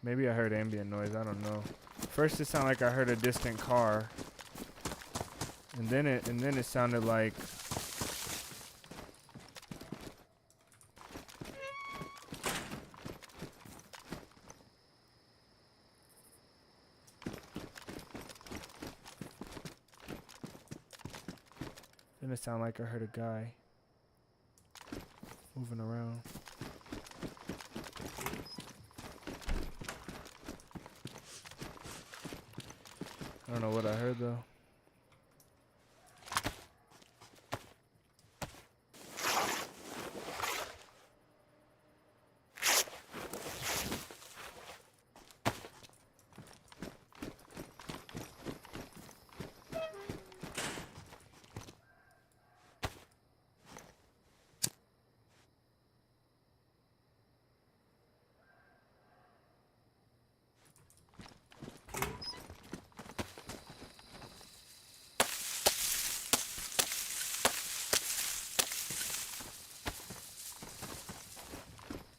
Maybe I heard ambient noise, I don't know. First it sounded like I heard a distant car. And then it sounded like I heard a guy moving around. I don't know what I heard though.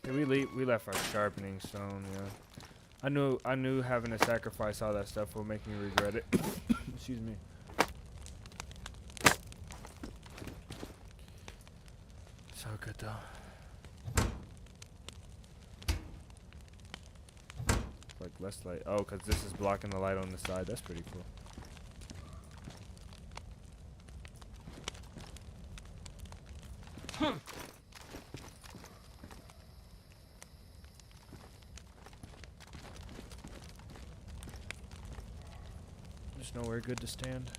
Yeah, we left our sharpening stone, yeah. I knew having to sacrifice all that stuff will make me regret it. Excuse me. So good though. Like less light. Oh, because this is blocking the light on the side. That's pretty cool. There's nowhere good to stand.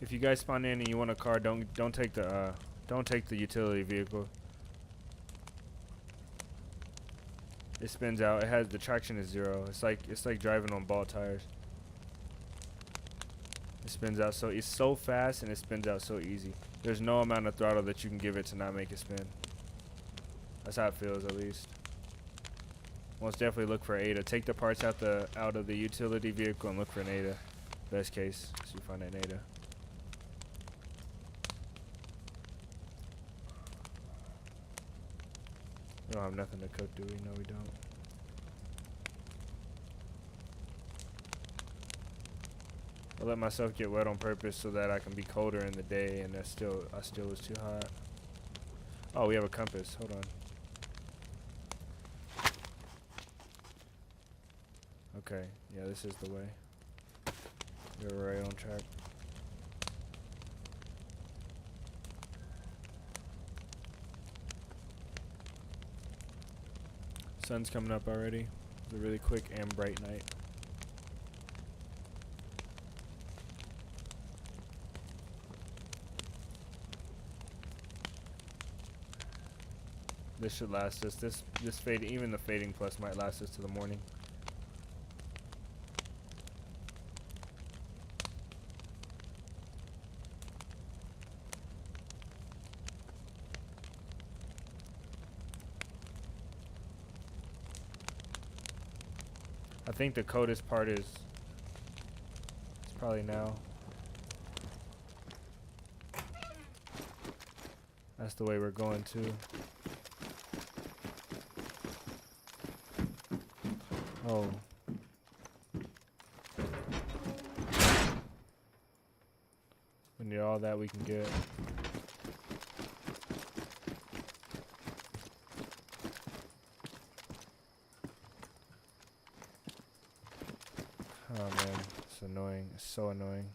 If you guys spawn in and you want a car, don't take the utility vehicle. It spins out. It has the traction is 0. It's like driving on ball tires. It spins out it's so fast and it spins out so easy. There's no amount of throttle that you can give it to not make it spin. That's how it feels, at least. Most definitely look for ADA. Take the parts out of the utility vehicle and look for an ADA. Best case, so you find an ADA. We don't have nothing to cook, do we? No, we don't. I let myself get wet on purpose so that I can be colder in the day, and I still was too hot. Oh, we have a compass. Hold on. Okay, yeah, this is the way. We're right on track. Sun's coming up already. It's a really quick and bright night. This should last us. This fading, even the fading plus might last us to the morning. I think the coldest part is it's probably now. That's the way we're going too. Oh. need all that we can get. Oh man, it's annoying. It's so annoying.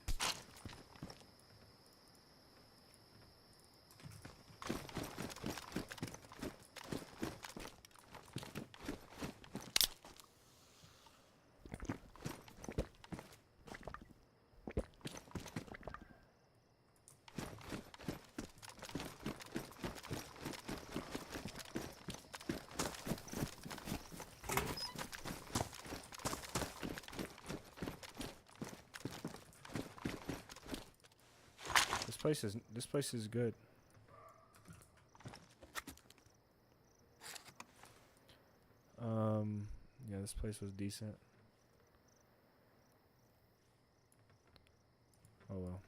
This place is good. Yeah, this place was decent. Oh well.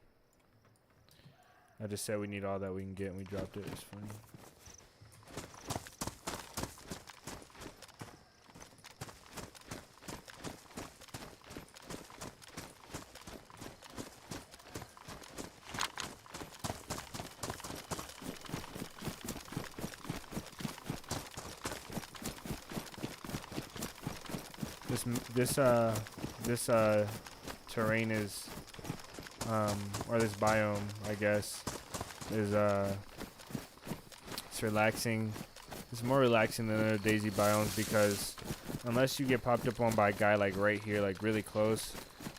I just said we need all that we can get and we dropped it. It's funny. This terrain is or this biome, I guess, is it's relaxing. It's more relaxing than other DayZ biomes because unless you get popped up on by a guy like right here, like really close,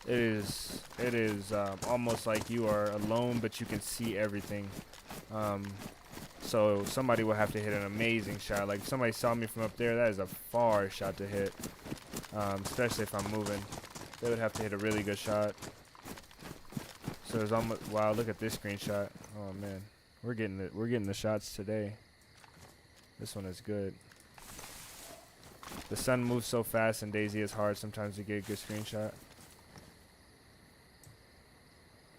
it is almost like you are alone, but you can see everything. So somebody will have to hit an amazing shot. Like if somebody saw me from up there, that is a far shot to hit. Especially if I'm moving, they would have to hit a really good shot. So there's almost, wow, look at this screenshot. Oh man, we're getting the shots today. This one is good. The sun moves so fast and DayZ is hard sometimes to get a good screenshot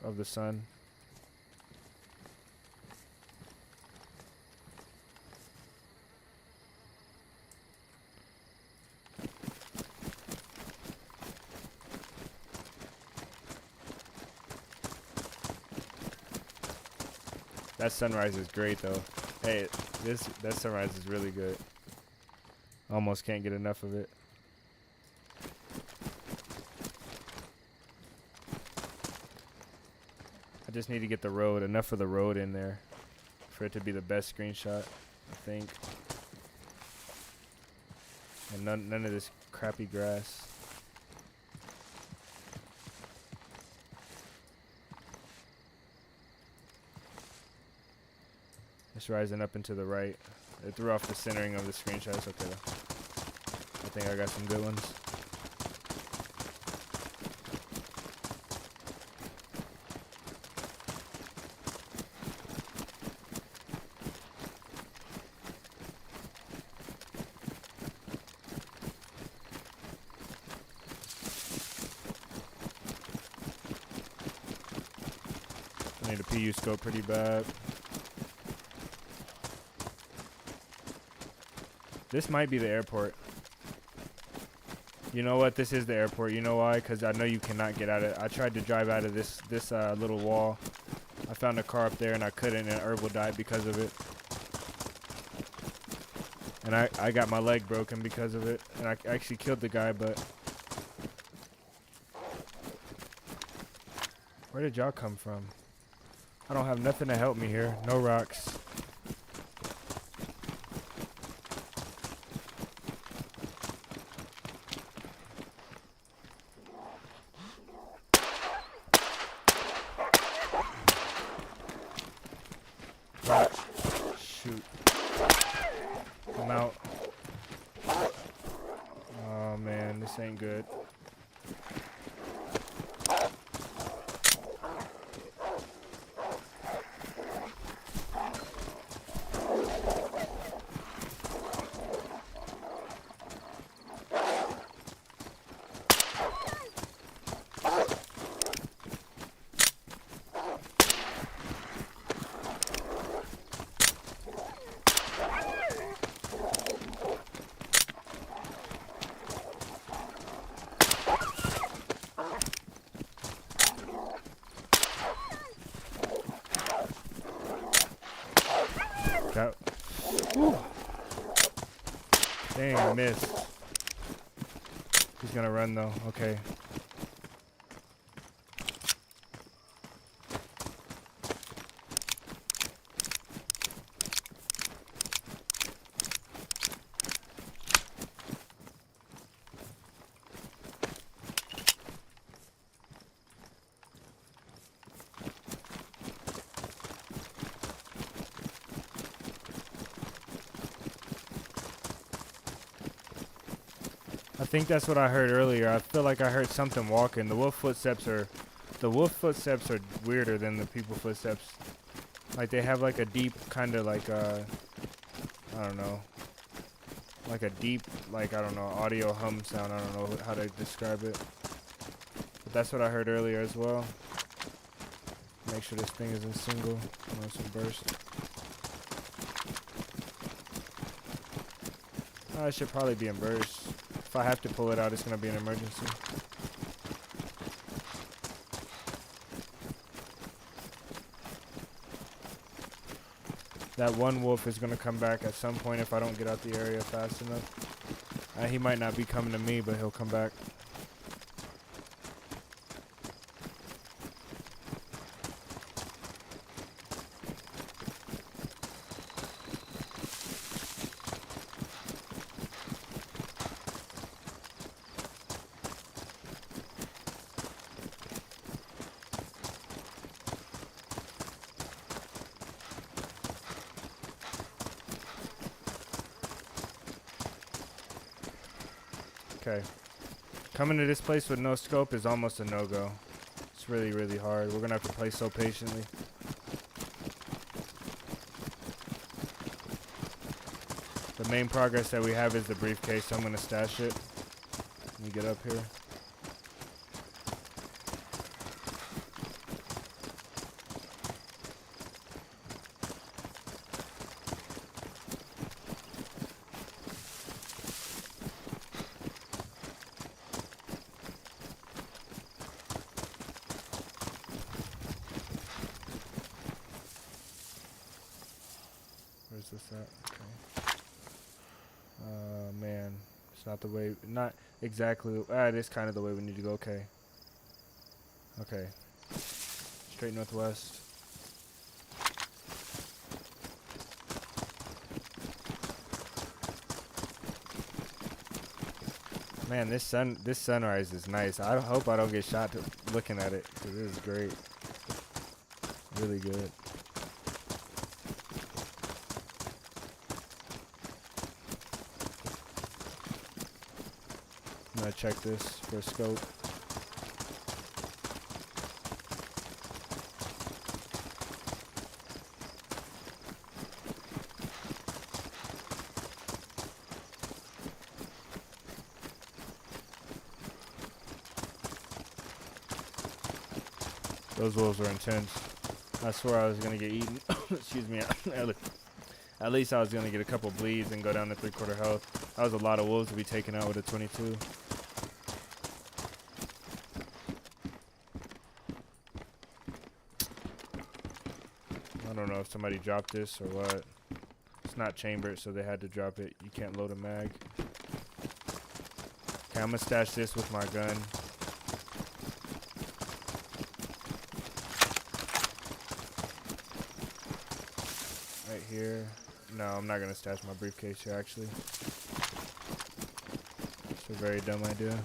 of the sun. That sunrise is great though. Hey, that sunrise is really good. Almost can't get enough of it. I just need to get the road, enough of the road in there for it to be the best screenshot, I think. And none of this crappy grass. It's rising up and to the right. It threw off the centering of the screenshot. It's okay though. I think I got some good ones. I need a PU scope pretty bad. This might be the airport. You know what? This is the airport. You know why? Because I know you cannot get out of it. I tried to drive out of this little wall. I found a car up there and I couldn't, and Herbal died because of it. And I got my leg broken because of it. And I actually killed the guy, but... Where did y'all come from? I don't have nothing to help me here. No rocks. Shoot. I'm out. Oh man, this ain't good. Dang, I missed. He's gonna run though. Okay. I think that's what I heard earlier. I feel like I heard something walking. The wolf footsteps are weirder than the people footsteps. Like they have like a deep kind of like I don't know. Like a deep like I don't know, audio hum sound. I don't know how to describe it. But that's what I heard earlier as well. Make sure this thing is in single. I want some burst. I should probably be in burst. If I have to pull it out, it's going to be an emergency. That one wolf is going to come back at some point if I don't get out the area fast enough. He might not be coming to me, but he'll come back. Okay. Coming to this place with no scope is almost a no-go. It's really, really hard. We're going to have to play so patiently. The main progress that we have is the briefcase, so I'm going to stash it. Let me get up here. Where's this at? Okay. Man, it's not the way, not exactly, it is kind of the way we need to go. Okay. Okay. Straight northwest. Man, this sunrise is nice. I hope I don't get shot looking at it, because it is great. Really good. I'm gonna check this for a scope. Those wolves were intense. I swear I was gonna get eaten. Excuse me. At least I was gonna get a couple bleeds and go down to 3/4 health. That was a lot of wolves to be taken out with a 22. I don't know if somebody dropped this or what. It's not chambered, so they had to drop it. You can't load a mag. Okay, I'm gonna stash this with my gun. Right here. No, I'm not gonna stash my briefcase here, actually. It's a very dumb idea.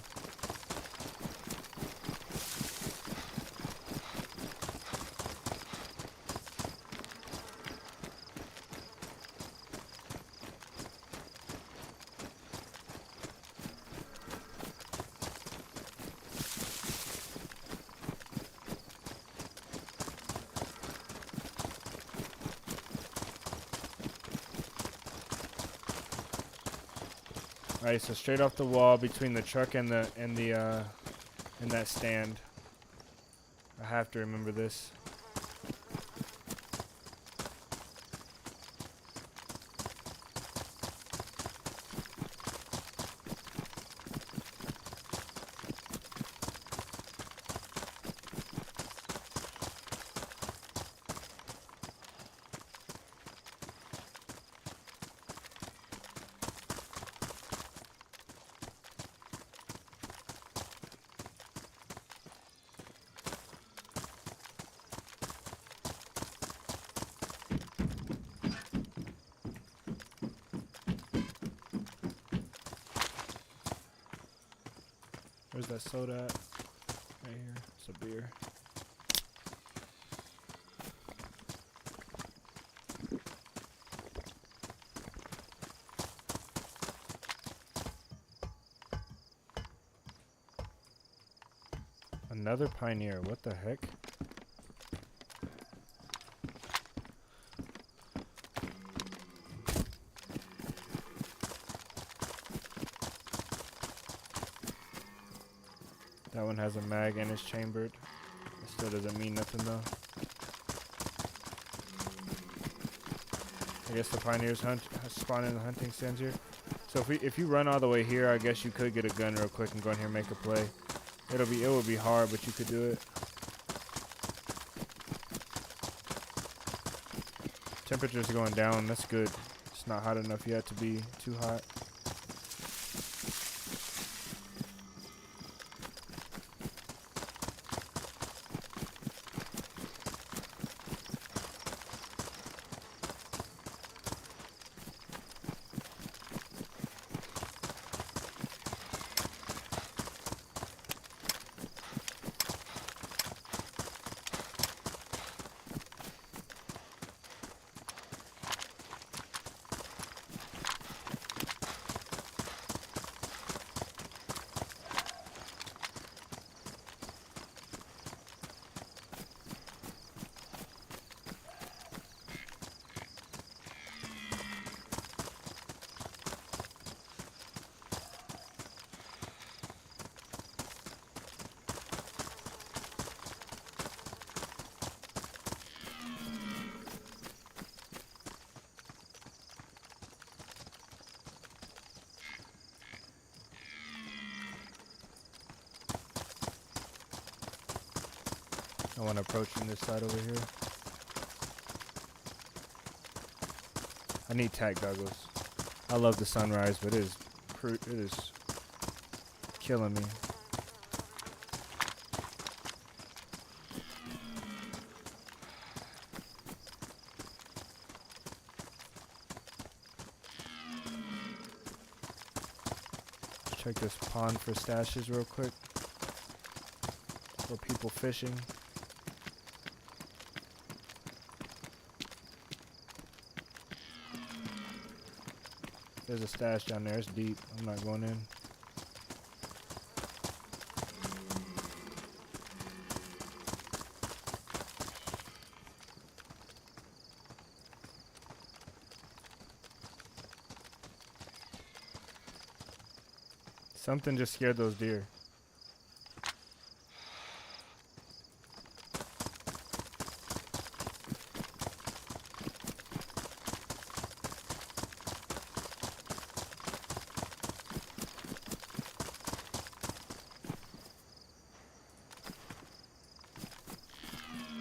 Alright, so straight off the wall between the truck and that stand. I have to remember this. that soda at? Right here. It's a beer. Another pioneer. What the heck? That one has a mag and is chambered. It still doesn't mean nothing though. I guess the pioneers spawn in the hunting stands here. So if you run all the way here, I guess you could get a gun real quick and go in here and make a play. It will be hard, but you could do it. Temperature's going down. That's good. It's not hot enough yet to be too hot. I want to approach from this side over here. I need tack goggles. I love the sunrise, but it is killing me. Check this pond for stashes real quick. For people fishing. There's a stash down there. It's deep. I'm not going in. Something just scared those deer.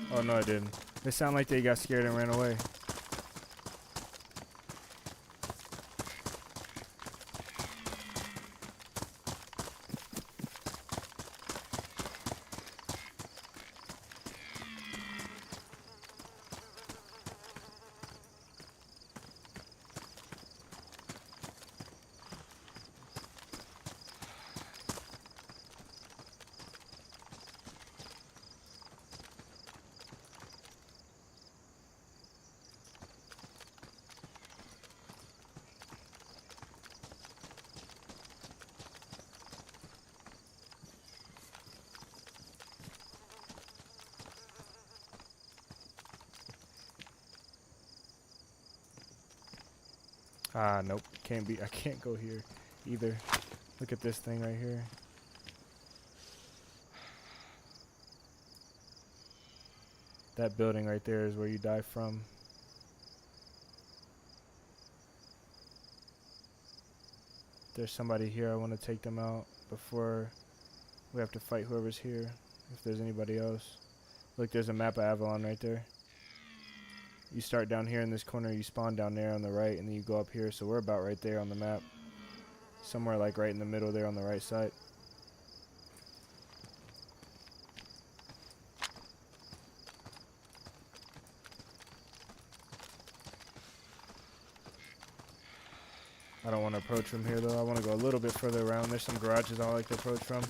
Oh no, I didn't. They sound like they got scared and ran away. Ah, nope. I can't go here either. Look at this thing right here. That building right there is where you die from. There's somebody here. I want to take them out before we have to fight whoever's here. If there's anybody else. Look, there's a map of Avalon right there. You start down here in this corner, you spawn down there on the right, and then you go up here. So we're about right there on the map. Somewhere like right in the middle there on the right side. I don't want to approach from here though. I want to go a little bit further around. There's some garages I like to approach from.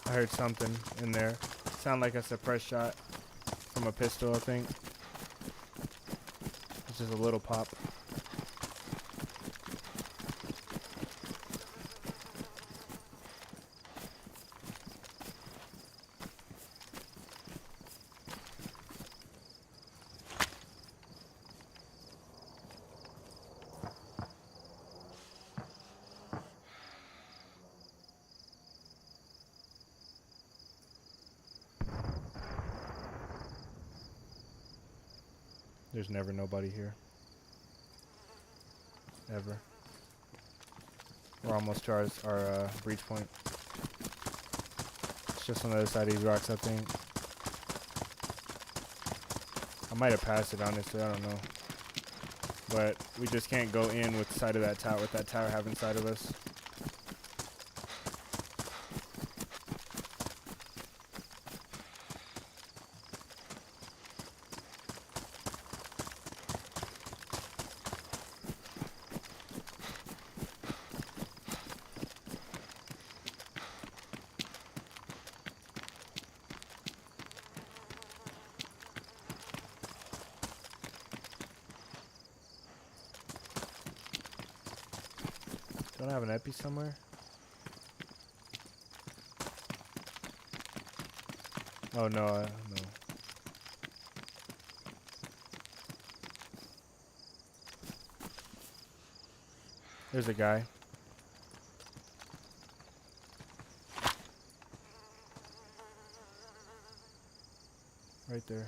I heard something in there. Sound like a suppressed shot from a pistol, I think. It's just a little pop. There's never nobody here. Ever. We're almost to our breach point. It's just on the other side of these rocks, I think. I might have passed it, honestly, I don't know. But we just can't go in with the side of that tower, with that tower having sight of us. Don't I have an epi somewhere? Oh no, no. There's a guy. Right there.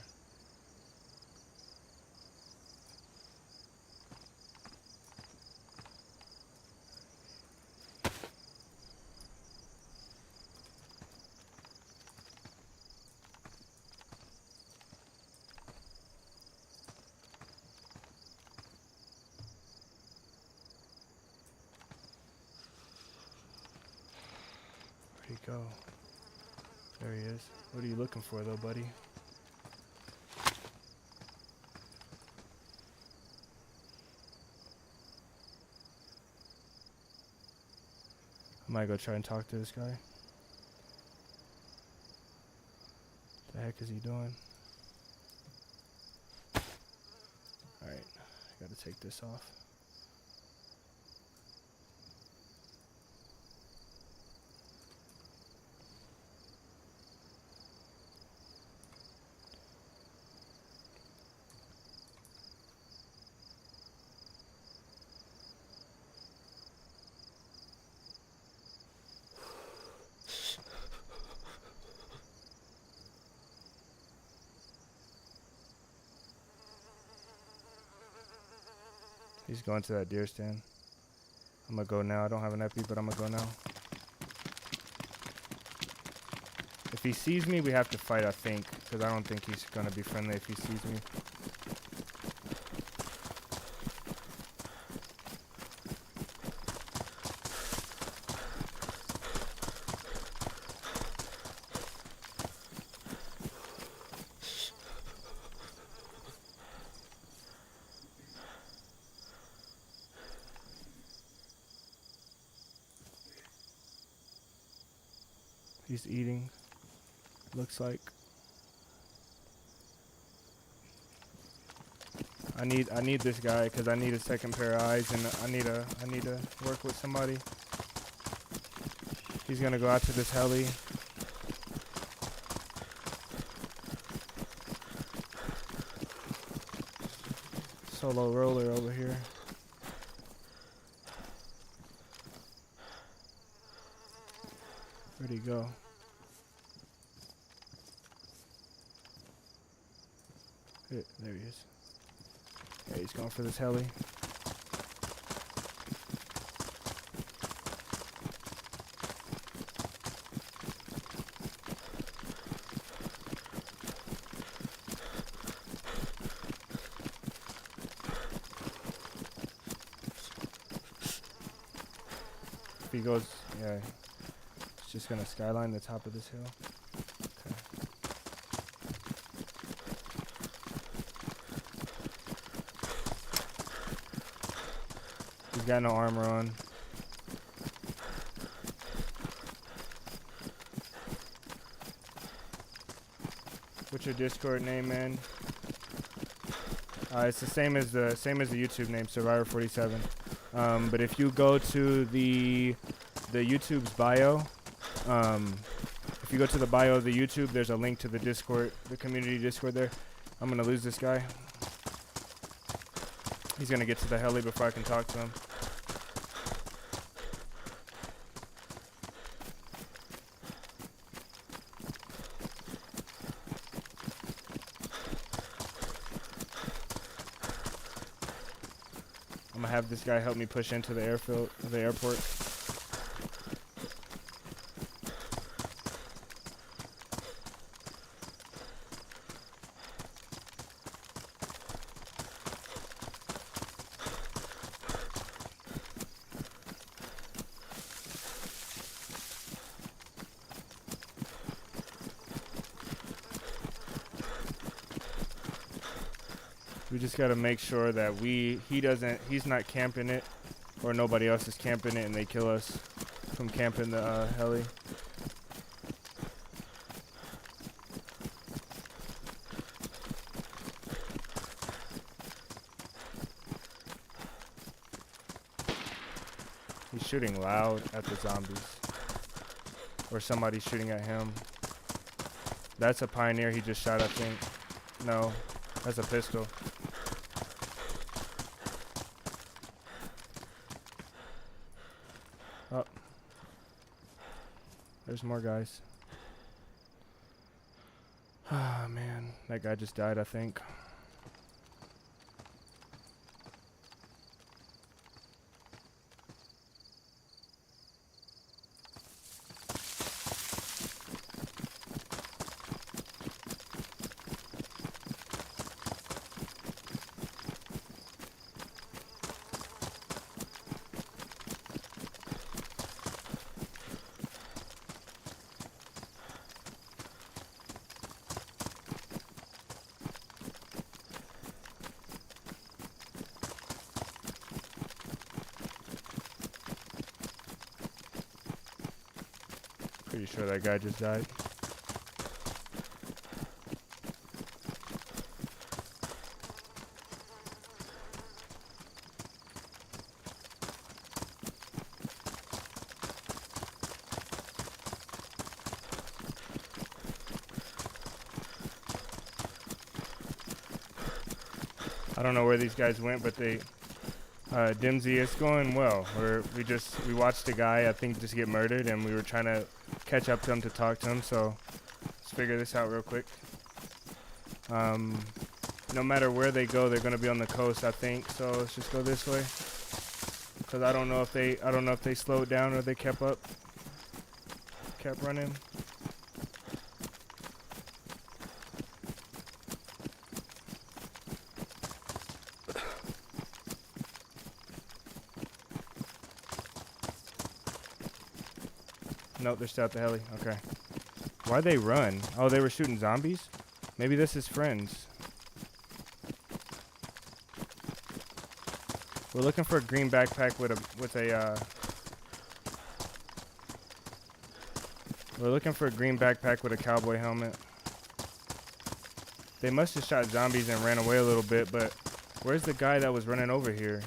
Where'd he go? There he is. What are you looking for though, buddy? I might go try and talk to this guy. What the heck is he doing? Alright, I gotta take this off. He's going to that deer stand. I'm gonna go now. I don't have an epi, but I'm gonna go now. If he sees me, we have to fight, I think. Because I don't think he's gonna be friendly if he sees me. He's eating, looks like. I need this guy because I need a second pair of eyes, and I need to work with somebody. He's gonna go out to this heli. Solo roller over here. Where'd he go? There he is. Yeah, he's going for this heli. If he goes, yeah. Just gonna skyline the top of this hill. Okay. He's got no armor on. What's your Discord name, man? It's the same as the YouTube name, Survivor47. But if you go to the YouTube's bio, if you go to the bio of the YouTube, there's a link to the Discord, the community Discord there. I'm gonna lose this guy. He's gonna get to the heli before I can talk to him. I'm gonna have this guy help me push into the airport. We just gotta make sure that he's not camping it, or nobody else is camping it and they kill us from camping the heli. He's shooting loud at the zombies. Or somebody's shooting at him. That's a Pioneer he just shot, I think. No, that's a pistol. Oh. There's more guys. Ah, man. That guy just died, I think. Pretty sure that guy just died. I don't know where these guys went, but they DayZ, it's going well. We watched a guy, I think, just get murdered, and we were trying to catch up to him to talk to him, so let's figure this out real quick. No matter where they go, they're gonna be on the coast, I think, so let's just go this way. Cause I don't know if they slowed down or they kept running. Nope, they're still at the heli. Okay. Why'd they run? Oh, they were shooting zombies? Maybe this is friends. We're looking for a green backpack with a we're looking for a green backpack with a cowboy helmet. They must have shot zombies and ran away a little bit, but where's the guy that was running over here?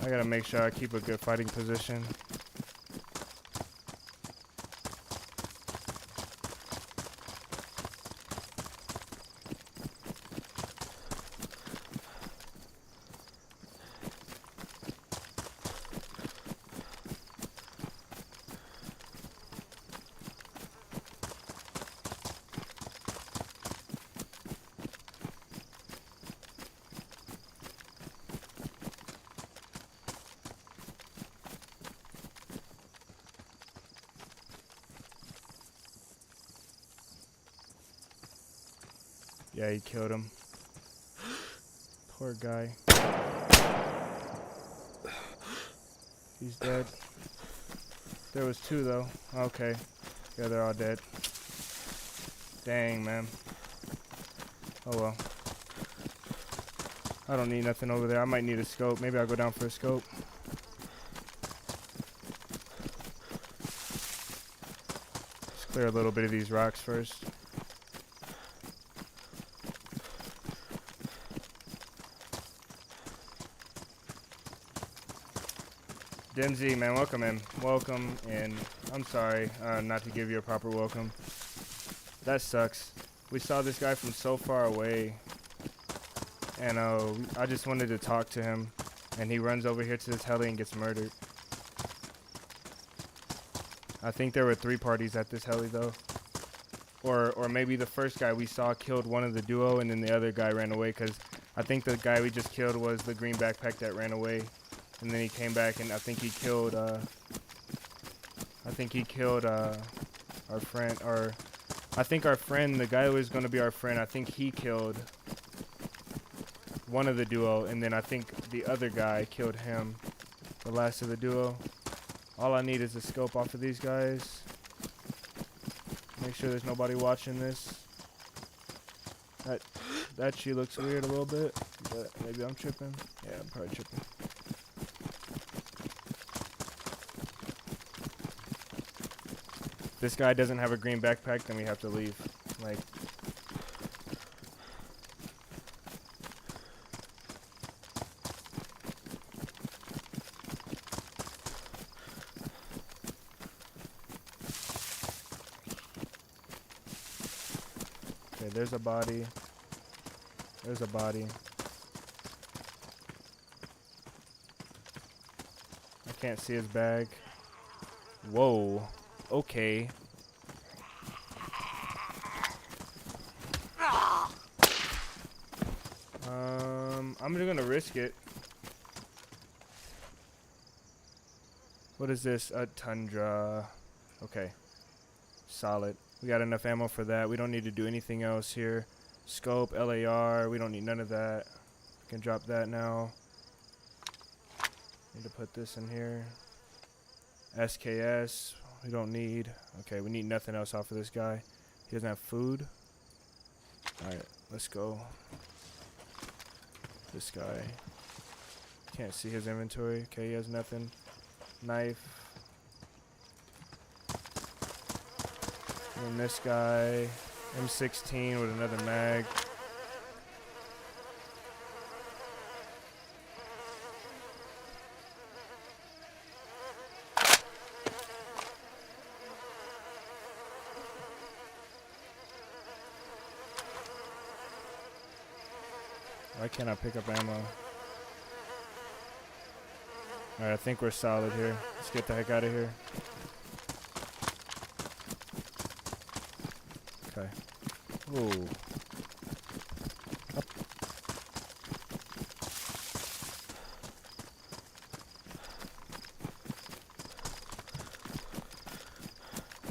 I gotta make sure I keep a good fighting position. Yeah, he killed him. Poor guy. He's dead. There was two though. Okay. Yeah, they're all dead. Dang, man. Oh well. I don't need nothing over there. I might need a scope. Maybe I'll go down for a scope. Let's clear a little bit of these rocks first. DayZ, man, welcome in. Welcome in. I'm sorry not to give you a proper welcome. That sucks. We saw this guy from so far away, and I just wanted to talk to him, and he runs over here to this heli and gets murdered. I think there were 3 parties at this heli though, or maybe the first guy we saw killed one of the duo, and then the other guy ran away, because I think the guy we just killed was the green backpack that ran away. And then he came back, and I think he killed our friend, or I think our friend, the guy who was going to be our friend, I think he killed one of the duo, and then I think the other guy killed him, the last of the duo. All I need is a scope off of these guys. Make sure there's nobody watching this. That she looks weird a little bit, but maybe I'm tripping. Yeah, I'm probably tripping. If this guy doesn't have a green backpack, then we have to leave. Like, okay, there's a body. There's a body. I can't see his bag. Whoa. Okay. I'm just gonna risk it. What is this? A Tundra. Okay. Solid. We got enough ammo for that. We don't need to do anything else here. Scope, LAR. We don't need none of that. We can drop that now. Need to put this in here. SKS. We don't need. Okay, we need nothing else off of this guy. He doesn't have food. Alright, let's go. This guy. Can't see his inventory. Okay, he has nothing. Knife. And this guy. M16 with another mag. Why can't I pick up ammo? Alright, I think we're solid here. Let's get the heck out of here. Okay. Ooh.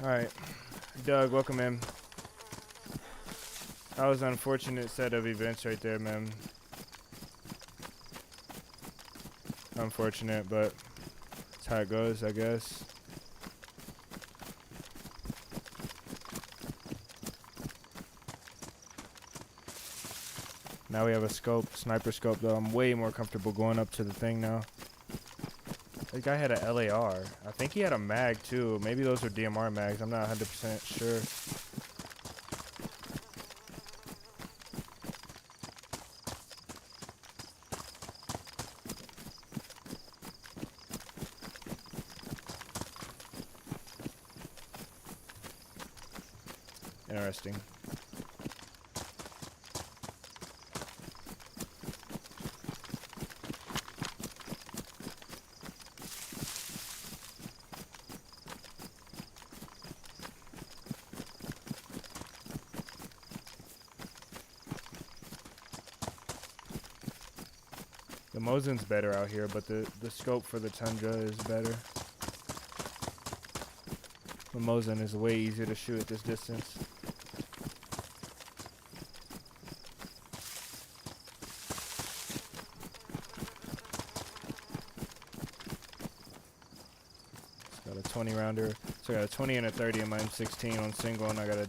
Alright. Doug, welcome in. That was an unfortunate set of events right there, man. Unfortunate, but that's how it goes, I guess. Now we have a scope, sniper scope, though. I'm way more comfortable going up to the thing now. That guy had a LAR. I think he had a mag, too. Maybe those are DMR mags. I'm not 100% sure. Interesting. The Mosin's better out here, but the scope for the Tundra is better. The Mosin is way easier to shoot at this distance. Got a 20 rounder. So I got a 20 and a 30 in my M16 on single, and I got a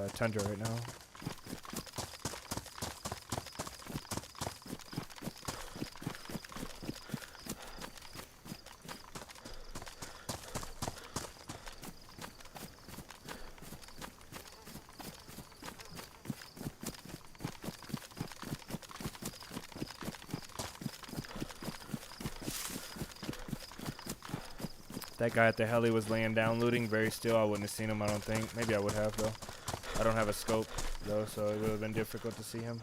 Tundra right now. That guy at the heli was laying down looting, very still. I wouldn't have seen him, I don't think. Maybe I would have, though. I don't have a scope, though, so it would have been difficult to see him.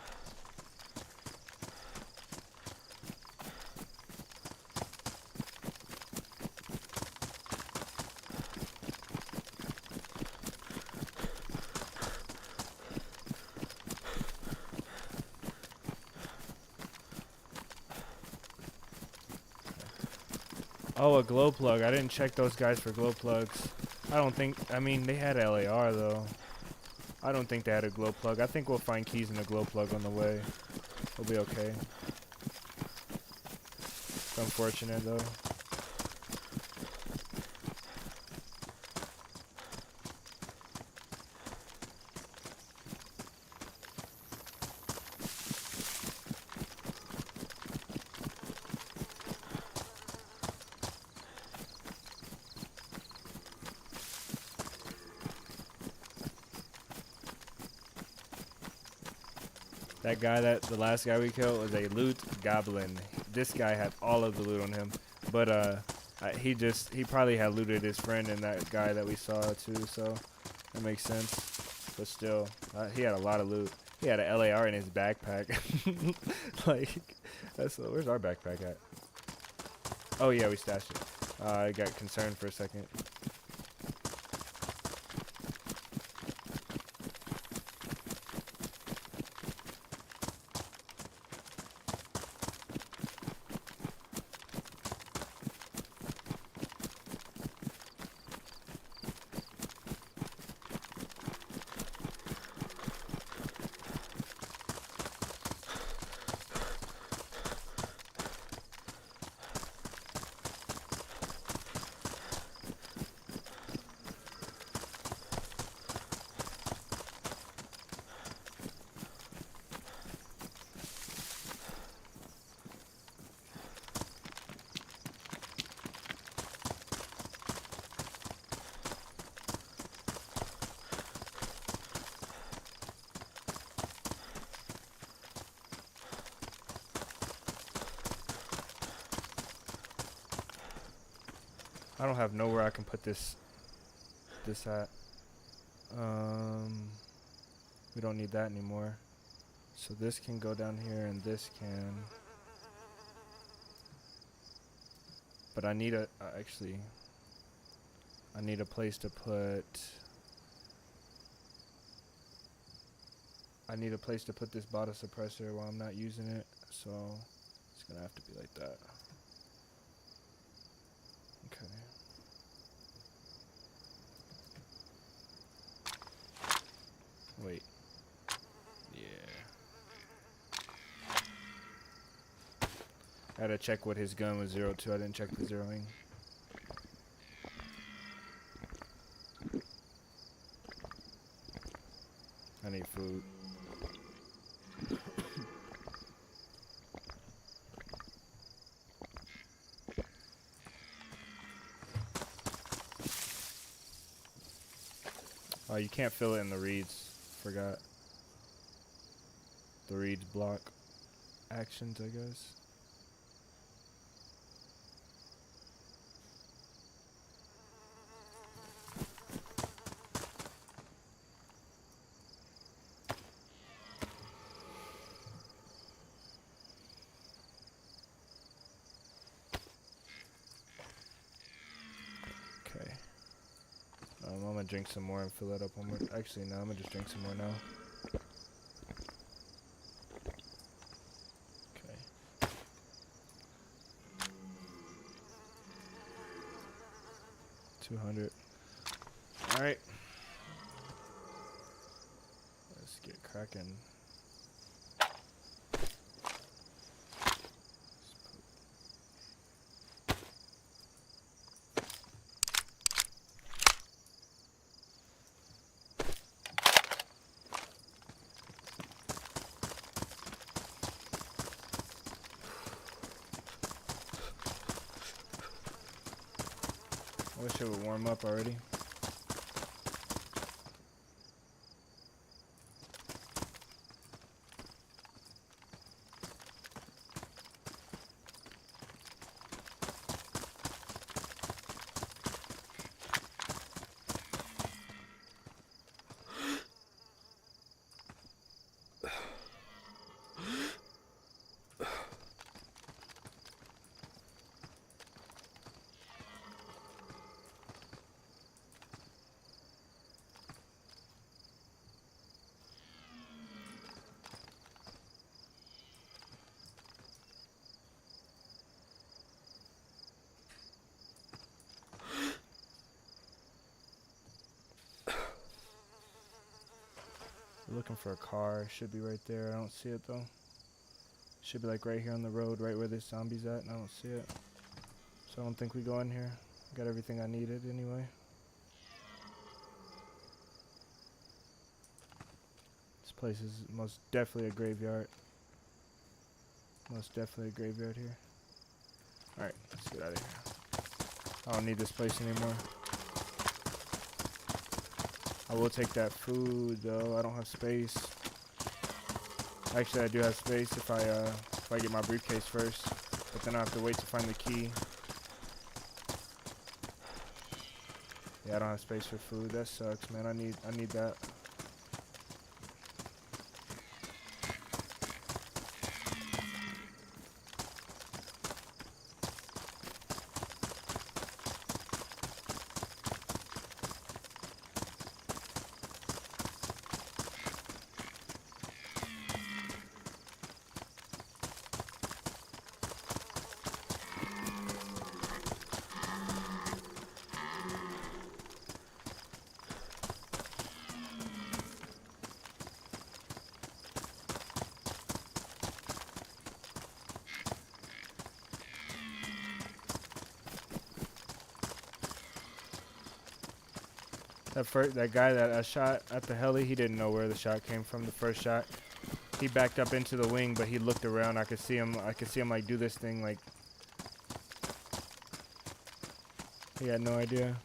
Oh, a glow plug. I didn't check those guys for glow plugs. I don't think, I mean, they had LAR though. I don't think they had a glow plug. I think we'll find keys in a glow plug on the way. We'll be okay. It's unfortunate though. That guy, the last guy we killed was a loot goblin. This guy had all of the loot on him, but he probably had looted his friend and that guy that we saw too, so that makes sense. But still, he had a lot of loot. He had an LAR in his backpack. Like, where's our backpack at? Oh yeah, we stashed it. I got concerned for a second. I don't have nowhere I can put this at. We don't need that anymore. So this can go down here and this can. But I need actually, I need a place to put, this bottle suppressor while I'm not using it. So it's gonna have to be like that. Okay. Wait. Yeah. I gotta check what his gun was 0 to. I didn't check the zeroing. I need food. Oh, you can't fill it in the reeds. Forgot. The reeds block actions, I guess. Okay. I'm gonna drink some more and fill that up one more. Actually, no, I'm gonna just drink some more now. Okay. 200. All right. Let's get cracking. I wish it would warm up already. We're looking for a car. Should be right there. I don't see it though. Should be like right here on the road, right where this zombie's at, and I don't see it. So I don't think we go in here. Got everything I needed anyway. This place is most definitely a graveyard. Most definitely a graveyard here. Alright, let's get out of here. I don't need this place anymore. I will take that food though. I don't have space. Actually, I do have space if I get my briefcase first. But then I have to wait to find the key. Yeah, I don't have space for food. That sucks, man. I need that. That guy that I shot at the heli, he didn't know where the shot came from. The first shot, he backed up into the wing, but he looked around. I could see him like do this thing. Like he had no idea.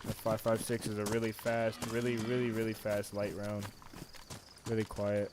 The 5.56 is a really fast, really fast light round. Really quiet.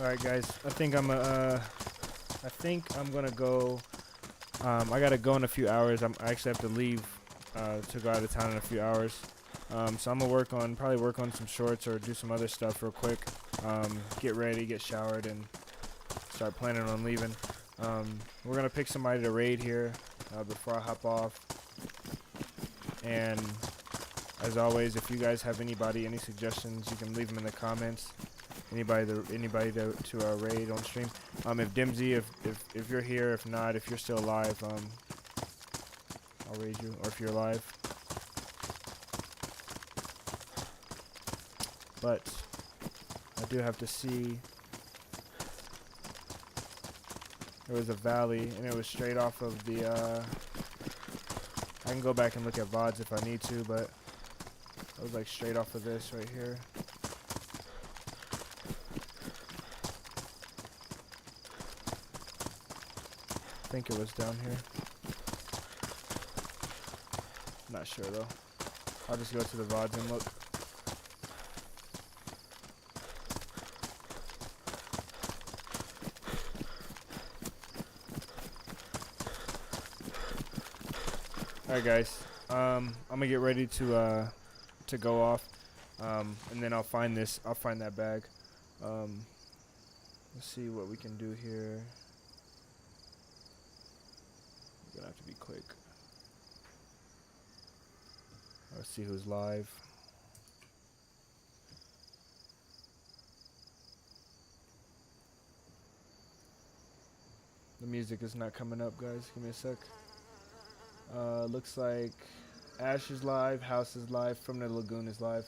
Alright guys, I think I'm gonna go. I gotta go in a few hours. I actually have to leave to go out of town in a few hours. So I'm gonna probably work on some shorts or do some other stuff real quick. Get ready, get showered, and start planning on leaving. We're gonna pick somebody to raid here before I hop off. And as always, if you guys have any suggestions, you can leave them in the comments. Anybody to raid on stream. If DayZ, if you're here, if not, if you're still alive, I'll raid you. Or if you're alive. But I do have to see. There was a valley, and it was straight off of the. I can go back and look at VODs if I need to, but it was like straight off of this right here. I think it was down here. Not sure though. I'll just go to the VODs and look. Alright guys, I'm gonna get ready to go off, and then I'll find that bag. Let's see what we can do here. Gonna have to be quick. Let's see who's live. The music is not coming up, guys. Give me a sec. Looks like Ash is live, House is live, From the Lagoon is live.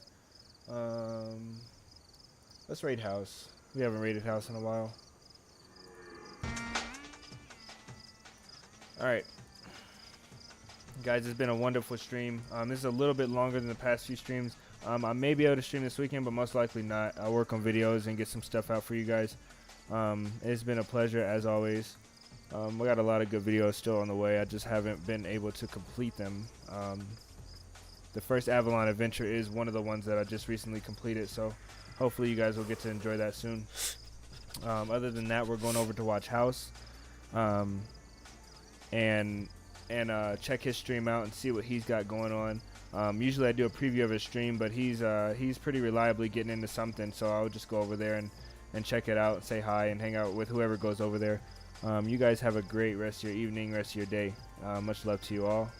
Let's raid House. We haven't raided House in a while. Alright. Guys, it's been a wonderful stream. This is a little bit longer than the past few streams. I may be able to stream this weekend, but most likely not. I'll work on videos and get some stuff out for you guys. It's been a pleasure, as always. We got a lot of good videos still on the way. I just haven't been able to complete them. The first Avalon adventure is one of the ones that I just recently completed, so hopefully you guys will get to enjoy that soon. Other than that, we're going over to watch House and check his stream out and see what he's got going on. Usually I do a preview of his stream, but he's pretty reliably getting into something, so I'll just go over there and check it out, say hi, and hang out with whoever goes over there. You guys have a great rest of your evening, rest of your day. Much love to you all.